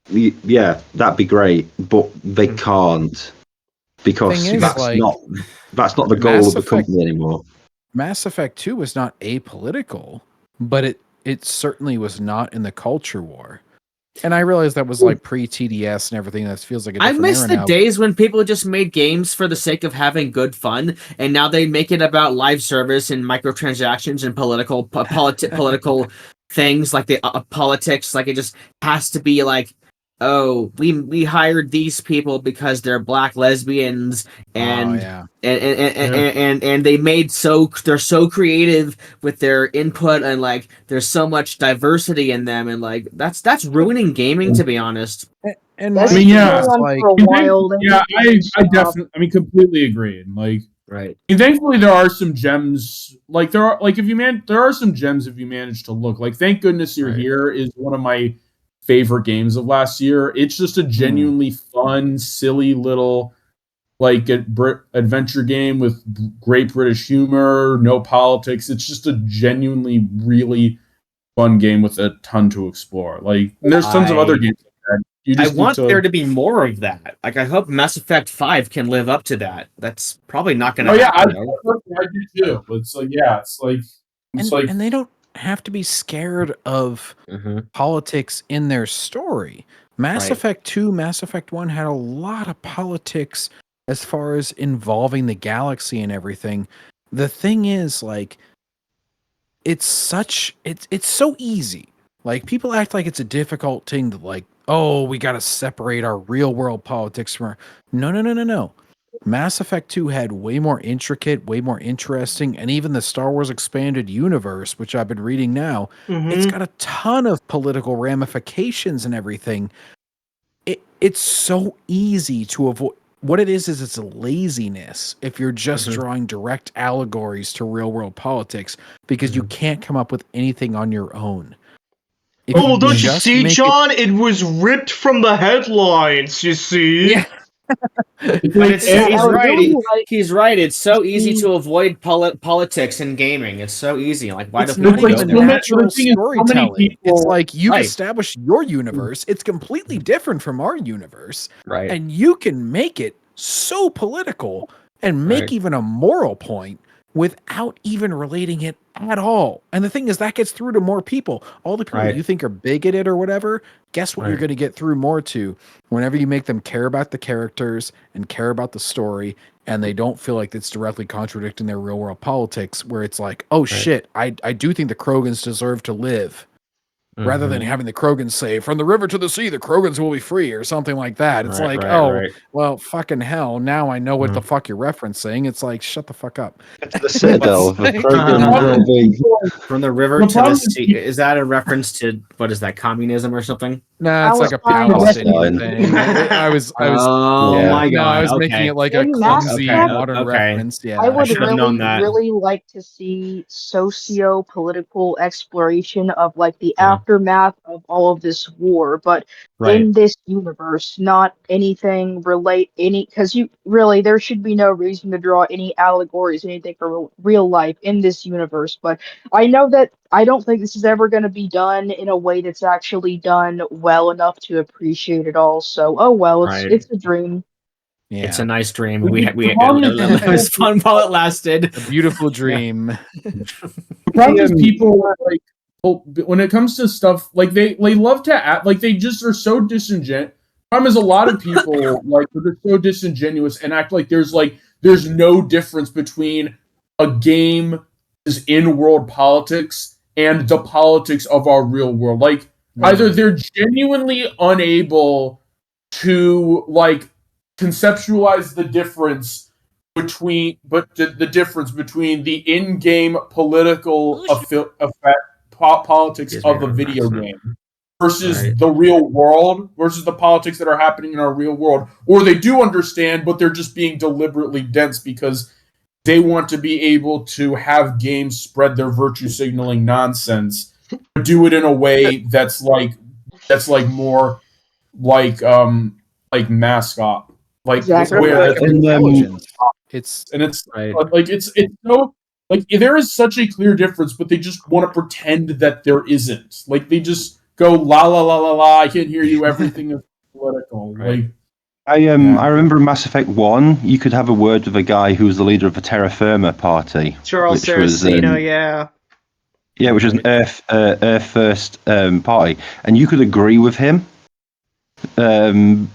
yeah, that'd be great, but they can't. Because that's not the goal of the company anymore. Mass Effect 2 was not apolitical, but it certainly was not in the culture war. And I realized that was like pre-TDS and everything. That feels like a different I miss era the now. days when people just made games for the sake of having good fun, and now they make it about live service and microtransactions and political things like the politics. Like it just has to be like, oh, we hired these people because they're black lesbians and and they they're so creative with their input and like there's so much diversity in them and like that's ruining gaming, to be honest. And I definitely completely agree. Like, right. And thankfully there are some gems. Like there are some gems if you manage to look. Like, Thank Goodness You're Here is one of my favorite games of last year. It's just a genuinely fun, silly little like adventure game with great British humor, no politics. It's just a genuinely really fun game with a ton to explore. Like, and there's tons of other games like that. I want there to be more of that. Like, I hope Mass Effect 5 can live up to that. That's probably not going to happen. I do too. It's like, and they don't have to be scared of politics in their story. Mass Effect 2, Mass Effect 1 had a lot of politics as far as involving the galaxy and everything. The thing is, like, it's so easy. Like, people act like it's a difficult thing to, like, oh, we got to separate our real world politics from our... No. Mass Effect 2 had way more intricate, way more interesting, and even the Star Wars Expanded Universe, which I've been reading now, it's got a ton of political ramifications and everything. It's so easy to avoid. What it is it's a laziness if you're just drawing direct allegories to real world politics because you can't come up with anything on your own. Don't you see, John? It was ripped from the headlines, you see? Yeah. But he's right. It's so easy to avoid politics in gaming. It's so easy. Like, why do people go there? Natural storytelling. It's like you've established your universe. It's completely different from our universe. Right. And you can make it so political and make even a moral point without even relating it at all. And the thing is, that gets through to more people. All the people you think are bigoted or whatever, guess what you're going to get through more to whenever you make them care about the characters and care about the story, and they don't feel like it's directly contradicting their real world politics, where it's like, oh shit, I do think the Krogans deserve to live. Rather than having the Krogans say, from the river to the sea, the Krogans will be free, or something like that. It's well, fucking hell, now I know what the fuck you're referencing. It's like, shut the fuck up. The Citadel, the Krogans will be... From the river to the sea. Is that a reference to, what is that, communism or something? No, it's like a Palestinian thing. I was making it like a clumsy modern reference. Yeah, I would really like to see socio-political exploration of like the aftermath of all of this war, but in this universe, not anything because there should be no reason to draw any allegories, anything for real life in this universe. But I know that I don't think this is ever going to be done in a way that's actually done well enough to appreciate it all. So, it's a dream. Yeah. It's a nice dream. It was fun while it lasted. A beautiful dream. The problem is people are like, when it comes to stuff, like they love to act like they just are so disingenuous. Problem is, a lot of people like they're so disingenuous and act like there's no difference between a game is in world politics and the politics of our real world. Like, either they're genuinely unable to like conceptualize the difference between, the difference between the in-game political politics of a video game versus the real world, versus the politics that are happening in our real world, or they do understand, but they're just being deliberately dense because they want to be able to have games spread their virtue signaling nonsense, but do it in a way that's more like mascot, like Exactly. where that's intelligence. It's like it's so like there is such a clear difference, but they just want to pretend that there isn't. Like they just go la la la la la. I can't hear you. Everything is political. Like I remember in Mass Effect 1, you could have a word with a guy who was the leader of a Terra Firma party. Charles Saraceno, yeah. Yeah, which was an Earth First party. And you could agree with him and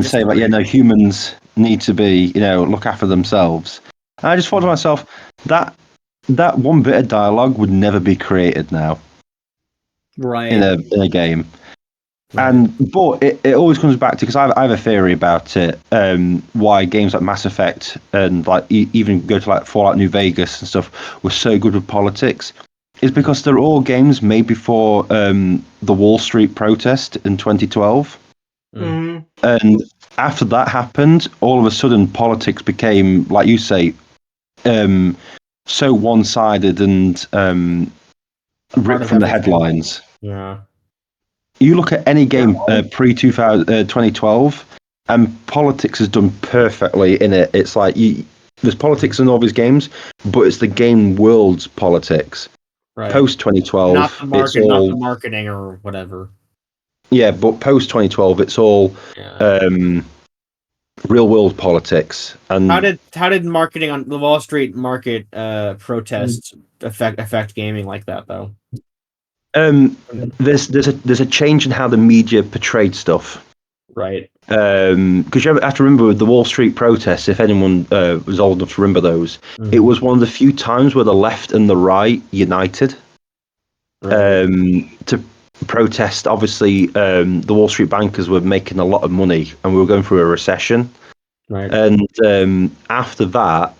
say, like, yeah, no, humans need to be, look after themselves. And I just thought to myself, that one bit of dialogue would never be created now. Right. In a game. But it always comes back to, because I have a theory about it, why games like Mass Effect and like even go to like Fallout New Vegas and stuff were so good with politics, is because they're all games made before the Wall Street protest in 2012. Mm-hmm. And after that happened, all of a sudden politics became, like you say, so one-sided and ripped from the headlines. Yeah. You look at any game pre-2012, and politics is done perfectly in it. It's like there's politics in all these games, but it's the game world's politics. Right. Post-2012, not the marketing or whatever. Yeah, but post-2012, it's all real-world politics. And how did marketing on the Wall Street market protests affect gaming like that though? There's a change in how the media portrayed stuff. Right. Because you have to remember with the Wall Street protests, if anyone was old enough to remember those, it was one of the few times where the left and the right united to protest. Obviously, the Wall Street bankers were making a lot of money, and we were going through a recession. Right. And after that,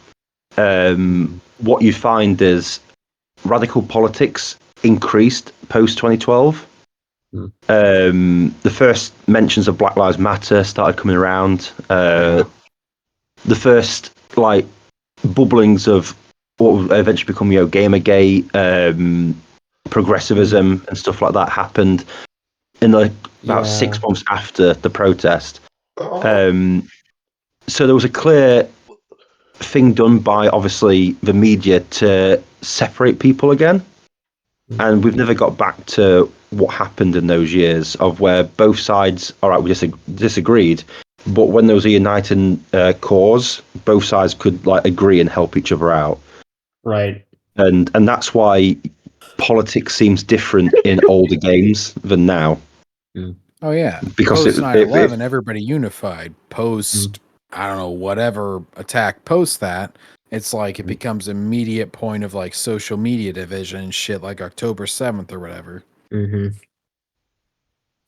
what you find is radical politics increased post 2012. The first mentions of Black Lives Matter started coming around. The first like bubblings of what would eventually become Gamergate, progressivism and stuff like that happened in about 6 months after the protest. So there was a clear thing done by obviously the media to separate people again. And we've never got back to what happened in those years of where both sides, all right, we disagreed, but when there was a uniting cause, both sides could like agree and help each other out. Right. And that's why politics seems different in older games than now. Oh yeah, because post 9/11, everybody unified. Post I don't know whatever attack post that. It's like it becomes immediate point of like social media division and shit, like October 7th or whatever. Mm-hmm.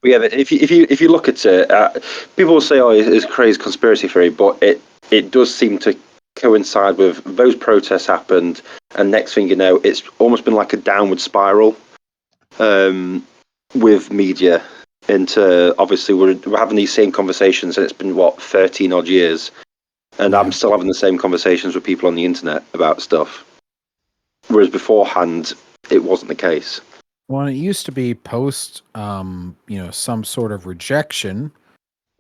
Yeah, but if you look at it, people will say, "Oh, it's a crazy conspiracy theory," but it does seem to coincide with those protests happened, and next thing you know, it's almost been like a downward spiral with media. Into obviously we're having these same conversations, and it's been 13 odd years. And I'm still having the same conversations with people on the internet about stuff. Whereas beforehand, it wasn't the case. Well, it used to be post, some sort of rejection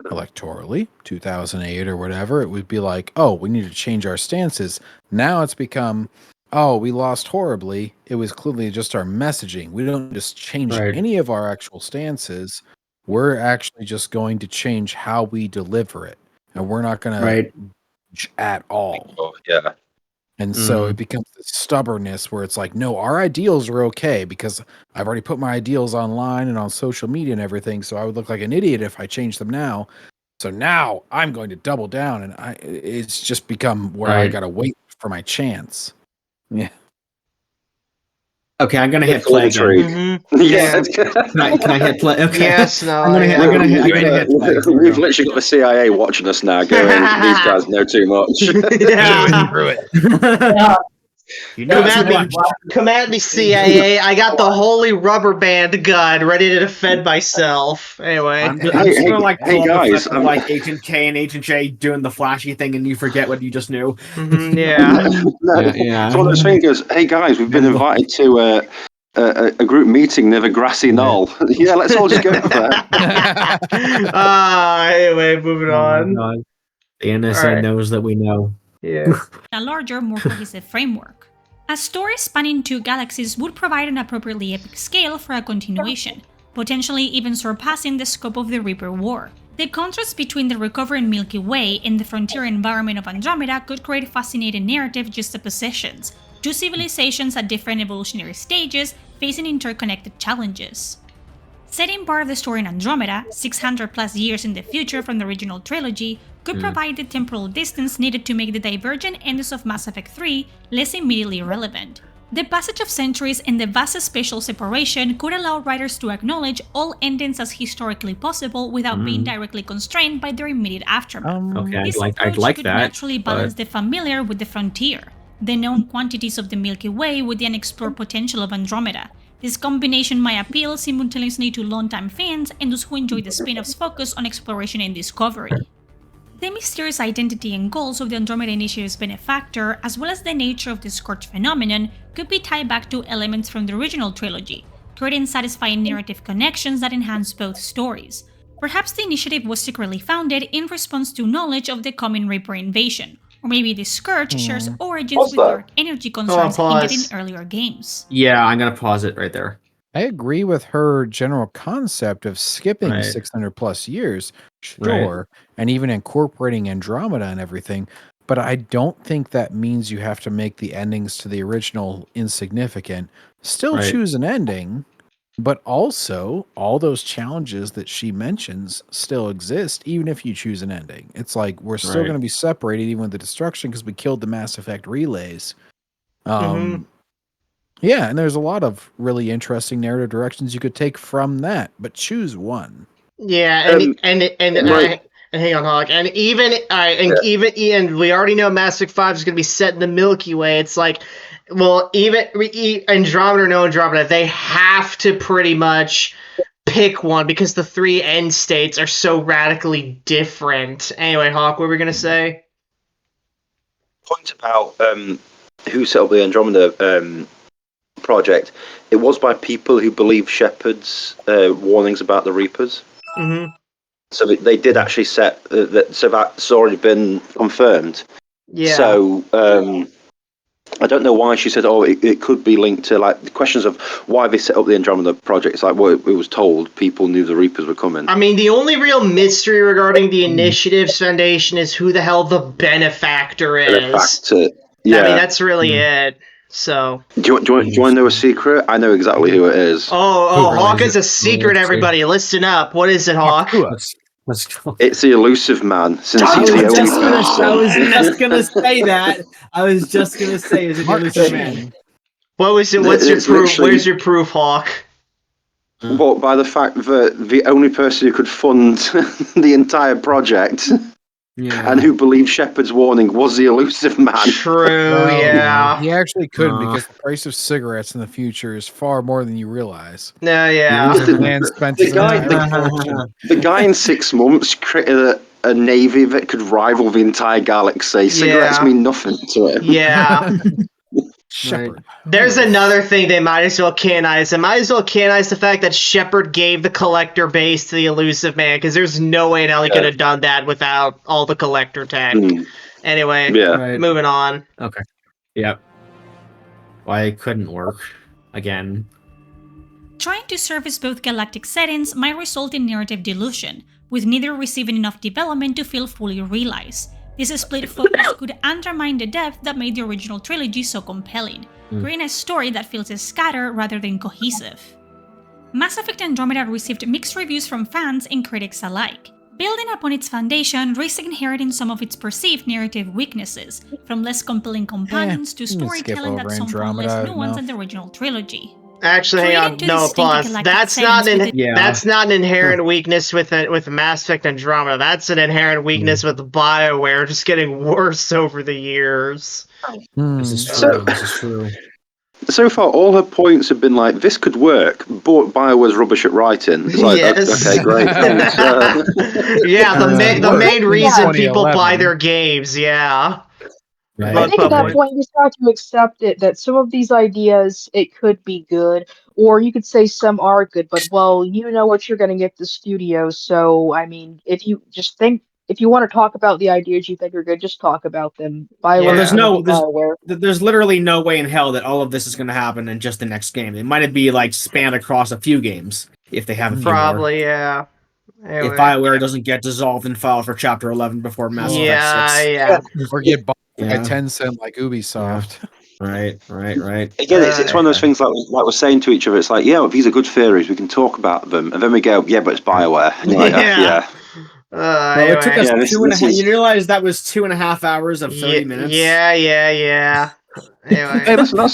electorally, 2008 or whatever. It would be like, oh, we need to change our stances. Now it's become, oh, we lost horribly. It was clearly just our messaging. We don't just change any of our actual stances. We're actually just going to change how we deliver it. And we're not going to at all. Yeah. And so it becomes this stubbornness where it's like, no, our ideals are okay because I've already put my ideals online and on social media and everything. So I would look like an idiot if I changed them now. So now I'm going to double down, and it's just become where I got to wait for my chance. Yeah. Okay, I'm gonna hit play again. Mm-hmm. Yeah. Can I hit play? Okay. Yes, no. I'm gonna hit play. Here we We've go. literally got the CIA watching us now, going, "These guys know too much." Yeah. You know too much. Come at me, CIA. I got the holy rubber band gun ready to defend myself. Anyway. I'm just gonna like hey, pull up guys, the like Agent K and Agent J doing the flashy thing, and you forget what you just knew. Mhm, yeah. It's one of those things. Goes, hey guys, we've been invited to a group meeting near the grassy knoll. Yeah, let's all just go there. Anyway, moving on. God. The NSA Alright. knows that we know. Yeah. A larger, more cohesive framework. A story spanning 2 galaxies would provide an appropriately epic scale for a continuation, potentially even surpassing the scope of the Reaper War. The contrast between the recovering Milky Way and the frontier environment of Andromeda could create fascinating narrative juxtapositions, 2 civilizations at different evolutionary stages facing interconnected challenges. Setting part of the story in Andromeda, 600 plus years in the future from the original trilogy, could provide the temporal distance needed to make the divergent endings of Mass Effect 3 less immediately relevant. The passage of centuries and the vast spatial separation could allow writers to acknowledge all endings as historically possible without being directly constrained by their immediate aftermath. Okay, This I'd approach like could that. naturally balance the familiar with the frontier, the known quantities of the Milky Way with the unexplored potential of Andromeda. This combination might appeal simultaneously to longtime fans and those who enjoy the spin-off's focus on exploration and discovery. The mysterious identity and goals of the Andromeda Initiative's benefactor, as well as the nature of the Scorch phenomenon, could be tied back to elements from the original trilogy, creating satisfying narrative connections that enhance both stories. Perhaps the initiative was secretly founded in response to knowledge of the coming Reaper invasion, or maybe the Scourge shares origins with dark energy concerns hinted in earlier games. Yeah, I'm gonna pause it right there. I agree with her general concept of skipping 600 plus years, sure, and even incorporating Andromeda and everything, but I don't think that means you have to make the endings to the original insignificant. Still choose an ending, but also all those challenges that she mentions still exist, even if you choose an ending. It's like we're still going to be separated even with the destruction because we killed the Mass Effect relays. Yeah, and there's a lot of really interesting narrative directions you could take from that, but choose one. Yeah, and hang on, Hawk. And even even we already know Mass Effect 5 is going to be set in the Milky Way. It's like, well, even Andromeda or no Andromeda, they have to pretty much pick one because the 3 end states are so radically different. Anyway, Hawk, what were we going to say? Point about who set up the Andromeda project. It was by people who believe Shepard's warnings about the Reapers. Mm-hmm. So they did actually set that. So that's already been confirmed. Yeah. So I don't know why she said, "Oh, it could be linked to like the questions of why they set up the Andromeda project." It's like, well, it was told people knew the Reapers were coming. I mean, the only real mystery regarding the Initiative's foundation is who the hell the benefactor is. Yeah. I mean, that's really it. So, do you want to know a secret? I know exactly who it is. Hawk is a secret, everybody. Listen up. What is it, Hawk? Let's go. It's the elusive man. Since I he's the only I was just gonna say that. I was just gonna say, is it the elusive man? What was it? What's your proof? Where's your proof, Hawk? But by the fact that the only person who could fund the entire project and who believed Shepard's warning was the elusive man. True, yeah. He actually couldn't because the price of cigarettes in the future is far more than you realize. No, yeah. The guy in 6 months created a navy that could rival the entire galaxy. Cigarettes mean nothing to it. Yeah. Shepard. There's another thing they might as well canonize. They might as well canonize the fact that Shepard gave the collector base to the elusive man, because there's no way in hell he could have done that without all the collector tech. Anyway, moving on. Okay. Yep. Why it couldn't work again. Trying to service both galactic settings might result in narrative dilution, with neither receiving enough development to feel fully realized. This split focus could undermine the depth that made the original trilogy so compelling, creating a story that feels scattered rather than cohesive. Mass Effect Andromeda received mixed reviews from fans and critics alike. Building upon its foundation, risks inheriting some of its perceived narrative weaknesses, from less compelling companions to storytelling that's somewhat less nuanced than the original trilogy. Actually, hang on. No, pause. That's not an inherent weakness with Mass Effect Andromeda. That's an inherent weakness with BioWare, just getting worse over the years. This is true. This is true. So far, all her points have been like, this could work, but BioWare's rubbish at writing. It's like, yes. Okay, great. Thanks. Yeah, the main reason people buy their games, yeah. Right. I think at that point you just have to accept it, that some of these ideas, it could be good, or you could say some are good, but, well, you know what you're going to get the studio, so, I mean, if you want to talk about the ideas you think are good, just talk about them. There's literally no way in hell that all of this is going to happen in just the next game. It might be like spanned across a few games if they have a few Probably, more. yeah. Anyway. If BioWare doesn't get dissolved and filed for Chapter 11 before Mass Effect 6. Yeah. Or get bought by Tencent like Ubisoft. Yeah. Right. Again, it's one of those things like we're saying to each other. It's like, yeah, if these are good theories, we can talk about them, and then we go, yeah, but it's BioWare. Like, Well, it took us 2.5. You realize that was 2.5 hours of 30 minutes. Yeah. Anyway. Hey, that's not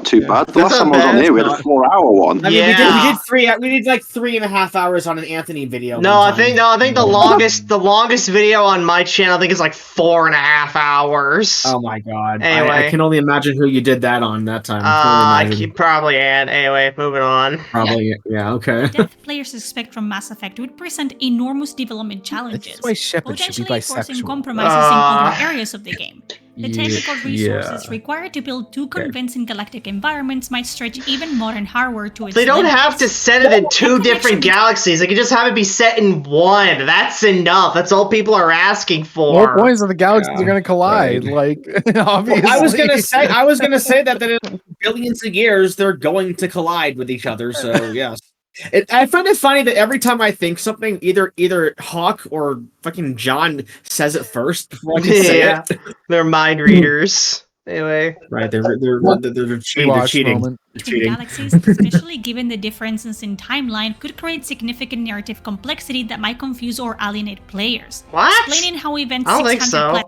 too bad. The last time I was on here, we had a 4-hour one. I mean, we did like 3.5 hours on an Anthony video. I think the longest video on my channel I think is like 4.5 hours. Oh my god! Anyway, I can only imagine who you did that on that time. Probably Ann. Anyway, moving on. Probably, yeah. Okay. Depth players expect from Mass Effect would present enormous development challenges, potentially forcing compromises in other areas of the game. The technical resources required to build two convincing galactic environments might stretch even modern hardware to its They don't limits. have to set it in two different galaxies. They can just have it be set in one. That's enough. That's all people are asking for. More points of the galaxies are going to collide. Like, obviously. I was gonna say that in billions of years they're going to collide with each other. So yes. I find it funny that every time I think something, either Hawk or fucking John says it first before I can say it. They're mind readers. Anyway, right? They're cheating. Galaxies, especially given the differences in timeline, could create significant narrative complexity that might confuse or alienate players. What? Explaining how events I don't think so.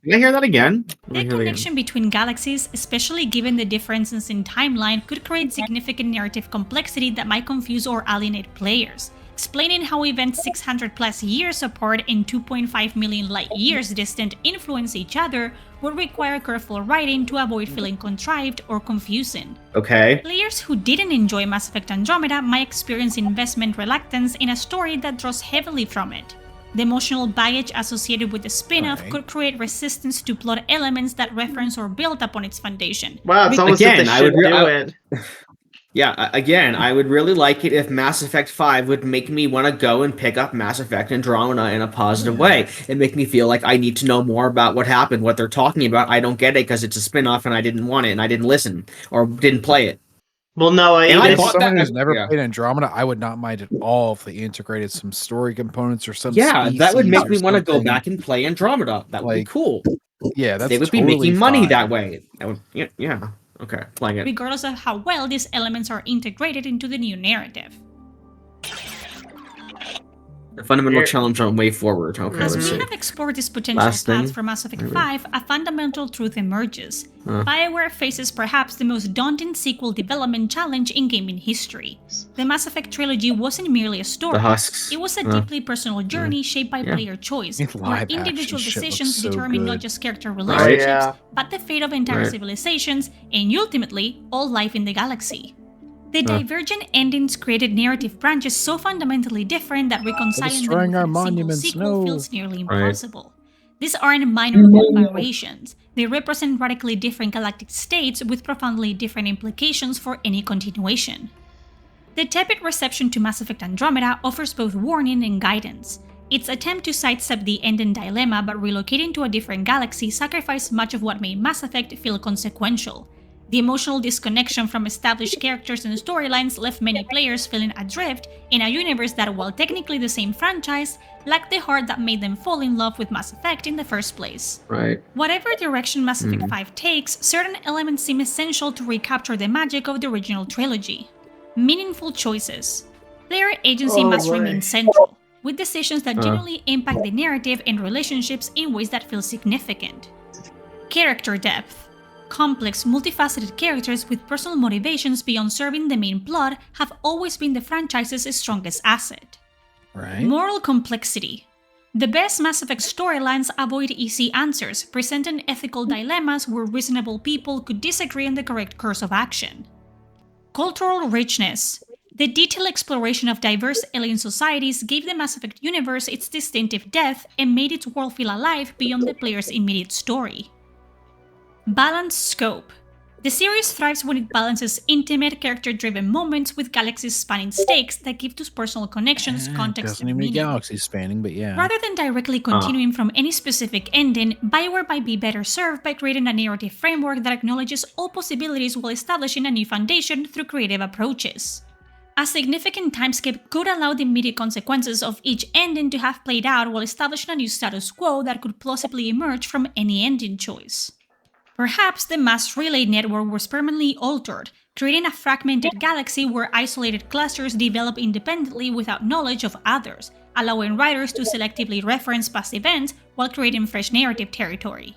Can I hear that again? The connection between galaxies, especially given the differences in timeline, could create significant narrative complexity that might confuse or alienate players. Explaining how events 600 plus years apart and 2.5 million light years distant influence each other would require careful writing to avoid feeling contrived or confusing. Okay. Players who didn't enjoy Mass Effect Andromeda might experience investment reluctance in a story that draws heavily from it. The emotional baggage associated with the spin-off could create resistance to plot elements that reference or build upon its foundation. Wow, it's almost like they should do it. Yeah, again, I would really like it if Mass Effect 5 would make me want to go and pick up Mass Effect Andromeda in a positive way and make me feel like I need to know more about what happened, what they're talking about. I don't get it because it's a spin-off and I didn't want it and I didn't listen or didn't play it. Well, no, as someone who's never played Andromeda, I would not mind at all if they integrated some story components or something. Yeah, that would make me want to go back and play Andromeda. That would be cool. Yeah, that's they would be making money that way. That would, yeah. Okay, playing it. Regardless of how well these elements are integrated into the new narrative. The fundamental challenge on way forward. Okay, as we have explored these potential paths for Mass Effect 5, a fundamental truth emerges. BioWare faces perhaps the most daunting sequel development challenge in gaming history. The Mass Effect trilogy wasn't merely a story. It was a deeply personal journey shaped by player choice, where individual decisions determine not just character relationships, but the fate of entire civilizations, and ultimately, all life in the galaxy. The divergent endings created narrative branches so fundamentally different that reconciling them with a single sequel feels nearly impossible. These aren't minor variations. They represent radically different galactic states with profoundly different implications for any continuation. The tepid reception to Mass Effect Andromeda offers both warning and guidance. Its attempt to sidestep the ending dilemma but relocating to a different galaxy sacrificed much of what made Mass Effect feel consequential. The emotional disconnection from established characters and storylines left many players feeling adrift in a universe that, while technically the same franchise, lacked the heart that made them fall in love with Mass Effect in the first place. Whatever direction Mass Effect 5 takes, certain elements seem essential to recapture the magic of the original trilogy. Meaningful choices. Player agency must remain central. with decisions that genuinely impact the narrative and relationships in ways that feel significant. Character depth. Complex, multifaceted characters with personal motivations beyond serving the main plot have always been the franchise's strongest asset. Right. Moral complexity. The best Mass Effect storylines avoid easy answers, presenting ethical dilemmas where reasonable people could disagree on the correct course of action. Cultural richness. The detailed exploration of diverse alien societies gave the Mass Effect universe its distinctive depth and made its world feel alive beyond the player's immediate story. Balanced scope. The series thrives when it balances intimate, character-driven moments with galaxy-spanning stakes that give those personal connections context Doesn't and even be meaning. galaxy spanning, but yeah. Rather than directly continuing from any specific ending, BioWare might be better served by creating a narrative framework that acknowledges all possibilities while establishing a new foundation through creative approaches. A significant timeskip could allow the immediate consequences of each ending to have played out while establishing a new status quo that could plausibly emerge from any ending choice. Perhaps the mass relay network was permanently altered, creating a fragmented galaxy where isolated clusters develop independently without knowledge of others, allowing writers to selectively reference past events while creating fresh narrative territory.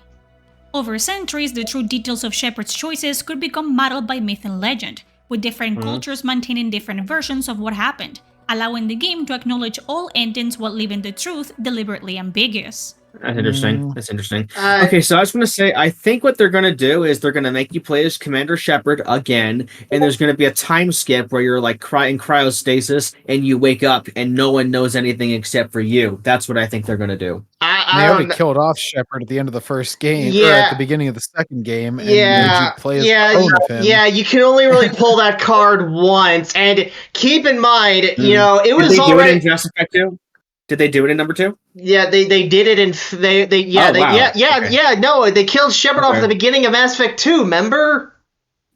Over centuries, the true details of Shepard's choices could become muddled by myth and legend, with different cultures maintaining different versions of what happened, allowing the game to acknowledge all endings while leaving the truth deliberately ambiguous. That's interesting. That's interesting. Okay, so I was going to say, I think what they're going to do is they're going to make you play as Commander Shepard again, and there's going to be a time skip where you're like in cryostasis, and you wake up, and no one knows anything except for you. That's what I think they're going to do. They already killed off Shepard at the end of the first game, or at the beginning of the second game, and made you play as a clone of him. Yeah, you can only really pull that card once, and keep in mind, you know, it was already... Did they do it in Mass Effect 2? Did they do it in number 2? Yeah, they did it in no, they killed Shepard off at the beginning of Mass Effect 2, remember?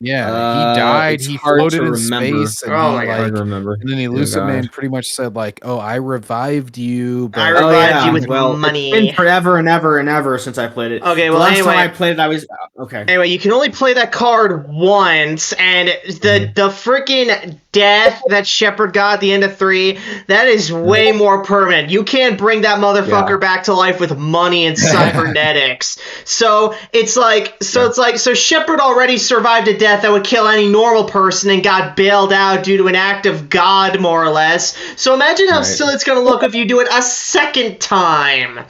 Yeah, he died, he floated in space, and and then Elusive Man pretty much said like, "Oh, I revived you, but I revived you with money." It's been forever and ever and ever since I played it. Okay, the well, last anyway, time I played it, I was okay. Anyway, you can only play that card once, and the freaking death that Shepard got at the end of 3, that is way more permanent. You can't bring that motherfucker back to life with money and cybernetics. So it's like, so Shepard already survived a death that would kill any normal person and got bailed out due to an act of God, more or less. So imagine how silly it's going to look if you do it a second time.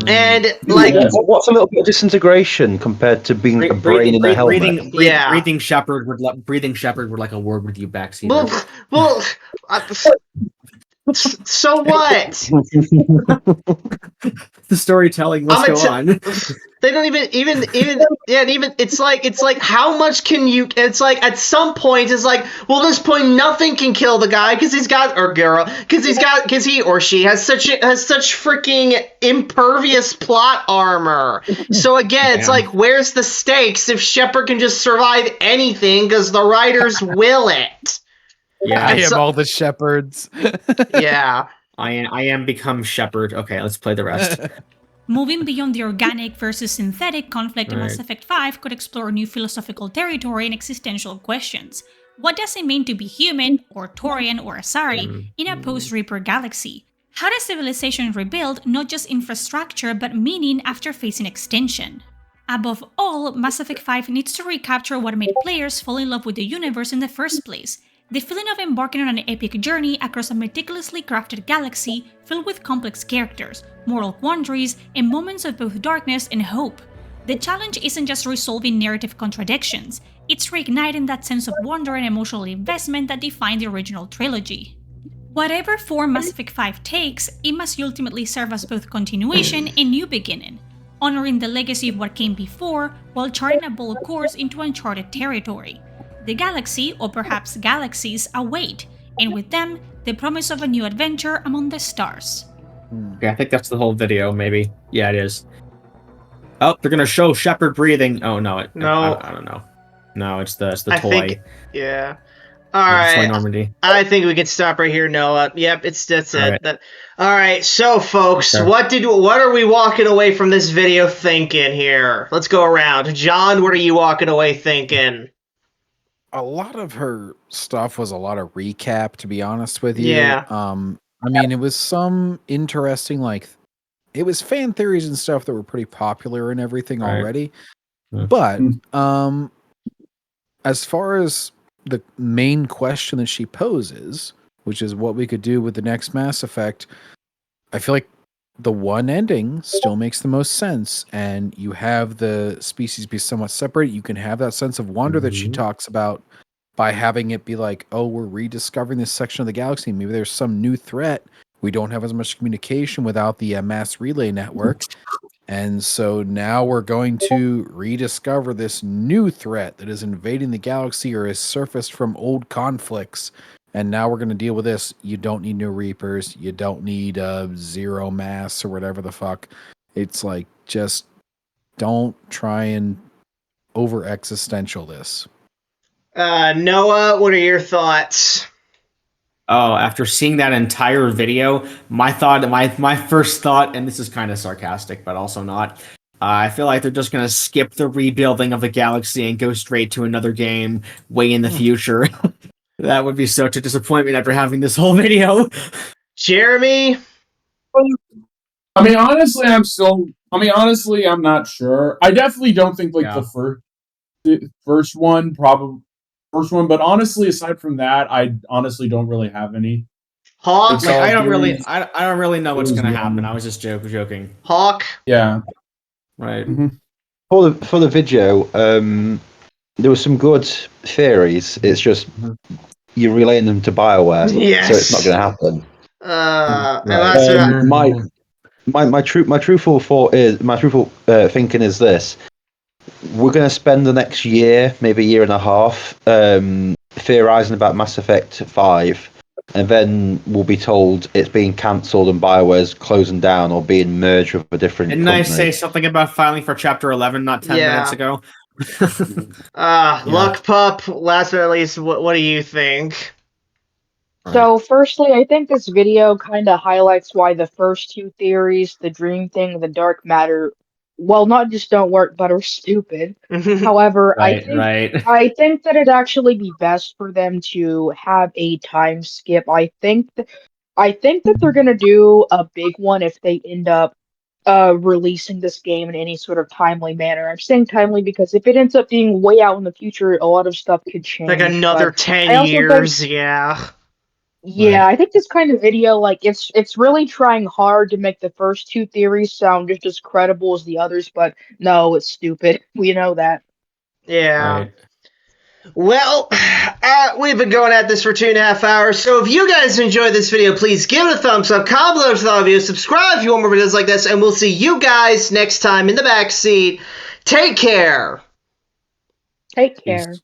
And like, what's a little bit of disintegration compared to being a brain in a helmet? Breathing Shepard would like a word with you, Backseat. Well, so what? The storytelling. Let's go on. They don't even it's like how much can you? It's like at some point it's like, well, at this point nothing can kill the guy because he's got, or girl, because he or she has such freaking impervious plot armor. So again, it's like, where's the stakes if Shepard can just survive anything because the writers will it? Yeah, I am all the Shepards. Yeah. I am become Shepard. Okay, let's play the rest. Moving beyond the organic versus synthetic conflict in Mass Effect 5 could explore new philosophical territory and existential questions. What does it mean to be human, or Torian, or Asari in a post-Reaper galaxy? How does civilization rebuild not just infrastructure but meaning after facing extinction? Above all, Mass Effect 5 needs to recapture what made players fall in love with the universe in the first place. The feeling of embarking on an epic journey across a meticulously crafted galaxy filled with complex characters, moral quandaries, and moments of both darkness and hope. The challenge isn't just resolving narrative contradictions, it's reigniting that sense of wonder and emotional investment that defined the original trilogy. Whatever form Mass Effect 5 takes, it must ultimately serve as both continuation and new beginning, honoring the legacy of what came before while charting a bold course into uncharted territory. The galaxy, or perhaps galaxies, await, and with them, the promise of a new adventure among the stars. Okay, I think that's the whole video, maybe. Yeah, it is. Oh, they're gonna show Shepard breathing. Oh, no. I don't know. No, it's the toy. Yeah. Alright. Normandy. I think we can stop right here, Noah. Yep, that's it. Alright, so folks, what are we walking away from this video thinking here? Let's go around. John, what are you walking away thinking? A lot of her stuff was a lot of recap, to be honest with you. Yeah. I mean, it was some interesting, like, it was fan theories and stuff that were pretty popular and everything already. But as far as the main question that she poses, which is what we could do with the next Mass Effect, I feel like the one ending still makes the most sense, and you have the species be somewhat separate. You can have that sense of wonder that she talks about by having it be like, oh, we're rediscovering this section of the galaxy. Maybe there's some new threat. We don't have as much communication without the mass relay network. And so now we're going to rediscover this new threat that is invading the galaxy or has surfaced from old conflicts. And now we're going to deal with this. You don't need new Reapers. You don't need zero mass or whatever the fuck. It's like, just don't try and over existential this. Noah, what are your thoughts? Oh, after seeing that entire video, my first thought, and this is kind of sarcastic, but also not, I feel like they're just going to skip the rebuilding of the galaxy and go straight to another game way in the future. That would be such a disappointment after having this whole video. Jeremy? I mean, honestly, I'm not sure. I definitely don't think the first one, but honestly, aside from that, I honestly don't really have any. Hawk? I don't really know what's gonna happen. I was just joking. Hawk? Yeah. Right. For the video, there were some good theories. It's just you're relaying them to BioWare, so it's not going to happen. My truthful thinking is this: we're going to spend the next year, maybe a year and a half, theorizing about Mass Effect 5, and then we'll be told it's being cancelled and BioWare's closing down or being merged with a different company. Didn't I say something about filing for Chapter 11 not 10 minutes ago? Luck Pup, last but not least, what do you think? So, firstly, I think this video kind of highlights why the first two theories, the dream thing and the dark matter, well, not just don't work, but are stupid. However, I think that it'd actually be best for them to have a time skip. I think that they're gonna do a big one if they end up releasing this game in any sort of timely manner. I'm saying timely because if it ends up being way out in the future, a lot of stuff could change. Like another 10 years, yeah. Yeah, I think this kind of video, like, it's really trying hard to make the first two theories sound just as credible as the others, but no, it's stupid. We know that. Yeah. Right. Well, we've been going at this for 2.5 hours, so if you guys enjoyed this video, please give it a thumbs up, comment below if you thought of it, subscribe if you want more videos like this, and we'll see you guys next time in the backseat. Take care. Take care.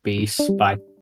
Peace. Bye.